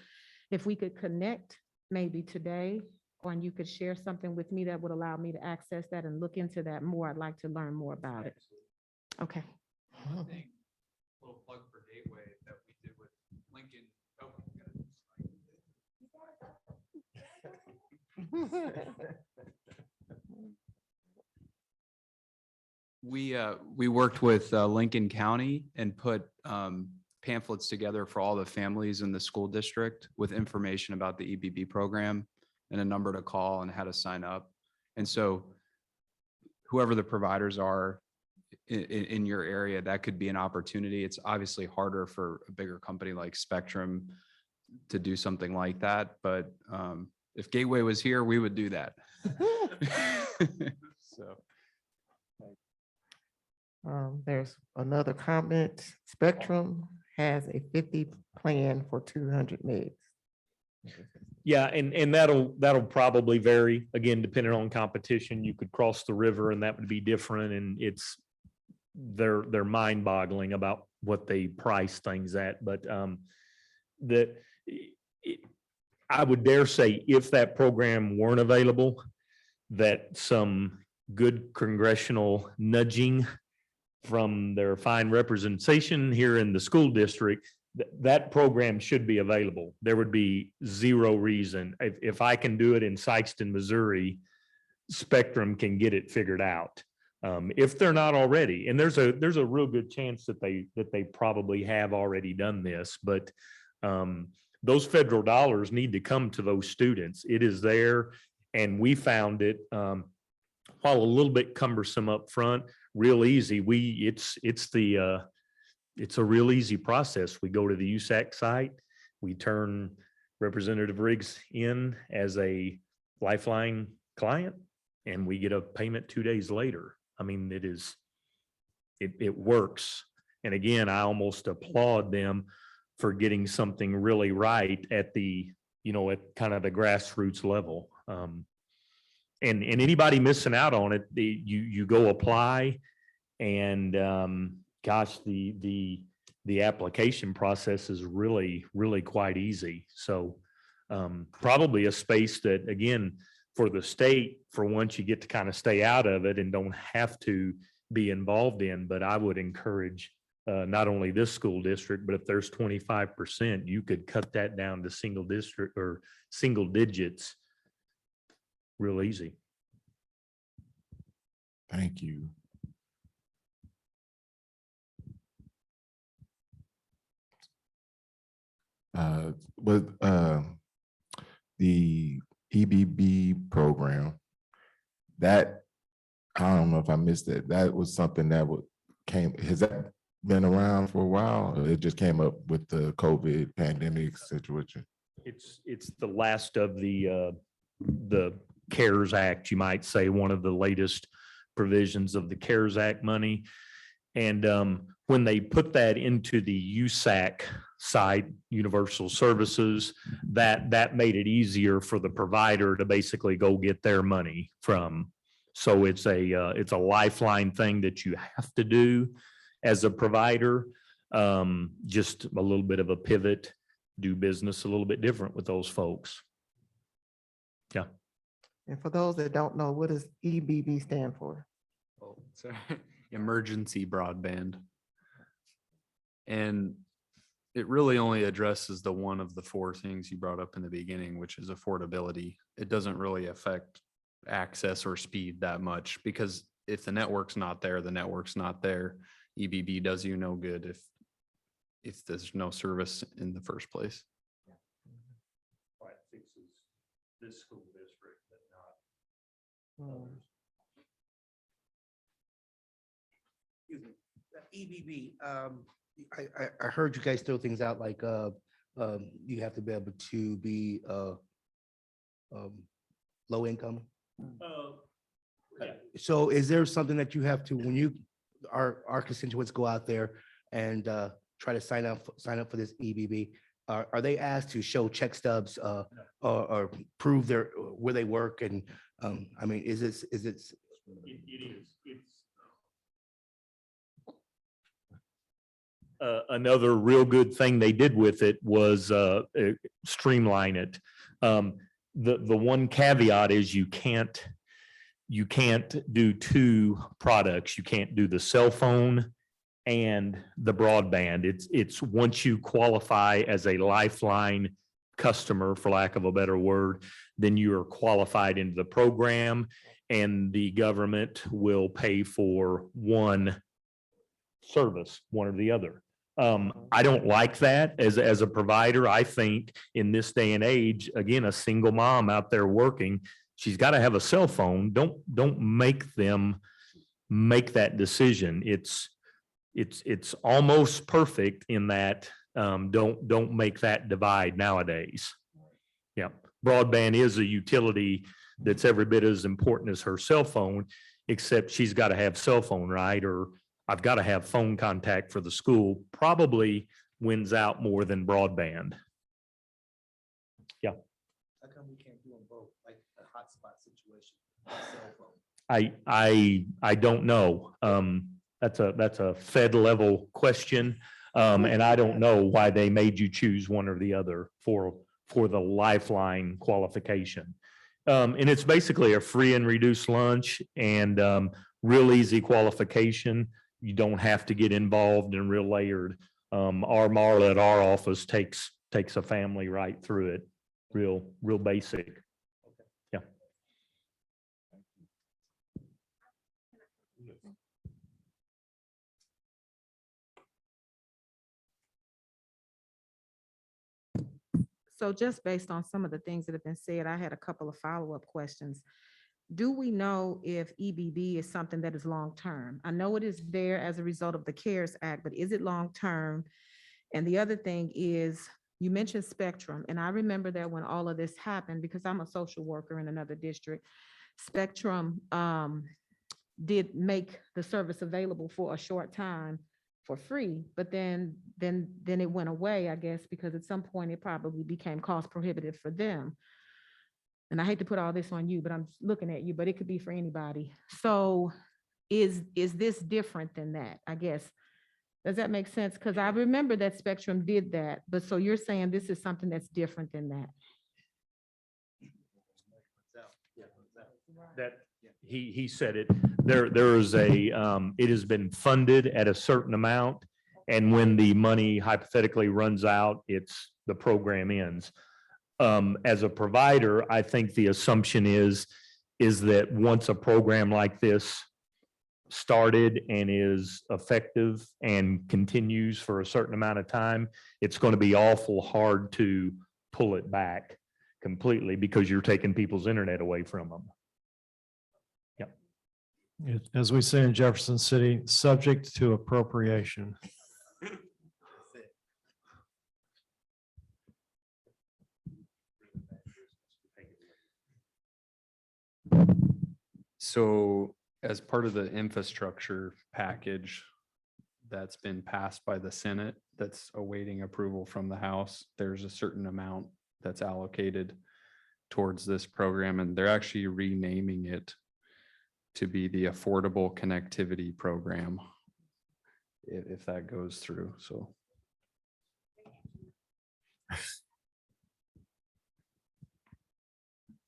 if we could connect maybe today, or and you could share something with me that would allow me to access that and look into that more. I'd like to learn more about it. Okay. Little plug for Gateway that we did with Lincoln. We worked with Lincoln County and put pamphlets together for all the families in the school district with information about the EBB program and a number to call and how to sign up. And so whoever the providers are in your area, that could be an opportunity. It's obviously harder for a bigger company like Spectrum to do something like that. But if Gateway was here, we would do that. So. There's another comment. Spectrum has a 50 plan for 200 megs. Yeah, and that'll probably vary, again, depending on competition. You could cross the river and that would be different. And it's they're mind boggling about what they price things at, but that I would dare say if that program weren't available, that some good congressional nudging from their fine representation here in the school district, that program should be available. There would be zero reason. If I can do it in Sikeston, Missouri, Spectrum can get it figured out. If they're not already, and there's a real good chance that they probably have already done this, but those federal dollars need to come to those students. It is there, and we found it, while a little bit cumbersome up front, real easy. It's a real easy process. We go to the USAC site, we turn Representative Riggs in as a Lifeline client, and we get a payment 2 days later. I mean, it works. And again, I almost applaud them for getting something really right at the, at kind of the grassroots level. And anybody missing out on it, you go apply, and gosh, the application process is really, really quite easy. So probably a space that, again, for the state, for once you get to kind of stay out of it and don't have to be involved in, but I would encourage not only this school district, but if there's 25%, you could cut that down to single district or single digits real easy. Thank you. With the EBB program, that, I don't know if I missed it. That was something that has that been around for a while? Or it just came up with the COVID pandemic situation? It's the last of the CARES Act, you might say, one of the latest provisions of the CARES Act money. And when they put that into the USAC site, Universal Services, that made it easier for the provider to basically go get their money from. So it's a lifeline thing that you have to do as a provider. Just a little bit of a pivot, do business a little bit different with those folks. Yeah. And for those that don't know, what does EBB stand for? Oh, sorry. Emergency broadband. And it really only addresses the one of the four things you brought up in the beginning, which is affordability. It doesn't really affect access or speed that much, because if the network's not there, the network's not there. EBB does you no good if there's no service in the first place. Right, fixes this school district, but not others. Excuse me. EBB, I heard you guys throw things out like you have to be able to be low income. Yeah. So is there something that you have to, when our constituents go out there and try to sign up for this EBB, are they asked to show check stubs or prove where they work? And I mean, is it? It is. It's another real good thing they did with it was streamline it. The one caveat is you can't do two products. You can't do the cell phone and the broadband. It's once you qualify as a Lifeline customer, for lack of a better word, then you are qualified into the program, and the government will pay for one service, one or the other. I don't like that as a provider. I think in this day and age, again, a single mom out there working, she's got to have a cell phone. Don't make them make that decision. It's almost perfect in that don't make that divide nowadays. Yeah, broadband is a utility that's every bit as important as her cell phone, except she's got to have cell phone, right? Or I've got to have phone contact for the school, probably wins out more than broadband. Yeah. How come we can't do them both, like a hotspot situation? I don't know. That's a Fed level question. And I don't know why they made you choose one or the other for the Lifeline qualification. And it's basically a free and reduced lunch and real easy qualification. You don't have to get involved and real layered. Our Marla at our office takes a family right through it. Real basic. Yeah. So just based on some of the things that have been said, I had a couple of follow-up questions. Do we know if EBB is something that is long-term? I know it is there as a result of the CARES Act, but is it long-term? And the other thing is, you mentioned Spectrum, and I remember that when all of this happened, because I'm a social worker in another district, Spectrum did make the service available for a short time for free, but then it went away, I guess, because at some point it probably became cost prohibitive for them. And I hate to put all this on you, but I'm looking at you, but it could be for anybody. So is this different than that, I guess? Does that make sense? Because I remember that Spectrum did that, but so you're saying this is something that's different than that? That he said it. There is it has been funded at a certain amount, and when the money hypothetically runs out, the program ends. As a provider, I think the assumption is that once a program like this started and is effective and continues for a certain amount of time, it's going to be awful hard to pull it back completely because you're taking people's internet away from them. As we say in Jefferson City, subject to appropriation. So as part of the infrastructure package that's been passed by the Senate, that's awaiting approval from the House, there's a certain amount that's allocated towards this program, and they're actually renaming it to be the Affordable Connectivity Program, if that goes through, so.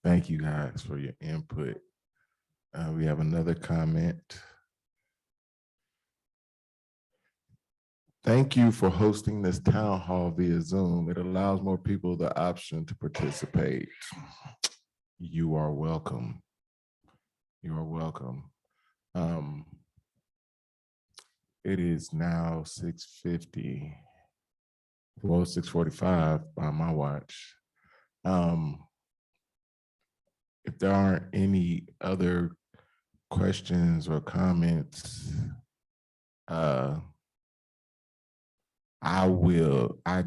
Thank you guys for your input. We have another comment. Thank you for hosting this town hall via Zoom. It allows more people the option to participate. You are welcome. You are welcome. It is now 6:50. Well, 6:45 by my watch. If there aren't any other questions or comments, I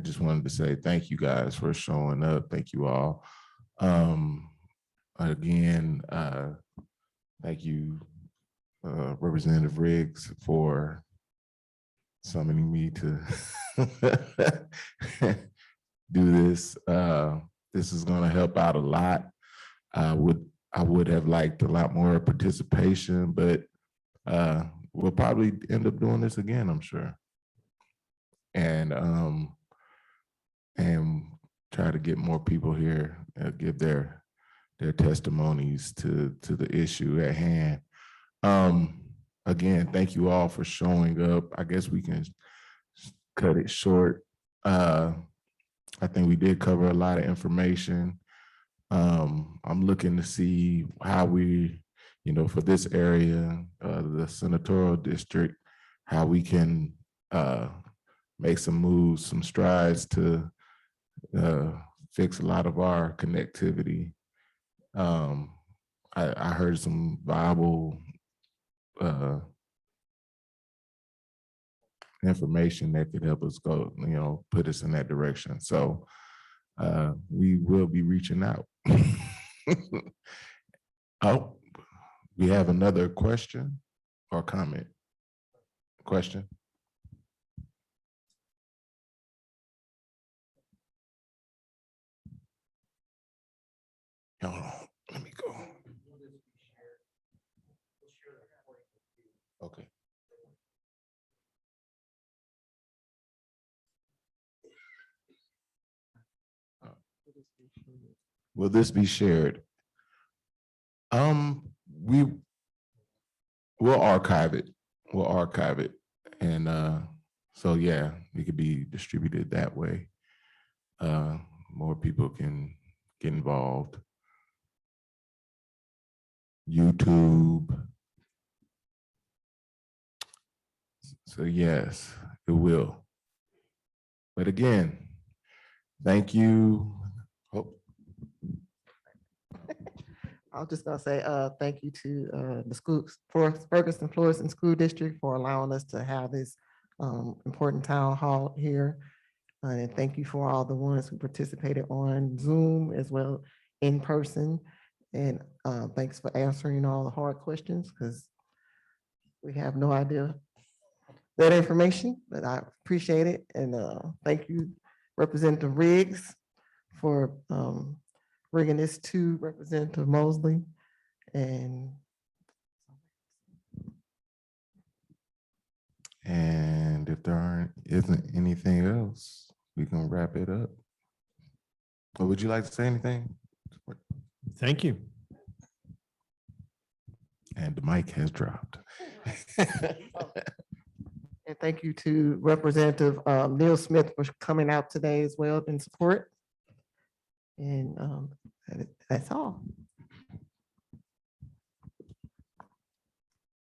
just wanted to say thank you guys for showing up. Thank you all. Again, thank you, Representative Riggs, for summoning me to do this. This is going to help out a lot. I would have liked a lot more participation, but we'll probably end up doing this again, I'm sure. And try to get more people here, give their testimonies to the issue at hand. Again, thank you all for showing up. I guess we can cut it short. I think we did cover a lot of information. I'm looking to see how we, for this area, the senatorial district, how we can make some moves, some strides to fix a lot of our connectivity. I heard some viable information that could help us go, put us in that direction. So we will be reaching out. Oh, we have another question or comment? Question? Hold on, let me go. Okay. Will this be shared? We'll archive it. We'll archive it. And so, yeah, it could be distributed that way. More people can get involved. YouTube. So yes, it will. But again, thank you. Oh, I was just gonna say, thank you to the school, for Ferguson Florissant School District for allowing us to have this important town hall here. And thank you for all the ones who participated on Zoom as well in person. And thanks for answering all the hard questions, because we have no idea that information, but I appreciate it. And thank you, Representative Riggs, for bringing this to Representative Mosley. And if there isn't anything else, we can wrap it up. Or would you like to say anything? Thank you. And the mic has dropped. and thank you to Representative Neil Smith for coming out today as well in support. And that's all.